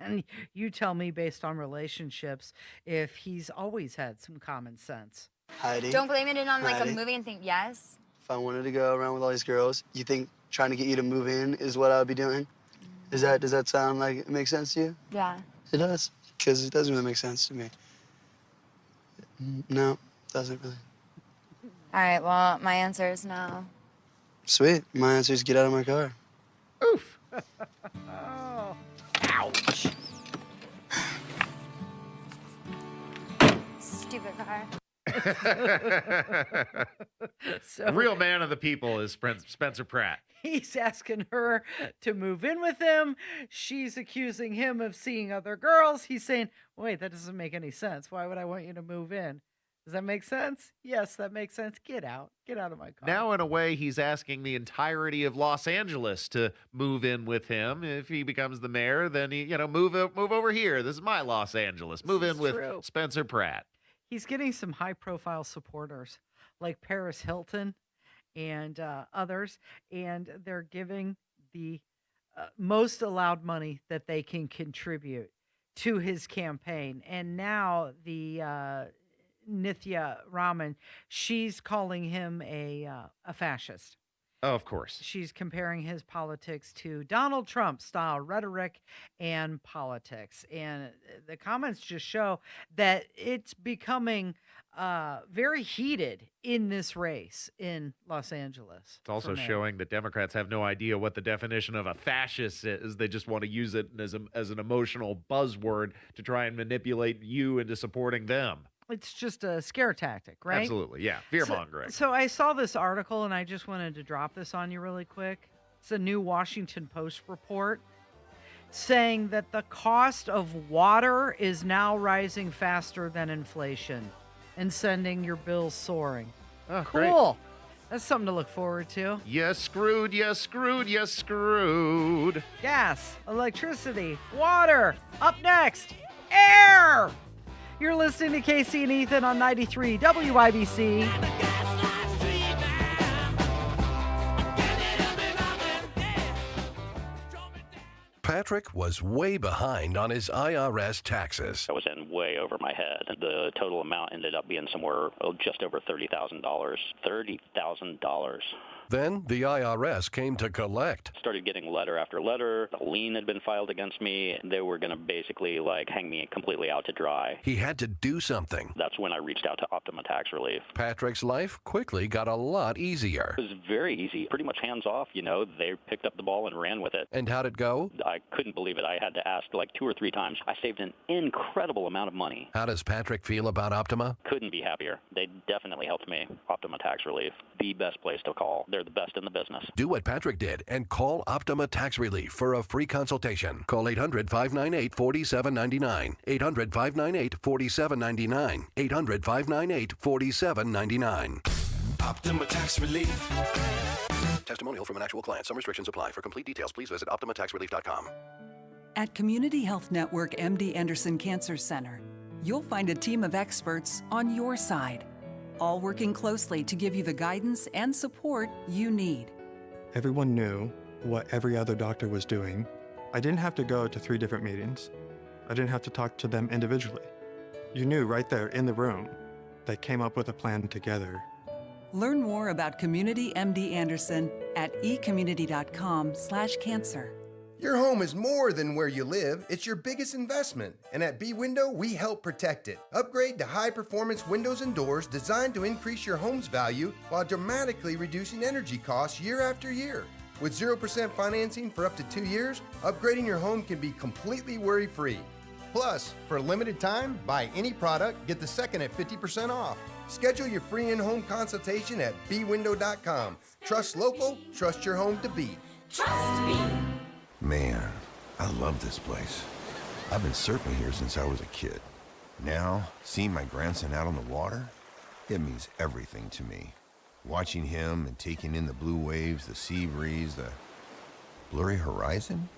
And you tell me, based on relationships, if he's always had some common sense. Heidi. Don't blame it on like Heidi. a movie and think yes. If I wanted to go around with all these girls, you think trying to get you to move in is what I would be doing? Does that sound like it makes sense to you? Yeah. It does, because it doesn't really make sense to me. No, it doesn't really. All right, well, my answer is no. Sweet. My answer is get out of my car. Oof. Oh. Ouch. Stupid car. The real man of the people is Spencer Pratt. He's asking her to move in with him. She's accusing him of seeing other girls. He's saying, wait, that doesn't make any sense. Why would I want you to move in? Does that make sense? Yes, that makes sense. Get out. Get out of my car. Now, in a way, he's asking the entirety of Los Angeles to move in with him. If he becomes the mayor, then he, move over here. This is my Los Angeles. Move in with Spencer Pratt. He's getting some high-profile supporters like Paris Hilton and others, and they're giving the most allowed money that they can contribute to his campaign. And now the Nithya Raman, she's calling him a fascist. Oh, of course. She's comparing his politics to Donald Trump style rhetoric and politics. And the comments just show that it's becoming very heated in this race in Los Angeles. It's also showing that Democrats have no idea what the definition of a fascist is. They just want to use it as an emotional buzzword to try and manipulate you into supporting them. It's just a scare tactic, right? Absolutely, yeah. Fear-mongering. So I saw this article, and I just wanted to drop this on you really quick. It's a new Washington Post report saying that the cost of water is now rising faster than inflation and sending your bills soaring. Oh, cool. Great. That's something to look forward to. You screwed, you screwed, you screwed. Gas, electricity, water. Up next, air. You're listening to Casey and Ethan on 93 WIBC. Patrick was way behind on his IRS taxes. I was in way over my head. The total amount ended up being somewhere just over $30,000. $30,000. Then the IRS came to collect. Started getting letter after letter. A lien had been filed against me. They were going to basically hang me completely out to dry. He had to do something. That's when I reached out to Optima Tax Relief. Patrick's life quickly got a lot easier. It was very easy, pretty much hands off. They picked up the ball and ran with it. And how'd it go? I couldn't believe it. I had to ask 2 or 3 times. I saved an incredible amount of money. How does Patrick feel about Optima? Couldn't be happier. They definitely helped me. Optima Tax Relief, the best place to call. They're the best in the business. Do what Patrick did and call Optima Tax Relief for a free consultation. Call 800-598-4799. 800-598-4799. 800-598-4799. Optima Tax Relief. Testimonial from an actual client. Some restrictions apply. For complete details, please visit OptimaTaxRelief.com. At Community Health Network MD Anderson Cancer Center, you'll find a team of experts on your side, all working closely to give you the guidance and support you need. Everyone knew what every other doctor was doing. I didn't have to go to 3 different meetings. I didn't have to talk to them individually. You knew right there in the room. They came up with a plan together. Learn more about Community MD Anderson at ecommunity.com/cancer. Your home is more than where you live. It's your biggest investment. And at B-Window, we help protect it. Upgrade to high-performance windows and doors designed to increase your home's value while dramatically reducing energy costs year after year. With 0% financing for up to 2 years, upgrading your home can be completely worry-free. Plus, for a limited time, buy any product, get the second at 50% off. Schedule your free in-home consultation at bwindow.com. Trust local, trust your home to beat. Trust me. Man, I love this place. I've been surfing here since I was a kid. Now, seeing my grandson out on the water, it means everything to me. Watching him and taking in the blue waves, the sea breeze, the blurry horizon,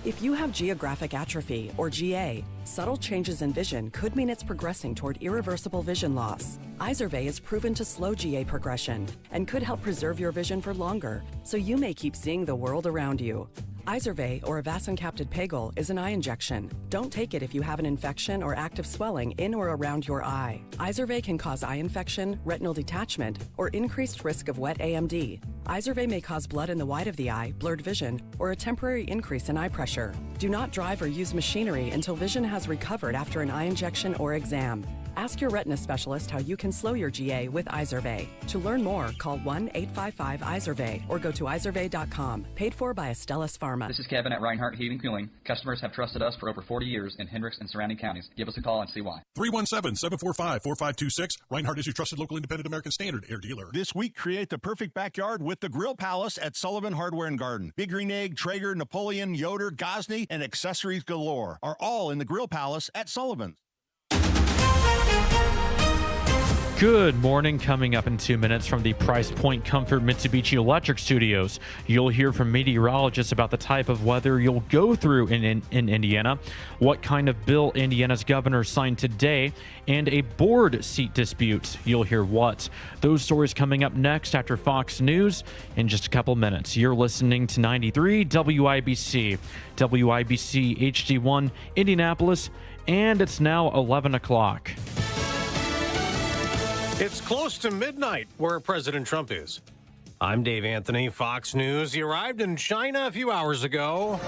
If you have geographic atrophy, or GA, subtle changes in vision could mean it's progressing toward irreversible vision loss. Izervay is proven to slow GA progression and could help preserve your vision for longer, so you may keep seeing the world around you. Izervay, or avacincaptad pegol, is an eye injection. Don't take it if you have an infection or active swelling in or around your eye. Izervay can cause eye infection, retinal detachment, or increased risk of wet AMD. Izervay may cause blood in the white of the eye, blurred vision, or a temporary increase in eye pressure. Do not drive or use machinery until vision has recovered after an eye injection or exam. Ask your retina specialist how you can slow your GA with Izervay. To learn more, call 1-855-IZERVAY or go to izervay.com. Paid for by Astellas Pharma. This is Kevin at Reinhardt Heating Cooling. Customers have trusted us for over 40 years in Hendricks and surrounding counties. Give us a call and see why. 317-745-4526. Reinhardt is your trusted local independent American Standard air dealer. This week, create the perfect backyard with the Grill Palace at Sullivan Hardware and Garden. Big Green Egg, Traeger, Napoleon, Yoder, Gosney, and accessories galore are all in the Grill Palace at Sullivan's. Good morning. Coming up in 2 minutes from the Price Point Comfort Mitsubishi Electric Studios, you'll hear from meteorologists about the type of weather you'll go through in Indiana, what kind of bill Indiana's governor signed today, and a board seat dispute. You'll hear what. Those stories coming up next after Fox News in just a couple minutes. You're listening to 93 WIBC, WIBC HD1 Indianapolis, and it's now 11 o'clock. It's close to midnight where President Trump is. I'm Dave Anthony, Fox News. He arrived in China a few hours ago.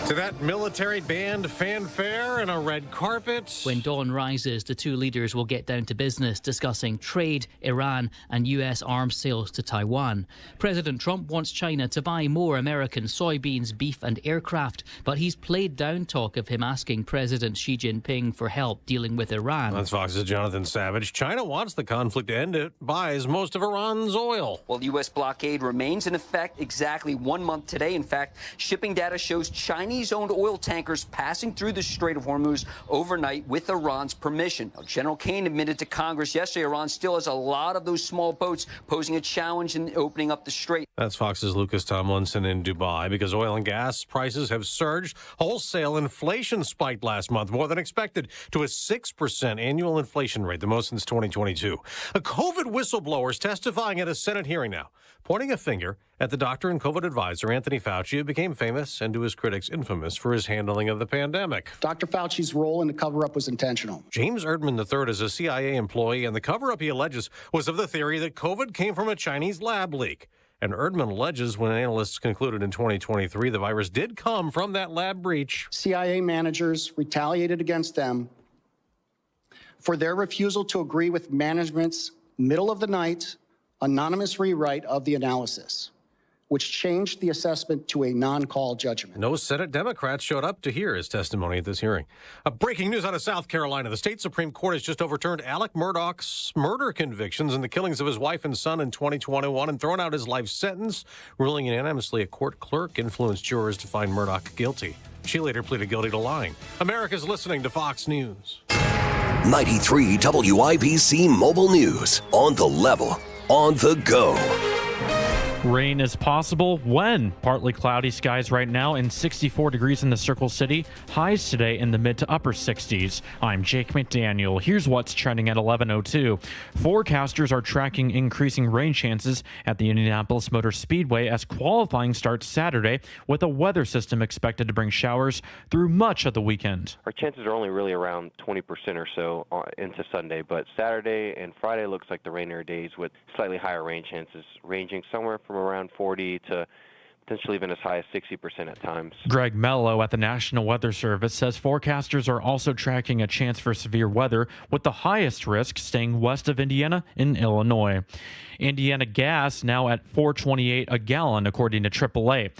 To that military band fanfare and a red carpet. When dawn rises, the two leaders will get down to business, discussing trade, Iran, and U.S. arms sales to Taiwan. President Trump wants China to buy more American soybeans, beef, and aircraft, but he's played down talk of him asking President Xi Jinping for help dealing with Iran. That's Fox's Jonathan Savage. China wants the conflict to end. It buys most of Iran's oil. Well, the U.S. blockade remains in effect exactly 1 month today. In fact, shipping data shows Chinese-owned oil tankers passing through the Strait of Hormuz overnight with Iran's permission. Now, General Kane admitted to Congress yesterday Iran still has a lot of those small boats, posing a challenge in opening up the strait. That's Fox's Lucas Tomlinson in Dubai. Because oil and gas prices have surged, wholesale inflation spiked last month more than expected to a 6% annual inflation rate, the most since 2022. A COVID whistleblower is testifying at a Senate hearing now, pointing a finger at the doctor and COVID advisor, Anthony Fauci, who became famous and to his critics infamous for his handling of the pandemic. Dr. Fauci's role in the cover-up was intentional. James Erdman III is a CIA employee, and the cover-up he alleges was of the theory that COVID came from a Chinese lab leak. And Erdman alleges when analysts concluded in 2023 the virus did come from that lab breach. CIA managers retaliated against them for their refusal to agree with management's middle-of-the-night anonymous rewrite of the analysis, which changed the assessment to a non-call judgment. No Senate Democrats showed up to hear his testimony at this hearing. Breaking news out of South Carolina. The state Supreme Court has just overturned Alec Murdaugh's murder convictions and the killings of his wife and son in 2021 and thrown out his life sentence, ruling unanimously a court clerk influenced jurors to find Murdaugh guilty. She later pleaded guilty to lying. America's listening to Fox News. 93 WIBC Mobile News. On the level. On the go. Rain is possible when? Partly cloudy skies right now and 64 degrees in the Circle City. Highs today in the mid to upper 60s. I'm Jake McDaniel. Here's what's trending at 11:02. Forecasters are tracking increasing rain chances at the Indianapolis Motor Speedway as qualifying starts Saturday, with a weather system expected to bring showers through much of the weekend. Our chances are only really around 20% or so into Sunday, but Saturday and Friday looks like the rainier days with slightly higher rain chances, ranging somewhere from around 40 to potentially even as high as 60% at times. Greg Mello at the National Weather Service says forecasters are also tracking a chance for severe weather, with the highest risk staying west of Indiana in Illinois. Indiana gas now at $4.28 a gallon, according to AAA.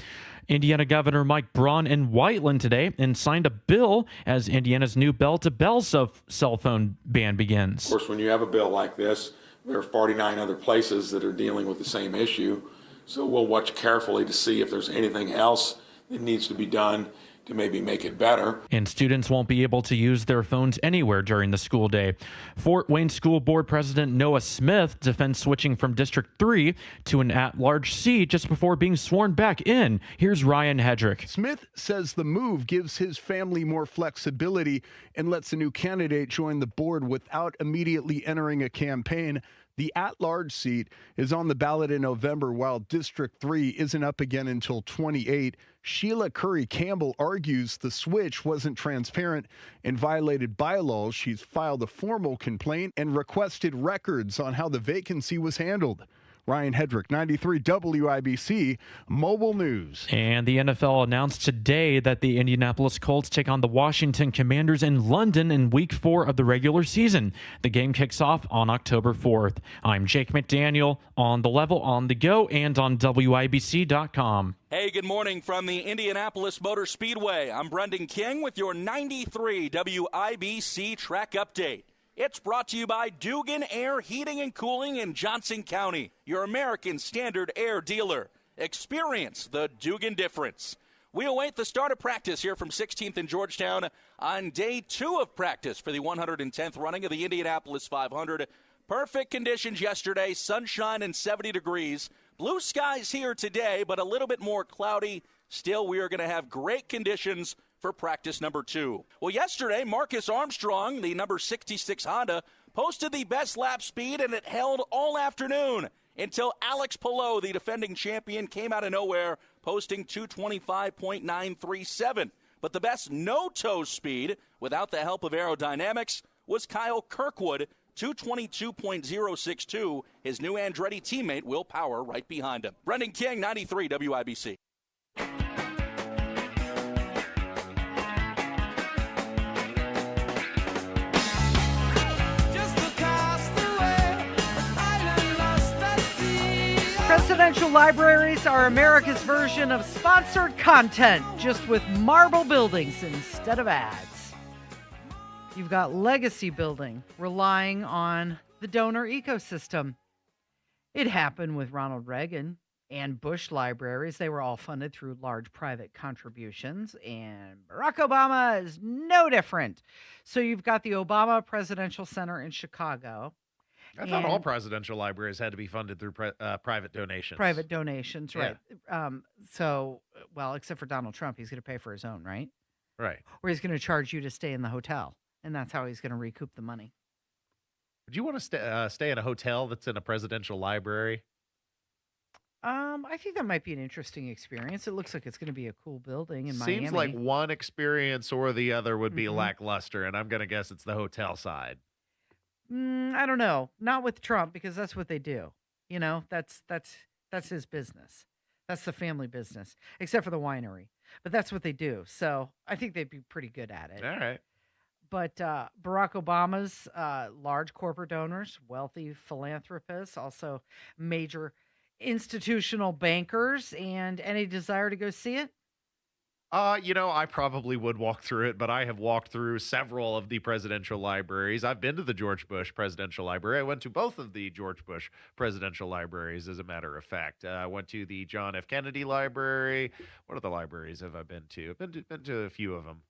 Indiana Governor Mike Braun in Whiteland today and signed a bill as Indiana's new bell-to-bell cell phone ban begins. Of course, when you have a bill like this, there are 49 other places that are dealing with the same issue. So we'll watch carefully to see if there's anything else that needs to be done to maybe make it better. And students won't be able to use their phones anywhere during the school day. Fort Wayne School Board President Noah Smith defends switching from District 3 to an at-large seat just before being sworn back in. Here's Ryan Hedrick. Smith says the move gives his family more flexibility and lets a new candidate join the board without immediately entering a campaign. The at-large seat is on the ballot in November, while District 3 isn't up again until 28. Sheila Curry Campbell argues the switch wasn't transparent and violated bylaws. She's filed a formal complaint and requested records on how the vacancy was handled. Ryan Hedrick, 93 WIBC, Mobile News. And the NFL announced today that the Indianapolis Colts take on the Washington Commanders in London in Week 4 of the regular season. The game kicks off on October 4th. I'm Jake McDaniel on The Level, on the go, and on WIBC.com. Hey, good morning from the Indianapolis Motor Speedway. I'm Brendan King with your 93 WIBC track update. It's brought to you by Dugan Air Heating and Cooling in Johnson County, your American Standard Air dealer. Experience the Dugan difference. We await the start of practice here from 16th and Georgetown on day 2 of practice for the 110th running of the Indianapolis 500. Perfect conditions yesterday, sunshine and 70 degrees. Blue skies here today, but a little bit more cloudy. Still, we are going to have great conditions for practice number 2. Well, yesterday, Marcus Armstrong, the number 66 Honda, posted the best lap speed, and it held all afternoon until Alex Palou, the defending champion, came out of nowhere, posting 225.937. But the best no-toe speed, without the help of aerodynamics, was Kyle Kirkwood, 222.062. His new Andretti teammate, Will Power, right behind him. Brendan King, 93 WIBC. Presidential libraries are America's version of sponsored content, just with marble buildings instead of ads. You've got legacy building, relying on the donor ecosystem. It happened with Ronald Reagan and Bush libraries. They were all funded through large private contributions, and Barack Obama is no different. So you've got the Obama Presidential Center in Chicago. I thought all presidential libraries had to be funded through private donations. Private donations, right. So, well, except for Donald Trump, he's going to pay for his own, right? Right. Or he's going to charge you to stay in the hotel, and that's how he's going to recoup the money. Would you want to stay in a hotel that's in a presidential library? I think that might be an interesting experience. It looks like it's going to be a cool building in Miami. Seems like one experience or the other would be lackluster, and I'm going to guess it's the hotel side. I don't know. Not with Trump, because that's what they do. You know, that's his business. That's the family business, except for the winery. But that's what they do. So I think they'd be pretty good at it. All right. But Barack Obama's large corporate donors, wealthy philanthropists, also major institutional bankers, and any desire to go see it? I probably would walk through it, but I have walked through several of the presidential libraries. I've been to the George Bush Presidential Library. I went to both of the George Bush Presidential Libraries, as a matter of fact. I went to the John F. Kennedy Library. What other libraries have I been to? I've been to a few of them.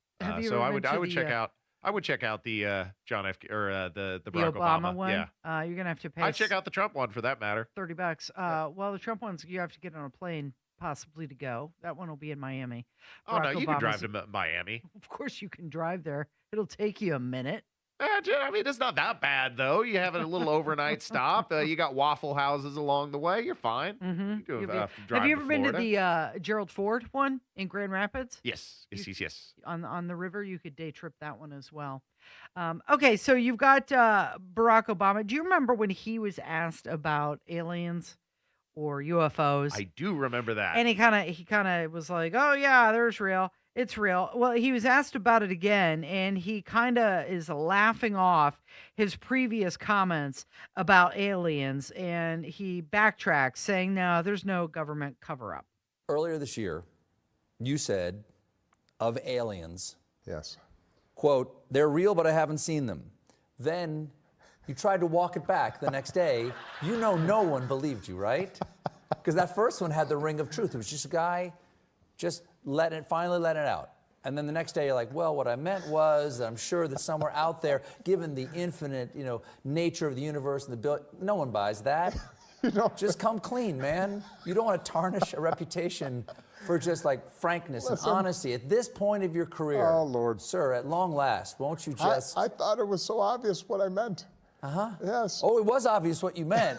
So I would check out. I would check out the John F. or the Barack Obama one. Yeah, you're gonna have to pay. I'd check out the Trump one for that matter. $30. Well, the Trump ones you have to get on a plane possibly to go. That one will be in Miami. Oh, no, you can drive to Miami. Of course you can drive there. It'll take you a minute. I mean, it's not that bad, though. You have a little overnight stop. You got Waffle Houses along the way. You're fine. Mm-hmm. You Have you ever been to the Gerald Ford one in Grand Rapids? Yes. On the river, you could day trip that one as well. Okay, so you've got Barack Obama. Do you remember when he was asked about aliens or UFOs? I do remember that. And he kind of was like, "Oh yeah, there's real. It's real." Well, he was asked about it again, and he kind of is laughing off his previous comments about aliens, and he backtracks, saying, "No, there's no government cover-up." Earlier this year, you said of aliens, yes, quote, "They're real, but I haven't seen them." Then you tried to walk it back the next day. You know no one believed you, right? Because that first one had the ring of truth. It was just a guy finally let it out. And then the next day you're like, well, what I meant was, I'm sure that somewhere out there, given the infinite, nature of the universe and no one buys that. Just come clean, man. You don't want to tarnish a reputation for just like frankness and honesty at this point of your career. Oh, Lord. Sir, at long last, won't you just... I thought it was so obvious what I meant. Uh-huh. Yes. Oh, it was obvious what you meant.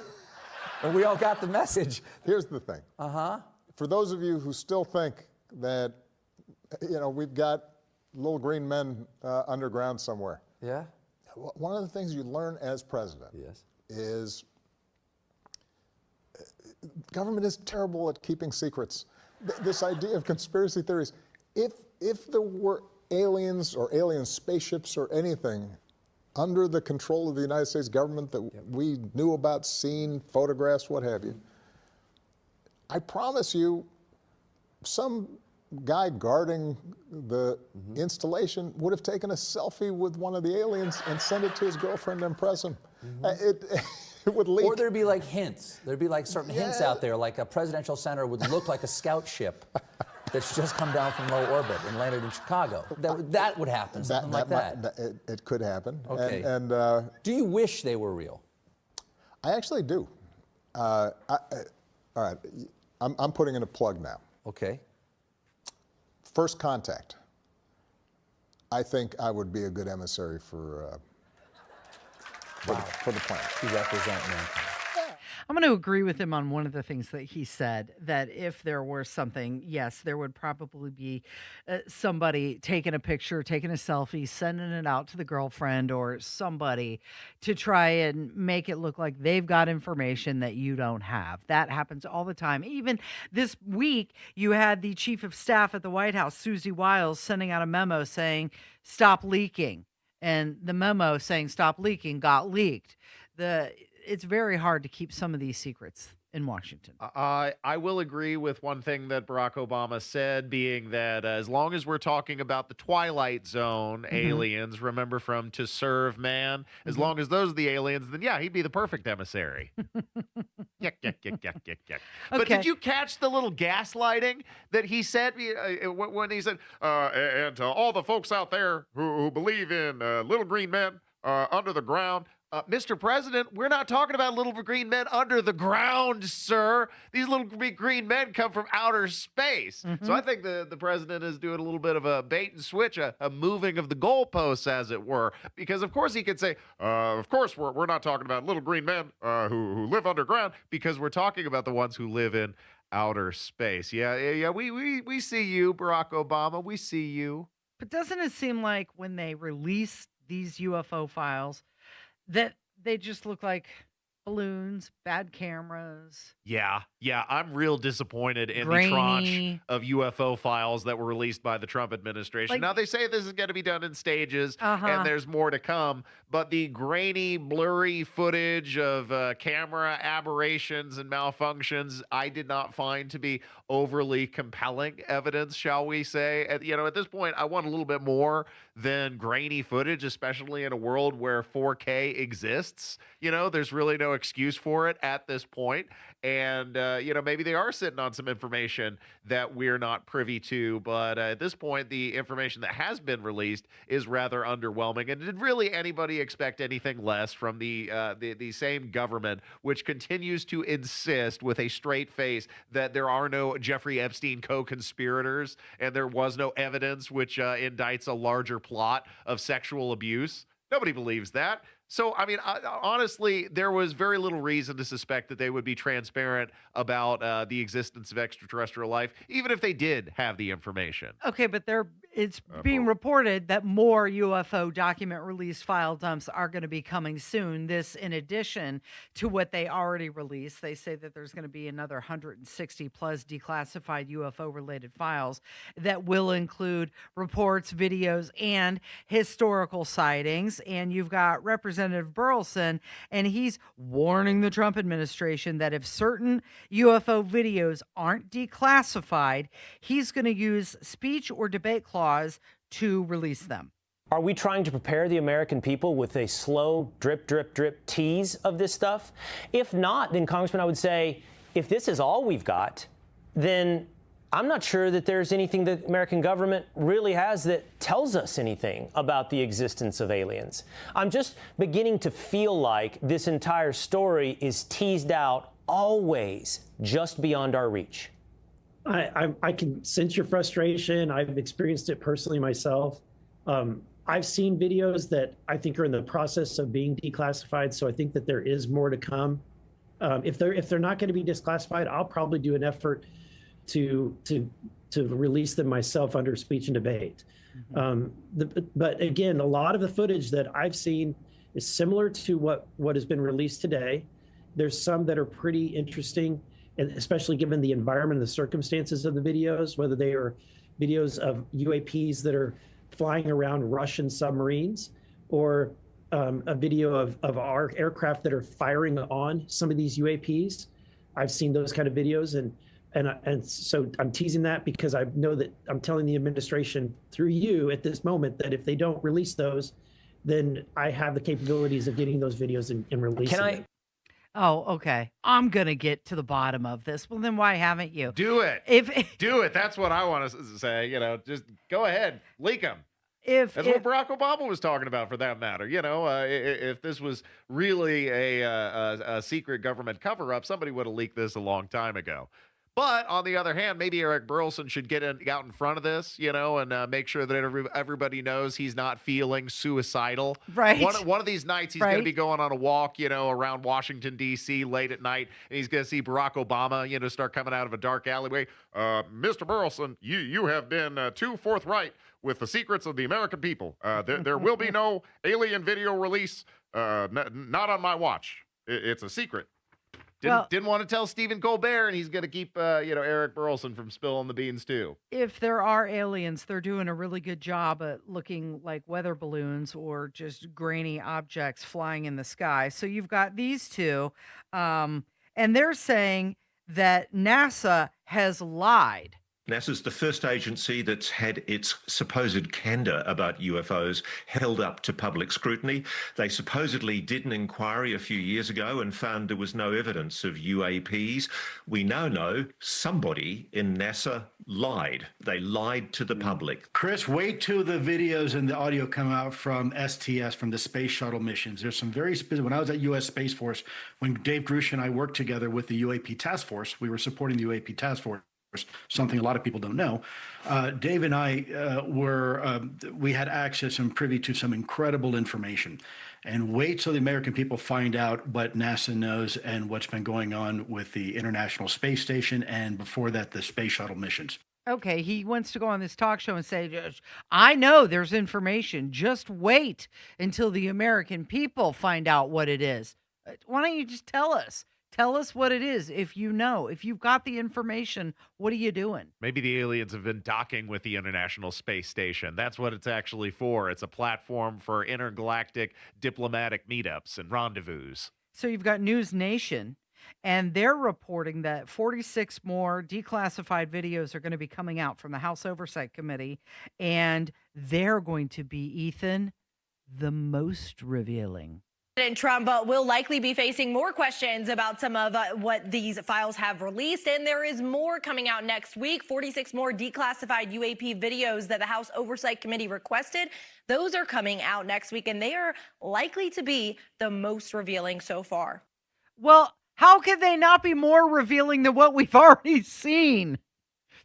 And we all got the message. Here's the thing. Uh-huh. For those of you who still think that, we've got little green men underground somewhere. Yeah. One of the things you learn as president is government is terrible at keeping secrets. This idea of conspiracy theories, if there were aliens or alien spaceships or anything under the control of the United States government that we knew about, seen, photographs, what have you, I promise you, some guy guarding the installation would have taken a selfie with one of the aliens and sent it to his girlfriend to impress him. It would leak. Or there'd be like hints. There'd be like certain hints out there, like a presidential center would look like a scout ship that's just come down from low orbit and landed in Chicago. That would happen, something like that. It could happen. Okay. And do you wish they were real? I actually do. All right, I'm putting in a plug now. Okay. First Contact. I think I would be a good emissary for the plan. You represent me. I'm going to agree with him on one of the things that he said, that if there were something, yes, there would probably be somebody taking a picture, taking a selfie, sending it out to the girlfriend or somebody to try and make it look like they've got information that you don't have. That happens all the time. Even this week, you had the chief of staff at the White House, Susie Wiles, sending out a memo saying, stop leaking. And the memo saying stop leaking got leaked. It's very hard to keep some of these secrets in Washington. I will agree with one thing that Barack Obama said, being that as long as we're talking about the Twilight Zone aliens, remember from To Serve Man, as long as those are the aliens, then yeah, he'd be the perfect emissary. Yuck, yuck, yuck, yuck, yuck, yuck. But did you catch the little gaslighting that he said when he said, and to all the folks out there who believe in little green men under the ground, Mr. President, we're not talking about little green men under the ground, sir. These little green men come from outer space. So I think the president is doing a little bit of a bait and switch, a moving of the goalposts, as it were. Because, of course, he could say, of course, we're not talking about little green men who live underground, because we're talking about the ones who live in outer space. Yeah, we see you, Barack Obama. We see you. But doesn't it seem like when they release these UFO files that they just look like balloons, bad cameras? Yeah, I'm real disappointed in Grainy. the tranche of UFO files that were released by the Trump administration. Now, they say this is going to be done in stages, and there's more to come, but the grainy, blurry footage of camera aberrations and malfunctions, I did not find to be overly compelling evidence, shall we say. At this point, I want a little bit more than grainy footage, especially in a world where 4K exists. There's really no excuse for it at this point. And, maybe they are sitting on some information that we're not privy to. But at this point, the information that has been released is rather underwhelming. And did really anybody expect anything less from the same government, which continues to insist with a straight face that there are no Jeffrey Epstein co-conspirators and there was no evidence which indicts a larger plot of sexual abuse? Nobody believes that. So, I mean, honestly, there was very little reason to suspect that they would be transparent about the existence of extraterrestrial life, even if they did have the information. Okay, but it's being reported that more UFO document release file dumps are going to be coming soon. This in addition to what they already released. They say that there's going to be another 160 plus declassified UFO related files that will include reports, videos, and historical sightings. And you've got Representative Burleson, and he's warning the Trump administration that if certain UFO videos aren't declassified, he's going to use speech or debate clause to release them. Are we trying to prepare the American people with a slow drip, drip, drip tease of this stuff? If not, then, Congressman, I would say, if this is all we've got, then I'm not sure that there's anything that the American government really has that tells us anything about the existence of aliens. I'm just beginning to feel like this entire story is teased out always just beyond our reach. I can sense your frustration. I've experienced it personally myself. I've seen videos that I think are in the process of being declassified, so I think that there is more to come. If they're not going to be declassified, I'll probably do an effort to release them myself under speech and debate. But again, a lot of the footage that I've seen is similar to what has been released today. There's some that are pretty interesting, and especially given the environment and the circumstances of the videos, whether they are videos of UAPs that are flying around Russian submarines, or a video of our aircraft that are firing on some of these UAPs. I've seen those kind of videos, and so I'm teasing that because I know that I'm telling the administration through you at this moment that if they don't release those, then I have the capabilities of getting those videos and releasing them. Oh, okay. I'm going to get to the bottom of this. Well, then why haven't you? Do it. Do it. That's what I want to say. Just go ahead. Leak them. That's what Barack Obama was talking about, for that matter. If this was really a secret government cover-up, somebody would have leaked this a long time ago. But on the other hand, maybe Eric Burlison should get out in front of this, and make sure that everybody knows he's not feeling suicidal. Right. One of these nights, he's going to be going on a walk, around Washington, D.C. late at night, and he's going to see Barack Obama, start coming out of a dark alleyway. Mr. Burlison, you have been too forthright with the secrets of the American people. There will be no alien video release, not on my watch. It's a secret. Didn't want to tell Stephen Colbert, and he's going to keep, Eric Burlison from spilling the beans, too. If there are aliens, they're doing a really good job at looking like weather balloons or just grainy objects flying in the sky. So you've got these two, and they're saying that NASA has lied. NASA's the first agency that's had its supposed candor about UFOs held up to public scrutiny. They supposedly did an inquiry a few years ago and found there was no evidence of UAPs. We now know somebody in NASA lied. They lied to the public. Chris, wait till the videos and the audio come out from STS, from the space shuttle missions. There's some very specific. When I was at U.S. Space Force, when Dave Grush and I worked together with the UAP Task Force, we were supporting the UAP Task Force. Something a lot of people don't know. Dave and I we had access and privy to some incredible information. And wait till the American people find out what NASA knows and what's been going on with the International Space Station, and before that, the space shuttle missions. Okay, he wants to go on this talk show and say, I know there's information. Just wait until the American people find out what it is. Why don't you just tell us? Tell us what it is. If you know, if you've got the information, what are you doing? Maybe the aliens have been docking with the International Space Station. That's what it's actually for. It's a platform for intergalactic diplomatic meetups and rendezvous. So you've got News Nation, and they're reporting that 46 more declassified videos are going to be coming out from the House Oversight Committee, and they're going to be, Ethan, the most revealing. President Trump will likely be facing more questions about some of what these files have released, and there is more coming out next week. 46 more declassified UAP videos that the House Oversight Committee requested. Those are coming out next week, and they are likely to be the most revealing so far. Well, how could they not be more revealing than what we've already seen?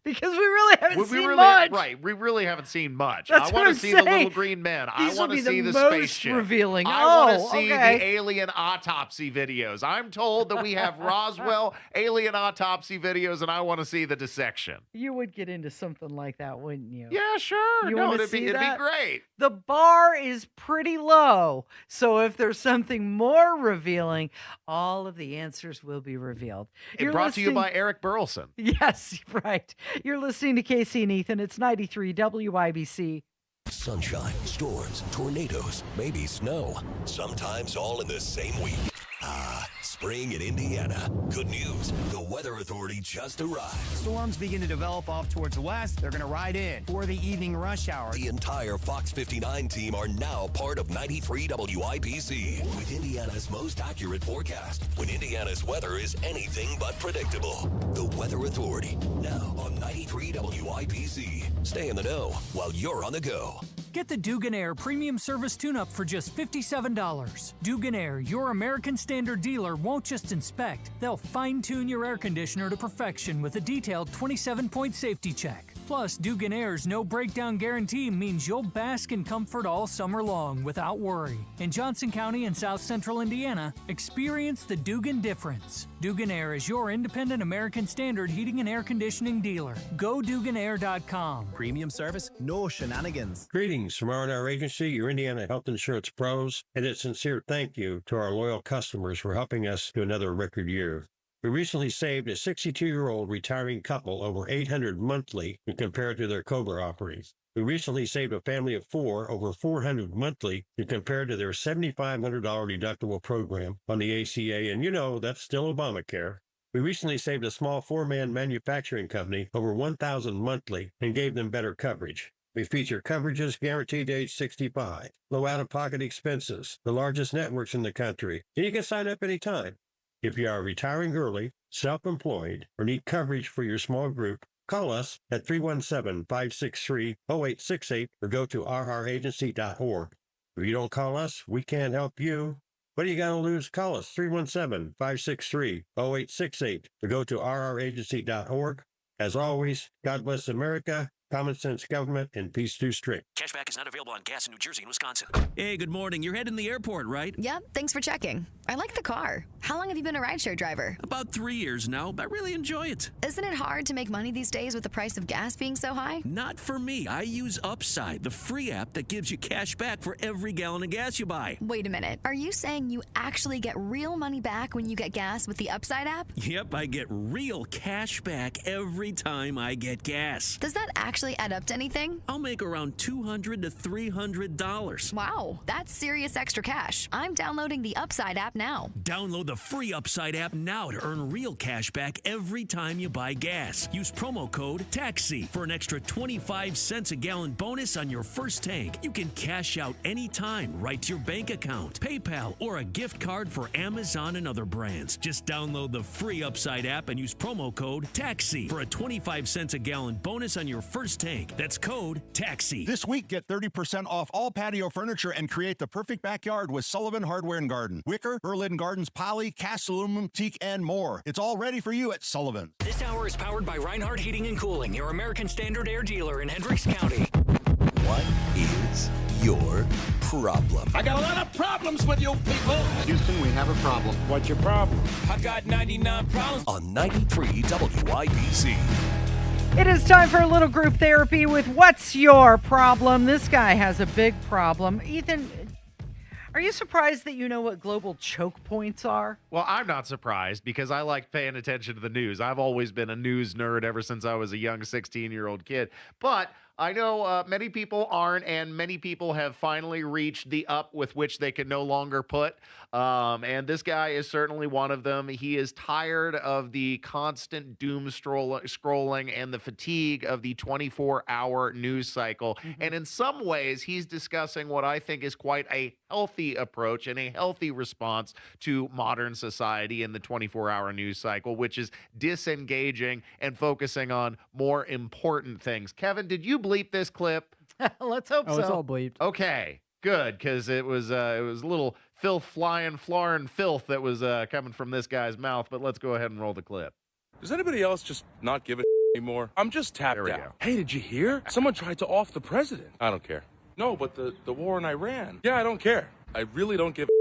Because we really haven't seen much. Right, we really haven't seen much. That's I want to see the little saying. green men. These I want will to be see the most spaceship. revealing. I want to Oh, see okay. the alien autopsy videos. I'm told that we have Roswell alien autopsy videos, and I want to see the dissection. You would get into something like that, wouldn't you? Yeah, sure. You No, wanna it'd be see that? great. The bar is pretty low. So if there's something more revealing, all of the answers will be revealed. It brought to you by Eric Burlison. Yes, right. You're listening to Casey and Ethan. It's 93 WIBC. Sunshine, storms, tornadoes, maybe snow. Sometimes all in the same week. Spring in Indiana. Good news. The Weather Authority just arrived. Storms begin to develop off towards the west. They're going to ride in for the evening rush hour. The entire Fox 59 team are now part of 93 WIBC with Indiana's most accurate forecast when Indiana's weather is anything but predictable. The Weather Authority, now on 93 WIBC. Stay in the know while you're on the go. Get the Dugan Air Premium Service Tune-Up for just $57. Dugan Air, your American Standard dealer, won't just inspect. They'll fine-tune your air conditioner to perfection with a detailed 27-point safety check. Plus, Dugan Air's no breakdown guarantee means you'll bask in comfort all summer long without worry. In Johnson County and South Central Indiana, experience the Dugan difference. Dugan Air is your independent American Standard heating and air conditioning dealer. Go DuganAir.com. Premium service, no shenanigans. Greetings from R&R Agency, your Indiana health insurance pros, and a sincere thank you to our loyal customers for helping us to another record year. We recently saved a 62-year-old retiring couple over $800 monthly when compared to their COBRA offerings. We recently saved a family of 4 over $400 monthly when compared to their $7,500 deductible program on the ACA, and you know that's still Obamacare. We recently saved a small 4-man manufacturing company over $1,000 monthly and gave them better coverage. We feature coverages guaranteed to age 65, low out-of-pocket expenses, the largest networks in the country, and you can sign up anytime. If you are retiring early, self-employed, or need coverage for your small group, call us at 317-563-0868 or go to rragency.org. If you don't call us, we can't help you. What are you going to lose? Call us 317-563-0868 or go to rragency.org. As always, God bless America, common sense government, and peace through strict. Cashback is not available on gas in New Jersey and Wisconsin. Hey, good morning. You're heading to the airport, right? Yep, thanks for checking. I like the car. How long have you been a rideshare driver? About 3 years now, but I really enjoy it. Isn't it hard to make money these days with the price of gas being so high? Not for me. I use Upside, the free app that gives you cash back for every gallon of gas you buy. Wait a minute. Are you saying you actually get real money back when you get gas with the Upside app? Yep, I get real cash back every time I get gas. Does that actually add up to anything? I'll make around $200 to $300. Wow, that's serious extra cash. I'm downloading the Upside app now. Download the free Upside app now to earn real cash back every time you buy gas. Use promo code TAXI for an extra 25 cents a gallon bonus on your first tank. You can cash out anytime right to your bank account, PayPal, or a gift card for Amazon and other brands. Just download the free Upside app and use promo code TAXI for a 25 cents a gallon bonus on your first tank. That's code TAXI. This week, get 30% off all patio furniture and create the perfect backyard with Sullivan Hardware and Garden. Wicker, Berlin Gardens, poly, cast aluminum, teak, and more. It's all ready for you at Sullivan. This hour is powered by Reinhardt Heating and Cooling, your American Standard air dealer in Hendricks County. What is your problem? I got a lot of problems with you people. Houston, we have a problem. What's your problem? I got 99 problems. On 93 WIBC. It is time for a little group therapy with What's Your Problem? This guy has a big problem. Ethan, are you surprised that you know what global choke points are? Well, I'm not surprised because I like paying attention to the news. I've always been a news nerd ever since I was a young 16-year-old kid. But I know many people aren't, and many people have finally reached the up with which they can no longer put. And this guy is certainly one of them. He is tired of the constant doom scrolling and the fatigue of the 24-hour news cycle. Mm-hmm. And in some ways, he's discussing what I think is quite a healthy approach and a healthy response to modern society in the 24-hour news cycle, which is disengaging and focusing on more important things. Kevin, did you bleep this clip? Let's hope so. Oh, it's all bleeped. Okay, good, because it was a little filth flying, flaring filth that was coming from this guy's mouth. But let's go ahead and roll the clip. Does anybody else just not give a anymore? I'm just tapped out. Go. Hey, did you hear? Someone tried to off the president. I don't care. No, but the war in Iran. Yeah, I don't care. I really don't give a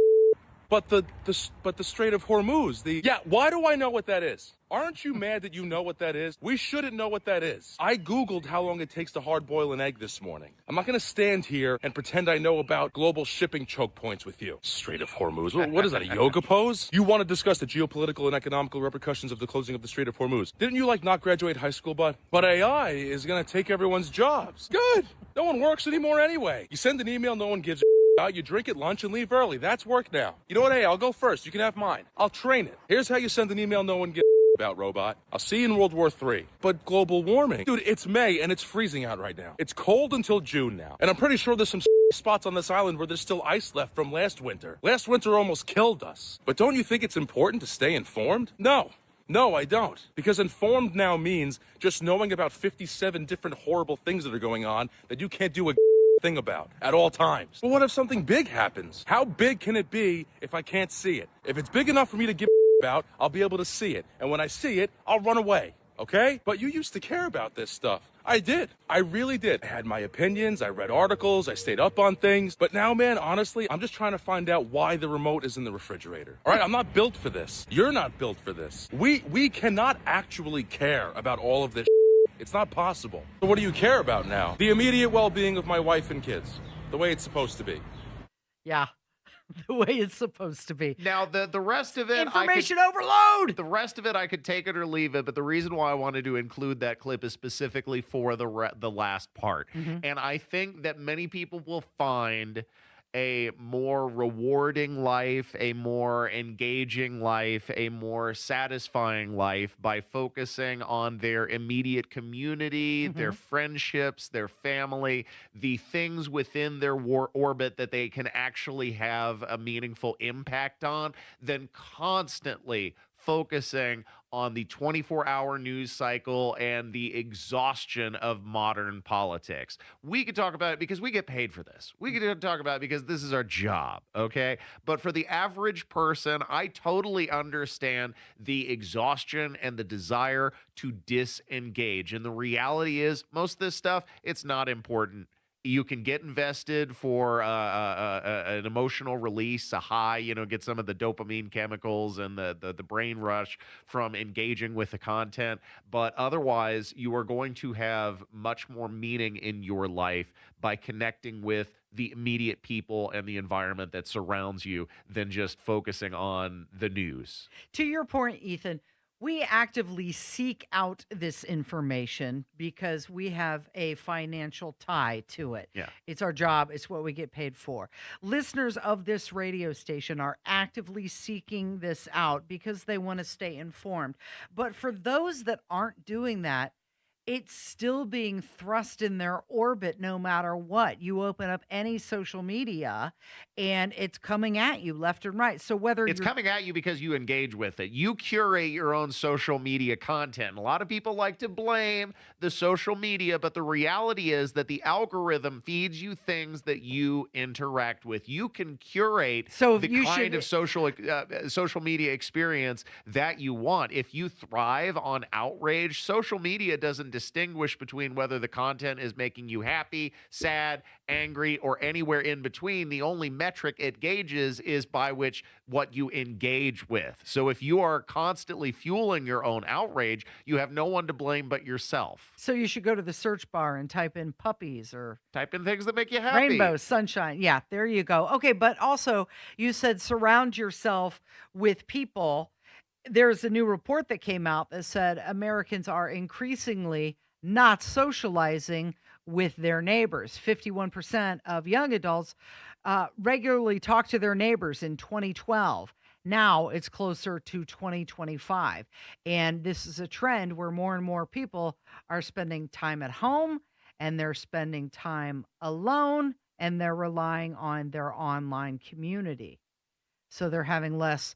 But the Strait of Hormuz, yeah, why do I know what that is? Aren't you mad that you know what that is? We shouldn't know what that is. I Googled how long it takes to hard boil an egg this morning. I'm not going to stand here and pretend I know about global shipping choke points with you. Strait of Hormuz. What is that, a yoga pose? You want to discuss the geopolitical and economical repercussions of the closing of the Strait of Hormuz. Didn't you, not graduate high school, bud? But AI is going to take everyone's jobs. Good. No one works anymore anyway. You send an email, no one gives a out, you drink at lunch and leave early. That's work now. You know what? Hey, I'll go first. You can have mine. I'll train it. Here's how you send an email no one gives about, robot. I'll see you in World War III. But global warming. Dude, it's May and it's freezing out right now. It's cold until June now. And I'm pretty sure there's some spots on this island where there's still ice left from last winter. Last winter almost killed us. But don't you think it's important to stay informed? No. No, I don't. Because informed now means just knowing about 57 different horrible things that are going on that you can't do a thing about at all times. But what if something big happens? How big can it be if I can't see it? If it's big enough for me to give about, I'll be able to see it. And when I see it, I'll run away. Okay? But you used to care about this stuff. I did. I really did. I had my opinions. I read articles. I stayed up on things. But now, man, honestly, I'm just trying to find out why the remote is in the refrigerator. All right? I'm not built for this. You're not built for this. We cannot actually care about all of this. It's not possible. So what do you care about now? The immediate well-being of my wife and kids. The way it's supposed to be. Yeah. The way it's supposed to be. Now, the rest of it... Information overload! The rest of it, I could take it or leave it, but the reason why I wanted to include that clip is specifically for the last part. And I think that many people will find a more rewarding life, a more engaging life, a more satisfying life by focusing on their immediate community, their friendships, their family, the things within their orbit that they can actually have a meaningful impact on, than constantly focusing on the 24-hour news cycle and the exhaustion of modern politics. We could talk about it because we get paid for this. We could talk about it because this is our job, okay? But for the average person, I totally understand the exhaustion and the desire to disengage. And the reality is, most of this stuff, it's not important. You can get invested for an emotional release, a high, get some of the dopamine chemicals and the brain rush from engaging with the content. But otherwise, you are going to have much more meaning in your life by connecting with the immediate people and the environment that surrounds you than just focusing on the news. To your point, Ethan, we actively seek out this information because we have a financial tie to it. Yeah. It's our job. It's what we get paid for. Listeners of this radio station are actively seeking this out because they want to stay informed. But for those that aren't doing that, it's still being thrust in their orbit no matter what. You open up any social media and it's coming at you left and right. So whether it's coming at you because you engage with it. You curate your own social media content. A lot of people like to blame the social media, but the reality is that the algorithm feeds you things that you interact with. You can curate the kind of social media experience that you want. If you thrive on outrage, social media doesn't distinguish between whether the content is making you happy, sad, angry, or anywhere in between. The only metric it gauges is by what you engage with. So if you are constantly fueling your own outrage, you have no one to blame but yourself. So you should go to the search bar and type in puppies or type in things that make you happy. Rainbow, sunshine. Yeah, there you go. Okay, but also you said surround yourself with people. There's a new report that came out that said Americans are increasingly not socializing with their neighbors. 51% of young adults regularly talk to their neighbors in 2012. Now it's closer to 2025. And this is a trend where more and more people are spending time at home and they're spending time alone and they're relying on their online community. So they're having less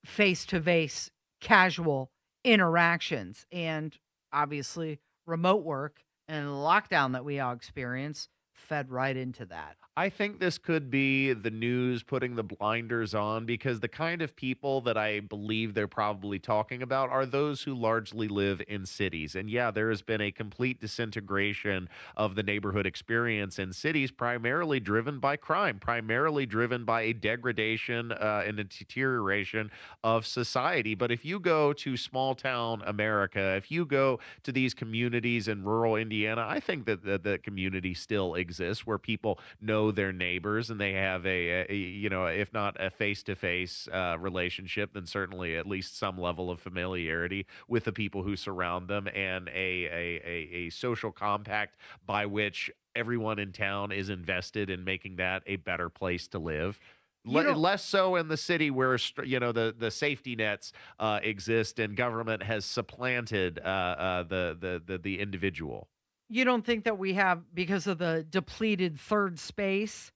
face-to-face casual interactions, and obviously remote work and lockdown that we all experience fed right into that. I think this could be the news putting the blinders on, because the kind of people that I believe they're probably talking about are those who largely live in cities. And yeah, there has been a complete disintegration of the neighborhood experience in cities, primarily driven by crime, primarily driven by a degradation and a deterioration of society. But if you go to small town America, if you go to these communities in rural Indiana, I think that the community still exists where people know their neighbors and they have if not a face-to-face relationship, then certainly at least some level of familiarity with the people who surround them, and a social compact by which everyone in town is invested in making that a better place to live. Less so in the city where the safety nets exist and government has supplanted the individual. You don't think that we have, because of the depleted third space,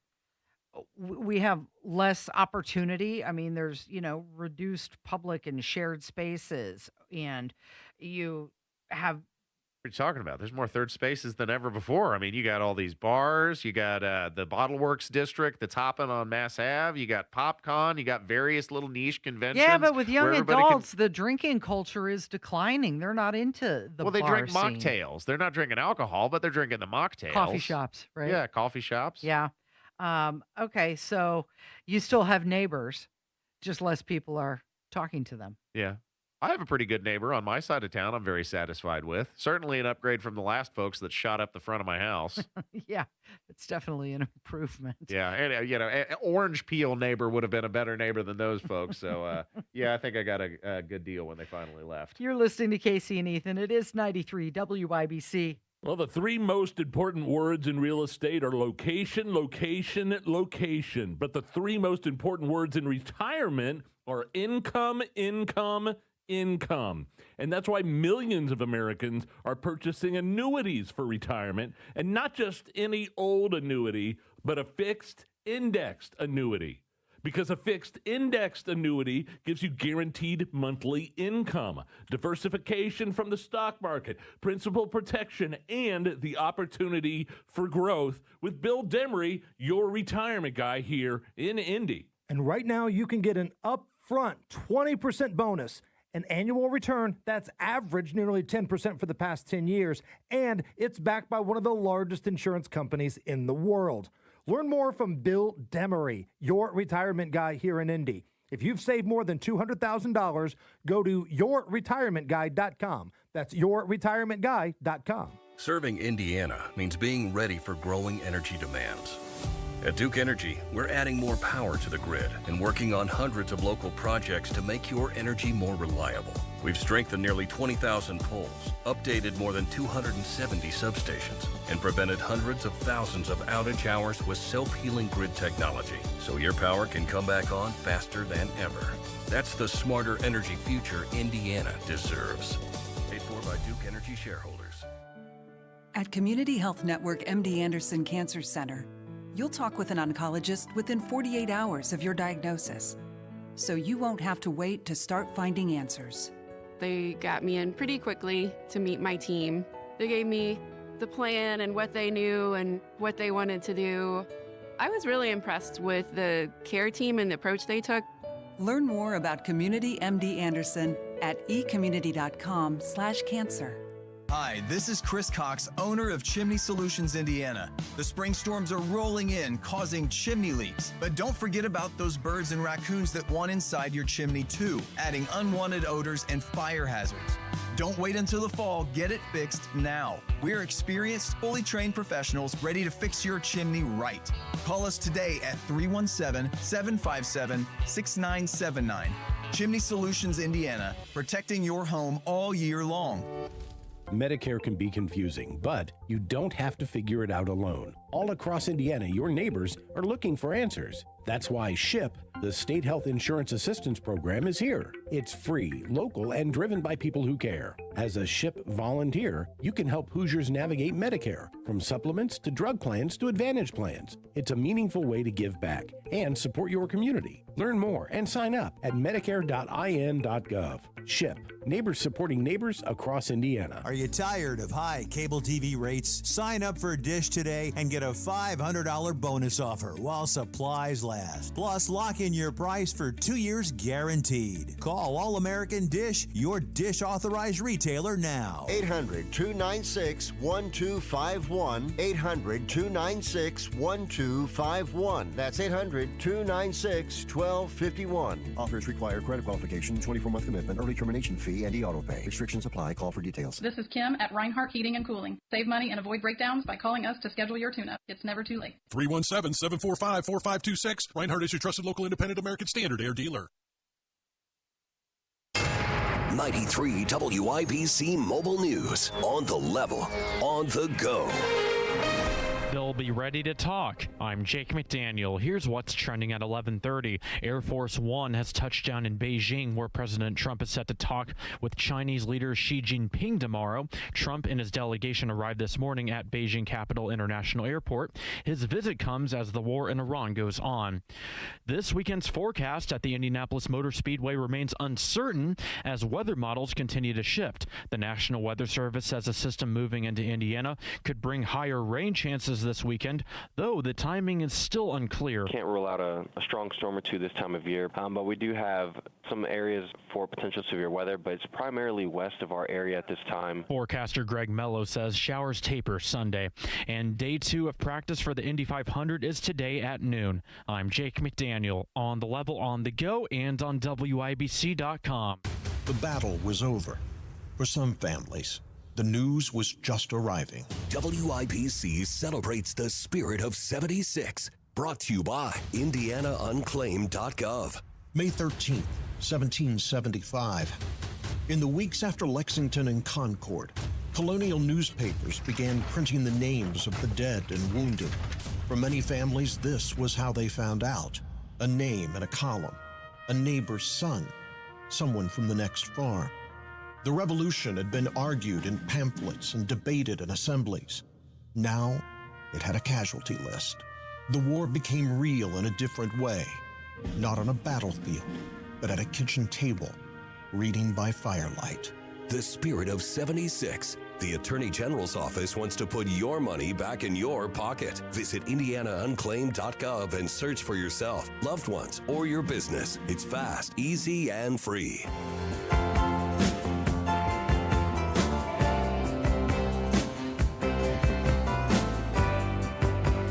we have less opportunity? I mean, there's, reduced public and shared spaces, and you have. What are you talking about? There's more third spaces than ever before. I mean, you got all these bars, you got the Bottle Works district that's hopping on Mass Ave, you got PopCon, you got various little niche conventions. Yeah, but with young adults, the drinking culture is declining. They're not into the Well, they bar drink scene. mocktails. They're not drinking alcohol, but they're drinking the mocktails. Coffee shops, right? Yeah, coffee shops. Yeah. Okay, so you still have neighbors, just less people are talking to them. Yeah. I have a pretty good neighbor on my side of town I'm very satisfied with. Certainly an upgrade from the last folks that shot up the front of my house. Yeah, it's definitely an improvement. Yeah, and an orange peel neighbor would have been a better neighbor than those folks. So, yeah, I think I got a good deal when they finally left. You're listening to Casey and Ethan. It is 93 WIBC. Well, the three most important words in real estate are location, location, location. But the three most important words in retirement are income, income, income. And that's why millions of Americans are purchasing annuities for retirement, and not just any old annuity, but a fixed indexed annuity. Because a fixed indexed annuity gives you guaranteed monthly income, diversification from the stock market, principal protection, and the opportunity for growth with Bill Demery, your retirement guy here in Indy. And right now you can get an upfront 20% bonus, an annual return that's averaged nearly 10% for the past 10 years, and it's backed by one of the largest insurance companies in the world. Learn more from Bill Demery, your retirement guy here in Indy. If you've saved more than $200,000, go to yourretirementguy.com. That's yourretirementguy.com. Serving Indiana means being ready for growing energy demands. At Duke Energy, we're adding more power to the grid and working on hundreds of local projects to make your energy more reliable. We've strengthened nearly 20,000 poles, updated more than 270 substations, and prevented hundreds of thousands of outage hours with self-healing grid technology, so your power can come back on faster than ever. That's the smarter energy future Indiana deserves. Paid for by Duke Energy shareholders. At Community Health Network MD Anderson Cancer Center, you'll talk with an oncologist within 48 hours of your diagnosis, so you won't have to wait to start finding answers. They got me in pretty quickly to meet my team. They gave me the plan and what they knew and what they wanted to do. I was really impressed with the care team and the approach they took. Learn more about Community MD Anderson at ecommunity.com/cancer. Hi, this is Chris Cox, owner of Chimney Solutions Indiana. The spring storms are rolling in, causing chimney leaks. But don't forget about those birds and raccoons that want inside your chimney too, adding unwanted odors and fire hazards. Don't wait until the fall, get it fixed now. We're experienced, fully trained professionals ready to fix your chimney right. Call us today at 317-757-6979. Chimney Solutions Indiana, protecting your home all year long. Medicare can be confusing, but you don't have to figure it out alone. All across Indiana, your neighbors are looking for answers. That's why SHIP, the State Health Insurance Assistance Program, is here. It's free, local, and driven by people who care. As a SHIP volunteer, you can help Hoosiers navigate Medicare, from supplements to drug plans to Advantage plans. It's a meaningful way to give back and support your community. Learn more and sign up at medicare.in.gov. SHIP, neighbors supporting neighbors across Indiana. Are you tired of high cable TV rates? Sign up for Dish today and get a $500 bonus offer while supplies last. Plus, lock in your price for 2 years guaranteed. Call All American Dish, your Dish authorized retailer now. 800-296-1251. 800-296-1251. That's 800-296-1251. Offers require credit qualification, 24-month commitment, early termination fee, and e-auto pay. Restrictions apply. Call for details. This is Kim at Reinhardt Heating and Cooling. Save money and avoid breakdowns by calling us to schedule your tune-up. It's never too late. 317-745-4526. Reinhardt is your trusted local independent American Standard Air dealer. 93 WIBC Mobile News. On the level. On the go. They'll be ready to talk. I'm Jake McDaniel. Here's what's trending at 11:30. Air Force One has touched down in Beijing, where President Trump is set to talk with Chinese leader Xi Jinping tomorrow. Trump and his delegation arrived this morning at Beijing Capital International Airport. His visit comes as the war in Iran goes on. This weekend's forecast at the Indianapolis Motor Speedway remains uncertain as weather models continue to shift. The National Weather Service says a system moving into Indiana could bring higher rain chances this weekend, though the timing is still unclear. Can't rule out a strong storm or two this time of year, but we do have some areas for potential severe weather, but it's primarily west of our area at this time. Forecaster Greg Mello says showers taper Sunday, and day 2 of practice for the Indy 500 is today at noon. I'm Jake McDaniel, on the level, on the go, and on WIBC.com. The battle was over. For some families, the news was just arriving. WIBC celebrates the spirit of 76. Brought to you by IndianaUnclaimed.gov. May 13th, 1775. In the weeks after Lexington and Concord, colonial newspapers began printing the names of the dead and wounded. For many families, this was how they found out. A name in a column, a neighbor's son, someone from the next farm. The revolution had been argued in pamphlets and debated in assemblies. Now, it had a casualty list. The war became real in a different way, not on a battlefield, but at a kitchen table, reading by firelight. The spirit of 76. The Attorney General's office wants to put your money back in your pocket. Visit IndianaUnclaimed.gov and search for yourself, loved ones, or your business. It's fast, easy, and free.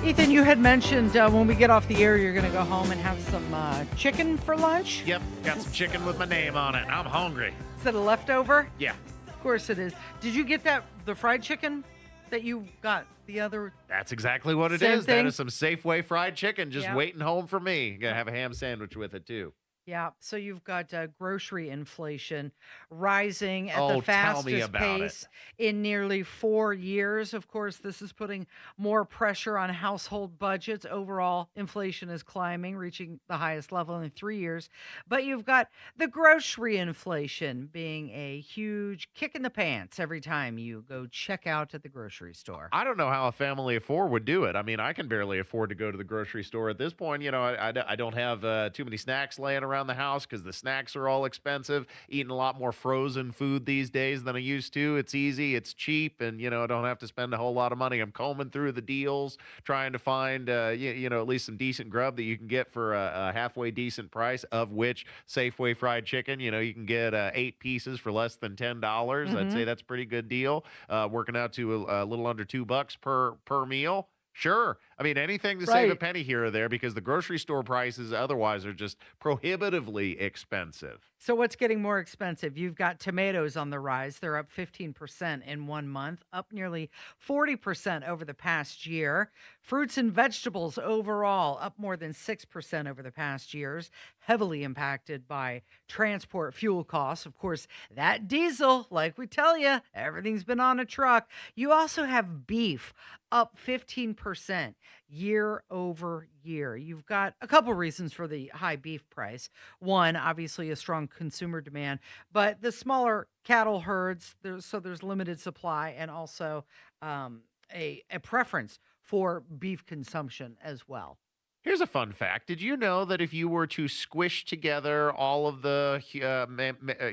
Ethan, you had mentioned when we get off the air, you're going to go home and have some chicken for lunch. Yep, got some chicken with my name on it. I'm hungry. Is it a leftover? Yeah. Of course it is. Did you get the fried chicken that you got the other? That's exactly what it Same is. thing? That is some Safeway fried chicken just Yeah. waiting home for me. Gonna have a ham sandwich with it too. Yeah, so you've got grocery inflation rising at Oh, the tell me fastest about pace in nearly 4 years. Of course, this is putting more pressure on household budgets. Overall, inflation is climbing, reaching the highest level in 3 years. But you've got the grocery inflation being a huge kick in the pants every time you go check out at the grocery store. I don't know how a family of 4 would do it. I mean, I can barely afford to go to the grocery store at this point. You know, I don't have too many snacks laying around the house because the snacks are all expensive. Eating a lot more frozen food these days than I used to. It's easy, it's cheap, and, you know, I don't have to spend a whole lot of money. I'm combing through the deals, trying to find, you know, at least some decent grub that you can get for a halfway decent price, of which Safeway fried chicken, you know, you can get 8 pieces for less than $10. I'd say that's a pretty good deal. Working out to a little under $2 per meal. Sure. I mean, anything to save a penny here or there, because the grocery store prices otherwise are just prohibitively expensive. So what's getting more expensive? You've got tomatoes on the rise. They're up 15% in 1 month, up nearly 40% over the past year. Fruits and vegetables overall up more than 6% over the past years, heavily impacted by transport fuel costs. Of course, that diesel, like we tell you, everything's been on a truck. You also have beef up 15% year over year. You've got a couple reasons for the high beef price. One, obviously a strong consumer demand, but the smaller cattle herds, there's limited supply, and also a preference for beef consumption as well. Here's a fun fact. Did you know that if you were to squish together all of the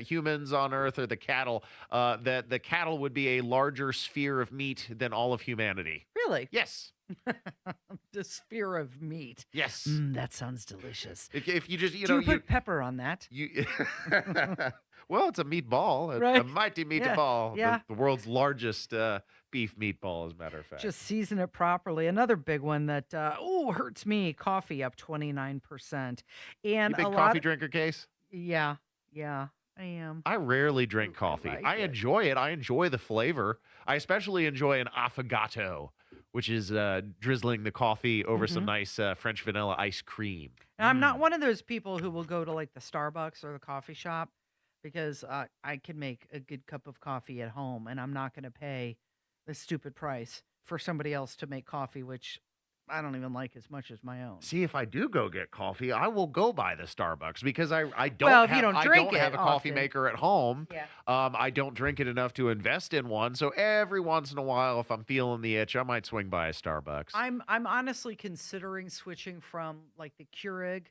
humans on Earth, or the cattle, that the cattle would be a larger sphere of meat than all of humanity? Really? Yes. The sphere of meat. Yes. That sounds delicious. If you just, you Do know, you put pepper on that? Well, it's a meatball, Right. a mighty meatball. Yeah. The world's largest beef meatball, as a matter of fact. Just season it properly. Another big one that hurts me. Coffee up 29%. And You big a coffee lot. drinker, Case? Yeah, I am. I rarely drink coffee. like I it. enjoy it. I enjoy the flavor. I especially enjoy an affogato, which is drizzling the coffee over some nice French vanilla ice cream. And I'm not one of those people who will go to like the Starbucks or the coffee shop, because I can make a good cup of coffee at home, and I'm not going to pay the stupid price for somebody else to make coffee, which I don't even like as much as my own. See, if I do go get coffee, I will go by the Starbucks because I don't Well, if have you don't I drink don't have it a coffee often. maker at home. Yeah. I don't drink it enough to invest in one. So every once in a while, if I'm feeling the itch, I might swing by a Starbucks. I'm honestly considering switching from like the Keurig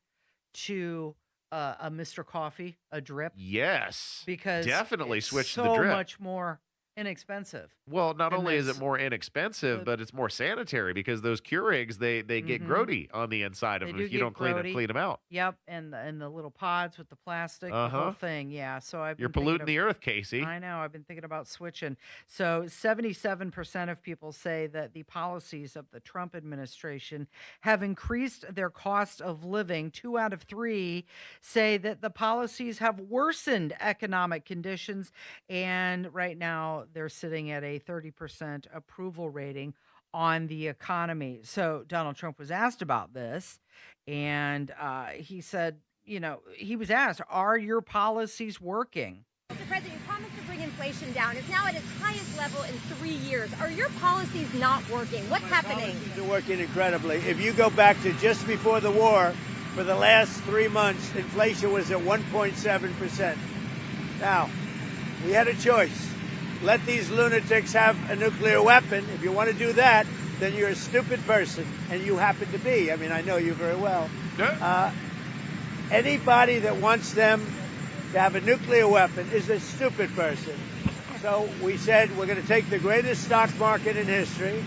to a Mr. Coffee, a drip, Yes, because definitely it's switch to so the drip. much more inexpensive. Well, not And only is it that's more inexpensive, but it's more sanitary because those Keurigs they get Mhm. grody on the inside of They them do if you get don't grody. clean them out. Yep, and the little pods with the plastic, the whole Uh-huh. thing. Yeah, so I've You're been thinking polluting of the earth, Casey. I know. I've been thinking about switching. So 77% of people say that the policies of the Trump administration have increased their cost of living. 2 out of 3 say that the policies have worsened economic conditions. And right now they're sitting at a 30% approval rating on the economy. So Donald Trump was asked about this, and he said, he was asked, are your policies working? Mr. President, you promised to bring inflation down. It's now at its highest level in 3 years. Are your policies not working? What's happening? Policies are working incredibly. If you go back to just before the war, for the last 3 months, inflation was at 1.7%. Now, we had a choice. Let these lunatics have a nuclear weapon. If you want to do that, then you're a stupid person, and you happen to be. I mean, I know you very well. Anybody that wants them to have a nuclear weapon is a stupid person. So we said we're going to take the greatest stock market in history,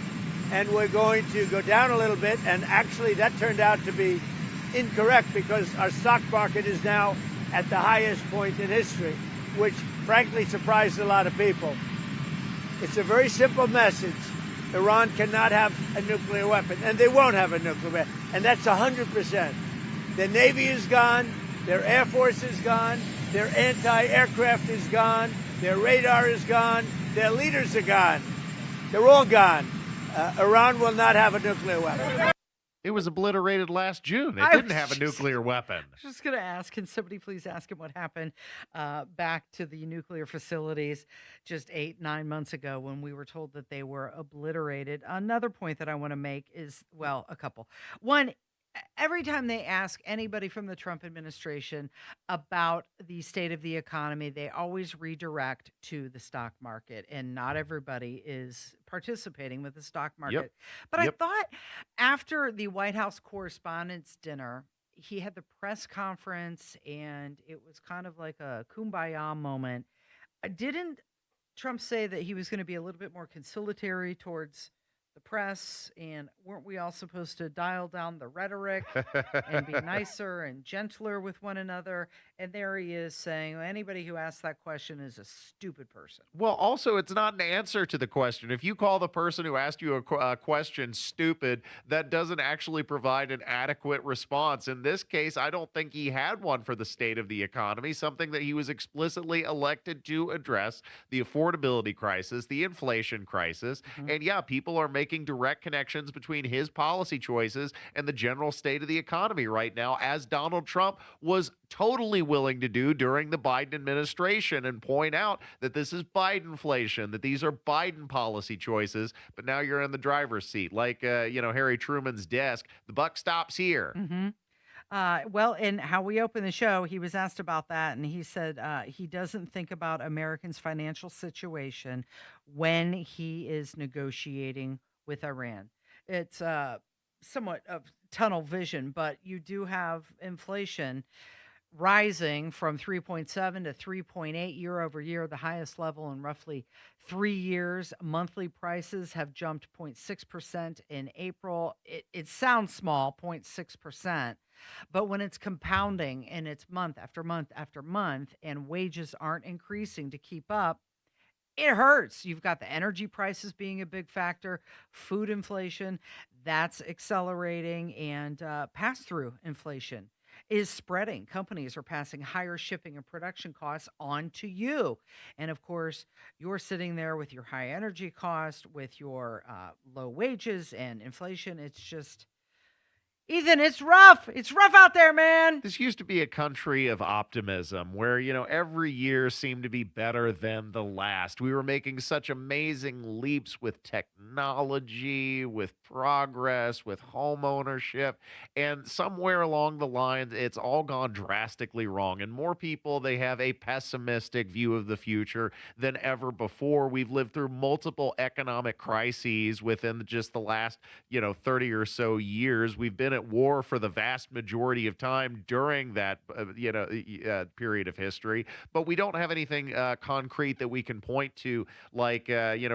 and we're going to go down a little bit. And actually, that turned out to be incorrect because our stock market is now at the highest point in history, which frankly surprised a lot of people. It's a very simple message. Iran cannot have a nuclear weapon, and they won't have a nuclear weapon. And that's 100%. Their Navy is gone. Their Air Force is gone. Their anti-aircraft is gone. Their radar is gone. Their leaders are gone. They're all gone. Iran will not have a nuclear weapon. It was obliterated last June. It I didn't was have a nuclear weapon. I was just going to ask, can somebody please ask him what happened back to the nuclear facilities just 8-9 months ago when we were told that they were obliterated? Another point that I want to make is, well, a couple. One, every time they ask anybody from the Trump administration about the state of the economy, they always redirect to the stock market, and not everybody is participating with the stock market. But I thought after the White House Correspondents' Dinner, he had the press conference, and it was kind of like a kumbaya moment. Didn't Trump say that he was going to be a little bit more conciliatory towards the press, and weren't we all supposed to dial down the rhetoric and be nicer and gentler with one another? And there he is saying, well, anybody who asks that question is a stupid person. Well, also, it's not an answer to the question. If you call the person who asked you a question stupid, that doesn't actually provide an adequate response. In this case, I don't think he had one for the state of the economy, something that he was explicitly elected to address, the affordability crisis, the inflation crisis. And yeah, people are making direct connections between his policy choices and the general state of the economy right now, as Donald Trump was totally willing to do during the Biden administration, and point out that this is Bidenflation, that these are Biden policy choices, but now you're in the driver's seat. Like, Harry Truman's desk, the buck stops here. Well, and how we opened the show, he was asked about that, and he said he doesn't think about Americans' financial situation when he is negotiating with Iran. It's somewhat of tunnel vision, but you do have inflation rising from 3.7 to 3.8 year over year, the highest level in roughly 3 years. Monthly prices have jumped 0.6% in April. It sounds small, 0.6%, but when it's compounding and it's month after month after month and wages aren't increasing to keep up, it hurts. You've got the energy prices being a big factor, food inflation, that's accelerating, and pass-through inflation is spreading. Companies are passing higher shipping and production costs on to you. And of course, you're sitting there with your high energy cost, with your low wages and inflation. Ethan, it's rough. It's rough out there, man. This used to be a country of optimism where, every year seemed to be better than the last. We were making such amazing leaps with technology, with progress, with home ownership. And somewhere along the line, it's all gone drastically wrong. And more people, they have a pessimistic view of the future than ever before. We've lived through multiple economic crises within just the last, 30 or so years. We've been at war for the vast majority of time during that period of history, but we don't have anything concrete that we can point to, like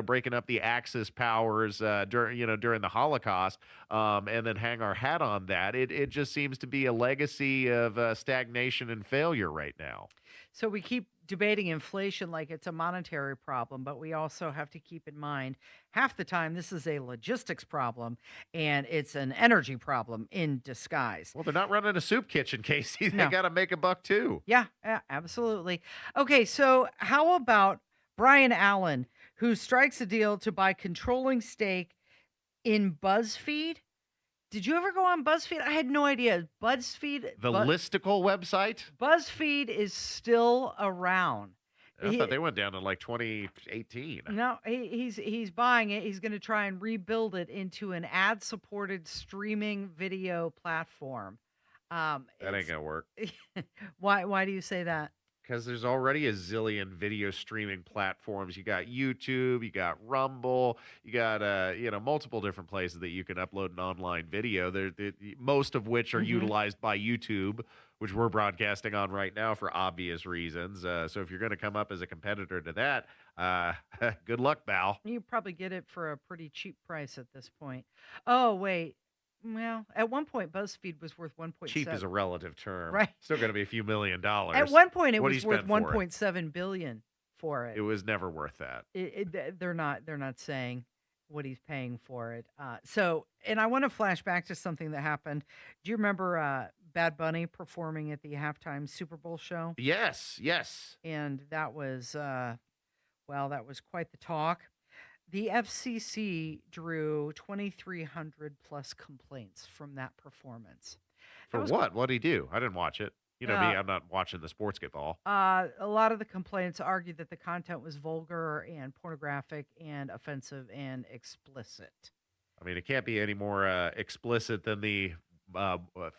breaking up the Axis powers during the Holocaust, and then hang our hat on that. It just seems to be a legacy of stagnation and failure right now. So we keep debating inflation like it's a monetary problem, but we also have to keep in mind half the time this is a logistics problem and it's an energy problem in disguise. Well, they're not running a soup kitchen, Casey. They No. got to make a buck too. Yeah, absolutely. Okay, so how about Brian Allen, who strikes a deal to buy controlling stake in BuzzFeed? Did you ever go on BuzzFeed? I had no idea. BuzzFeed, The listicle website? BuzzFeed is still around. I thought they went down in like 2018. No, he's buying it. He's going to try and rebuild it into an ad-supported streaming video platform. That ain't gonna work. Why do you say that? Because there's already a zillion video streaming platforms. You got YouTube, you got Rumble, you got multiple different places that you can upload an online video. Most of which are utilized by YouTube, which we're broadcasting on right now for obvious reasons. So if you're going to come up as a competitor to that, good luck, Val. You probably get it for a pretty cheap price at this point. Oh wait, well, at one point BuzzFeed was worth 1.7. Cheap is a relative term, Right. Still going to be a few $1 million. At one point, it What do was you worth spend for it? 1.7 billion for it. It was never worth that. They're not saying what he's paying for it. And I want to flash back to something that happened. Do you remember Bad Bunny performing at the halftime Super Bowl show? Yes. And that was that was quite the talk. The FCC drew 2,300 plus complaints from that performance. For what? What'd he do? I didn't watch it. You know me, I'm not watching the sports get ball. A lot of the complaints argued that the content was vulgar and pornographic and offensive and explicit. I mean, it can't be any more explicit than the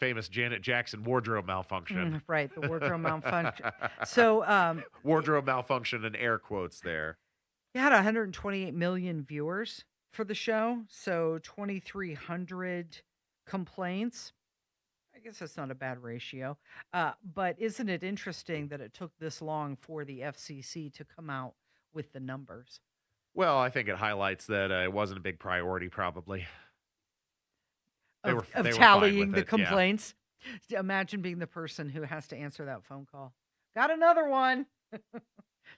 famous Janet Jackson wardrobe malfunction. Right, the wardrobe malfunction. So wardrobe malfunction in air quotes there. It had 128 million viewers for the show, so 2,300 complaints. I guess that's not a bad ratio. But isn't it interesting that it took this long for the FCC to come out with the numbers? Well, I think it highlights that it wasn't a big priority, probably. They were fine tallying with the it, complaints. Yeah. Imagine being the person who has to answer that phone call. Got another one.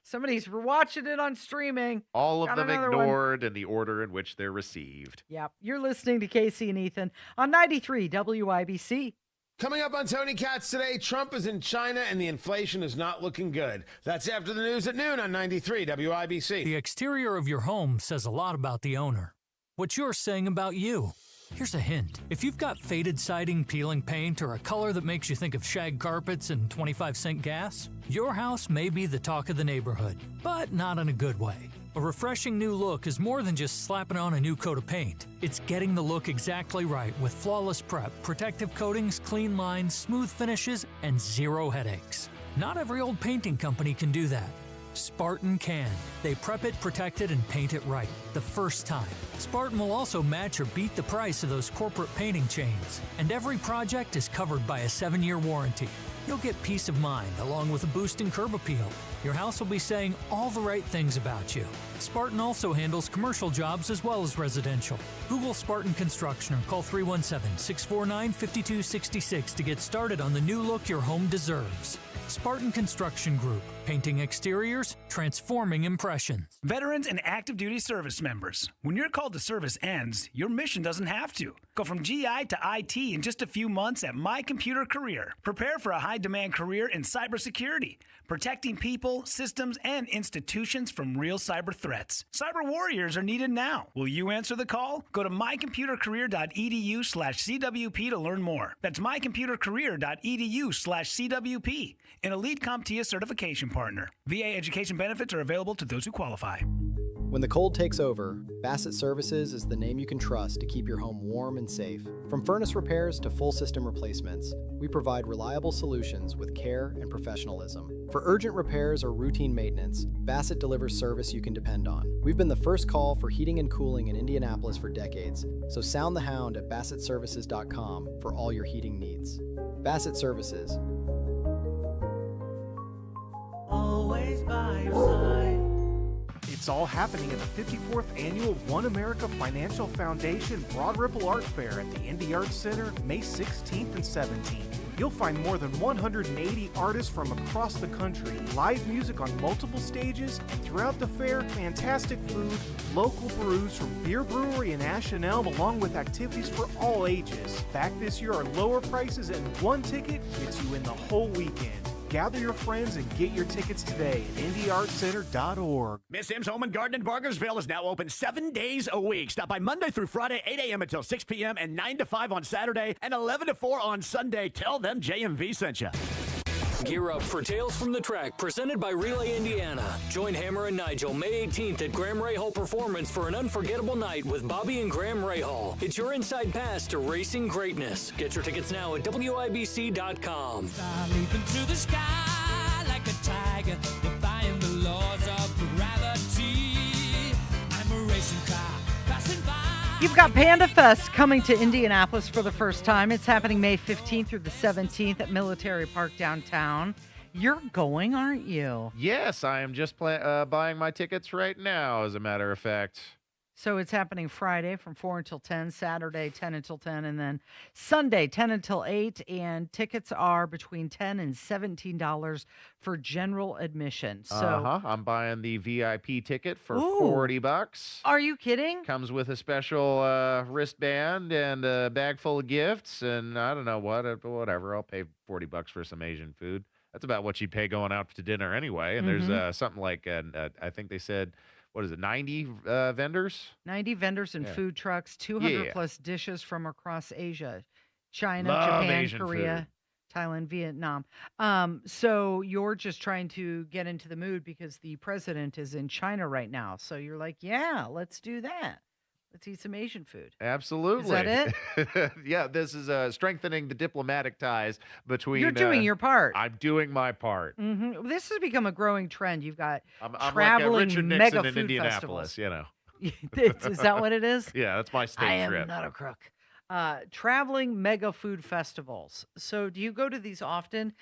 Somebody's watching it on streaming. All of Got them another ignored in the order in which they're received. Yep. You're listening to Casey and Ethan on 93 WIBC. Coming up on Tony Katz today, Trump is in China and the inflation is not looking good. That's after the news at noon on 93 WIBC. The exterior of your home says a lot about the owner. What you're saying about you. Here's a hint. If you've got faded siding, peeling paint, or a color that makes you think of shag carpets and 25-cent gas, your house may be the talk of the neighborhood, but not in a good way. A refreshing new look is more than just slapping on a new coat of paint. It's getting the look exactly right with flawless prep, protective coatings, clean lines, smooth finishes, and zero headaches. Not every old painting company can do that. Spartan can. They prep it, protect it, and paint it right the first time. Spartan will also match or beat the price of those corporate painting chains. And every project is covered by a 7-year warranty. You'll get peace of mind along with a boost in curb appeal. Your house will be saying all the right things about you. Spartan also handles commercial jobs as well as residential. Google Spartan Construction or call 317-649-5266 to get started on the new look your home deserves. Spartan Construction Group. Painting exteriors, transforming impressions. Veterans and active duty service members. When your call to service ends, your mission doesn't have to. Go from GI to IT in just a few months at My Computer Career. Prepare for a high-demand career in cybersecurity, protecting people people, systems, and institutions from real cyber threats. Cyber warriors are needed now. Will you answer the call? Go to mycomputercareer.edu/CWP to learn more. That's mycomputercareer.edu/CWP, an elite CompTIA certification partner. VA education benefits are available to those who qualify. When the cold takes over, Bassett Services is the name you can trust to keep your home warm and safe. From furnace repairs to full system replacements, we provide reliable solutions with care and professionalism. For urgent repairs or routine maintenance, Bassett delivers service you can depend on. We've been the first call for heating and cooling in Indianapolis for decades, so sound the hound at BassettServices.com for all your heating needs. Bassett Services. Always by your side. It's all happening at the 54th Annual One America Financial Foundation Broad Ripple Art Fair at the Indy Arts Center, May 16th and 17th. You'll find more than 180 artists from across the country, live music on multiple stages, and throughout the fair, fantastic food, local brews from Beer Brewery and Ash and Elm, along with activities for all ages. Back this year are lower prices, and one ticket gets you in the whole weekend. Gather your friends and get your tickets today at IndyArtCenter.org. Miss M's Home and Garden in Bargersville is now open 7 days a week. Stop by Monday through Friday, 8 a.m. until 6 p.m. and 9 to 5 on Saturday and 11 to 4 on Sunday. Tell them JMV sent you. Gear up for Tales from the Track, presented by Relay Indiana. Join Hammer and Nigel May 18th at Graham Rahal Performance for an unforgettable night with Bobby and Graham Rahal. It's your inside pass to racing greatness. Get your tickets now at WIBC.com. Leaping through the sky like a tiger, defying the laws of gravity. I'm a racing car passing by. You've got Panda Fest coming to Indianapolis for the first time. It's happening May 15th through the 17th at Military Park downtown. You're going, aren't you? Yes, I am just buying my tickets right now, as a matter of fact. So it's happening Friday from 4 until 10, Saturday 10 until 10, and then Sunday 10 until 8. And tickets are between $10 and $17 for general admission. So I'm buying the VIP ticket for Ooh. $40. Are you kidding? Comes with a special wristband and a bag full of gifts, and I don't know whatever. I'll pay $40 for some Asian food. That's about what you pay going out to dinner anyway. And there's something like I think they said, what is it, 90 vendors? 90 vendors and Yeah. food trucks, 200 Yeah. plus dishes from across Asia, China, Love Japan, Asian Korea, Thailand, Vietnam. So you're just trying to get into the mood because the president is in China right now. So you're like, yeah, let's do that. Let's eat some Asian food. Absolutely. Is that it? Yeah, this is strengthening the diplomatic ties between. You're doing your part. I'm doing my part. This has become a growing trend. You've got I'm traveling like Richard mega Nixon in food Indianapolis, festivals. you know. Is that what it is? Yeah, that's my state I am trip. not a crook. Traveling mega food festivals. So do you go to these often?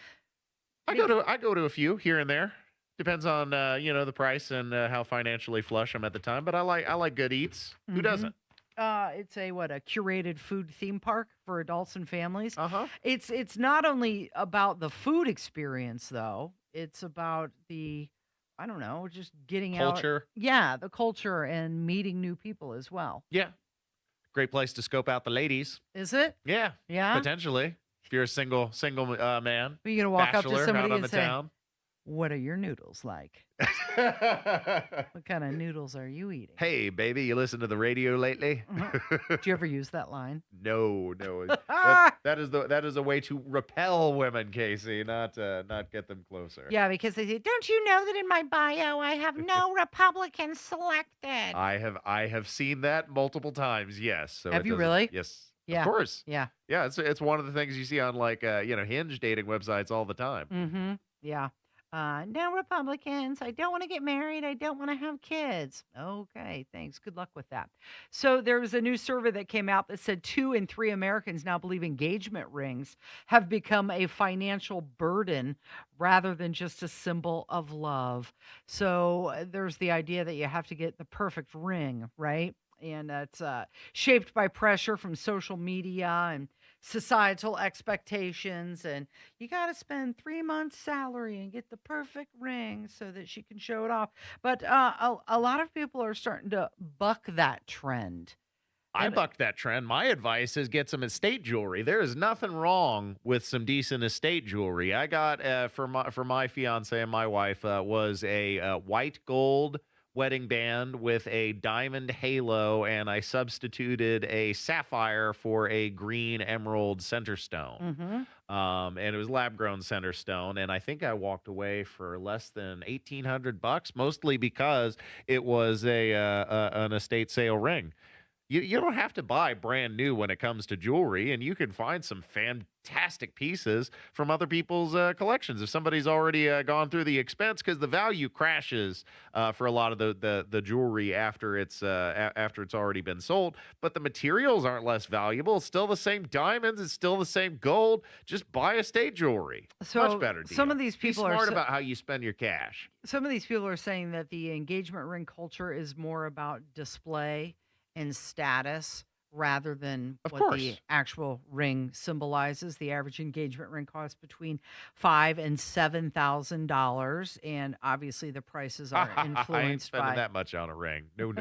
I go to a few here and there. Depends on the price and how financially flush I'm at the time. But I like good eats. Who doesn't? It's a curated food theme park for adults and families. It's not only about the food experience though. It's about the just getting out. Culture. Yeah, the culture and meeting new people as well. Yeah. Great place to scope out the ladies. Is it? Yeah. Yeah? Potentially. If you're a single man. Are you gonna walk up to bachelor somebody out on and the say, town. "What are your noodles like? What kind of noodles are you eating?" Hey, baby, you listen to the radio lately? Do you ever use that line? No. That is a way to repel women, Casey, not get them closer. Yeah, because they say, "Don't you know that in my bio I have no Republicans selected?" I have seen that multiple times. Yes. So Have it you doesn't- really? Yes. Yeah. Of course. Yeah. Yeah. It's one of the things you see on Hinge dating websites all the time. Yeah. No Republicans. I don't want to get married. I don't want to have kids. Okay, thanks. Good luck with that. So there was a new survey that came out that said 2 in 3 Americans now believe engagement rings have become a financial burden rather than just a symbol of love. So there's the idea that you have to get the perfect ring, right? And it's shaped by pressure from social media and societal expectations. And you got to spend 3 months' salary and get the perfect ring so that she can show it off. But a lot of people are starting to buck that trend. I bucked that trend. My advice is get some estate jewelry. There is nothing wrong with some decent estate jewelry. I got for my fiance and my wife was a white gold wedding band with a diamond halo, and I substituted a sapphire for a green emerald center stone. And it was lab-grown center stone, and I think I walked away for less than $1,800, mostly because it was an estate sale ring. You don't have to buy brand new when it comes to jewelry, and you can find some fantastic pieces from other people's collections if somebody's already gone through the expense, because the value crashes for a lot of the jewelry after it's already been sold. But the materials aren't less valuable. It's still the same diamonds. It's still the same gold. Just buy estate jewelry. So much better deal. some of these people Be smart are about how you spend your cash. Some of these people are saying that the engagement ring culture is more about display and status rather than what the actual ring symbolizes. The average engagement ring costs between $5,000 and $7,000, and obviously the prices are I ain't influenced spending by that much on a ring. No.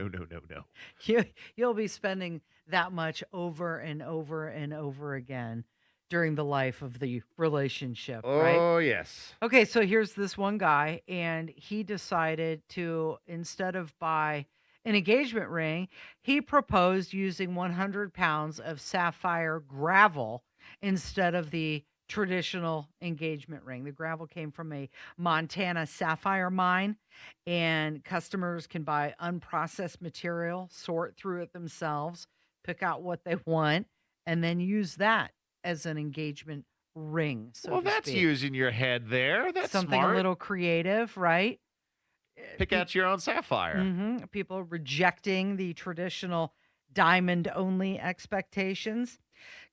you'll be spending that much over and over and over again during the life of the relationship, right? Oh, yes. Okay, so here's this one guy, and he decided to, instead of buy an engagement ring, he proposed using 100 pounds of sapphire gravel instead of the traditional engagement ring. The gravel came from a Montana sapphire mine, and customers can buy unprocessed material, sort through it themselves, pick out what they want, and then use that as an engagement ring. So That's using your head there. That's something smart. a little creative, right? Pick out your own sapphire. People rejecting the traditional diamond-only expectations.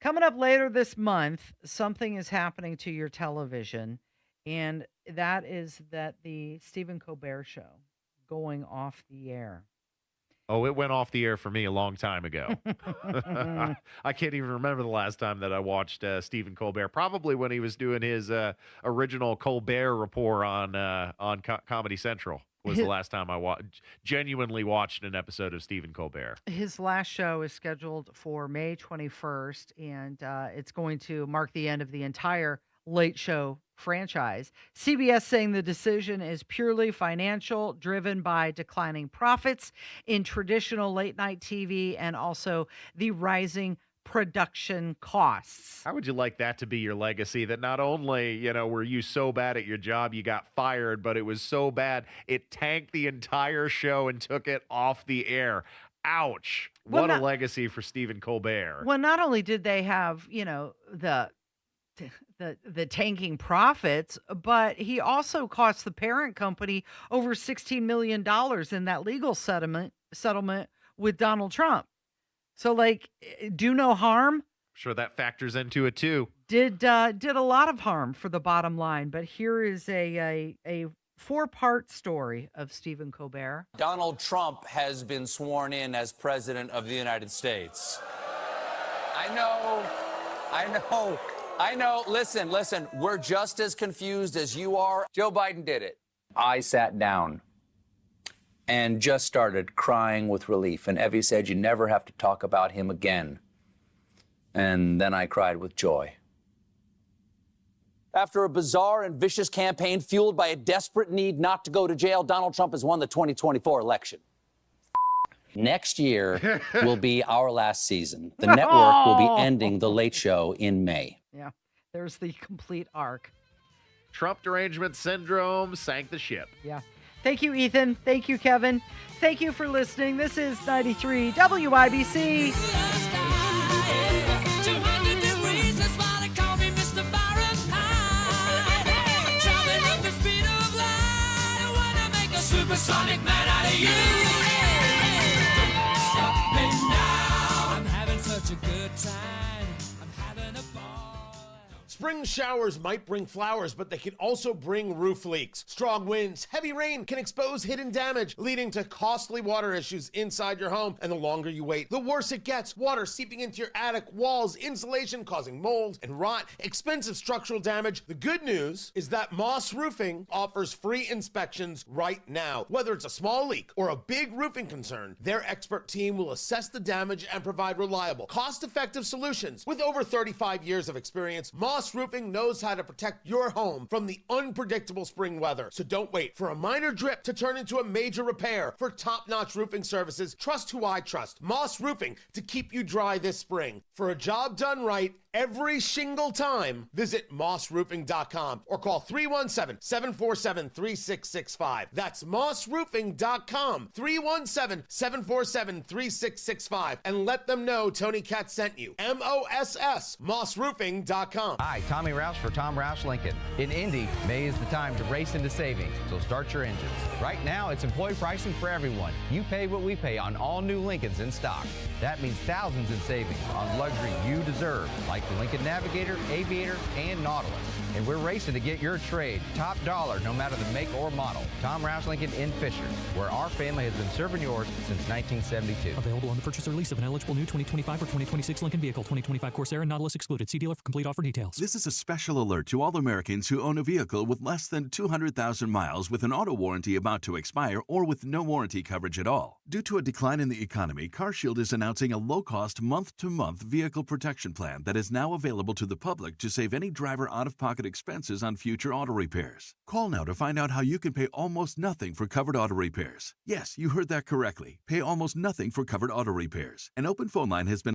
Coming up later this month, something is happening to your television, and that is that the Stephen Colbert Show going off the air. Oh, it went off the air for me a long time ago. I can't even remember the last time that I watched Stephen Colbert. Probably when he was doing his original Colbert Report on Comedy Central was the last time I genuinely watched an episode of Stephen Colbert. His last show is scheduled for May 21st, and it's going to mark the end of the entire Late Show franchise. CBS saying the decision is purely financial, driven by declining profits in traditional late night TV and also the rising production costs. How would you like that to be your legacy? That not only, were you so bad at your job you got fired, but it was so bad it tanked the entire show and took it off the air. Ouch. What a legacy for Stephen Colbert. Well, not only did they have, the tanking profits, but he also cost the parent company over $16 million in that legal settlement with Donald Trump. So, do no harm. Sure, that factors into it too. Did a lot of harm for the bottom line. But here is a 4-part story of Stephen Colbert. Donald Trump has been sworn in as president of the United States. I know. Listen, we're just as confused as you are. Joe Biden did it. I sat down and just started crying with relief. And Evie said, you never have to talk about him again. And then I cried with joy. After a bizarre and vicious campaign fueled by a desperate need not to go to jail, Donald Trump has won the 2024 election. Next year will be our last season. The network will be ending The Late Show in May. Yeah, there's the complete arc. Trump derangement syndrome sank the ship. Yeah. Thank you, Ethan. Thank you, Kevin. Thank you for listening. This is 93 WIBC. Supersonic man out of you. Stop me now. I'm having such a good time. I'm having a ball. Spring Spring showers might bring flowers, but they can also bring roof leaks. Strong winds, heavy rain can expose hidden damage, leading to costly water issues inside your home. And the longer you wait, the worse it gets. Water seeping into your attic, walls, insulation causing mold and rot, expensive structural damage. The good news is that Moss Roofing offers free inspections right now. Whether it's a small leak or a big roofing concern, their expert team will assess the damage and provide reliable, cost-effective solutions. With over 35 years of experience, Moss Roofing knows how to protect your home from the unpredictable spring weather. So don't wait for a minor drip to turn into a major repair. For top-notch roofing services, trust who I trust. Moss Roofing, to keep you dry this spring. For a job done right every single time, visit mossroofing.com or call 317-747-3665. That's mossroofing.com, 317-747-3665. And let them know Tony Katz sent you. M-O-S-S, mossroofing.com. Hi, Tommy Rouse for Tom Rouse Lincoln. In Indy, May is the time to race into savings, so start your engines. Right now, it's employee pricing for everyone. You pay what we pay on all new Lincolns in stock. That means thousands in savings on luxury you deserve, like the Lincoln Navigator, Aviator, and Nautilus. And we're racing to get your trade top dollar no matter the make or model. Tom Rouse Lincoln in Fisher, where our family has been serving yours since 1972. Available on the purchase or lease of an eligible new 2025 or 2026 Lincoln vehicle. 2025 Corsair and Nautilus excluded. See dealer for complete offer details. This is a special alert to all Americans who own a vehicle with less than 200,000 miles with an auto warranty about to expire or with no warranty coverage at all. Due to a decline in the economy, CarShield is announcing a low-cost month-to-month vehicle protection plan that is now available to the public to save any driver out-of-pocket expenses on future auto repairs. Call now to find out how you can pay almost nothing for covered auto repairs. Yes, you heard that correctly. Pay almost nothing for covered auto repairs. An open phone line has been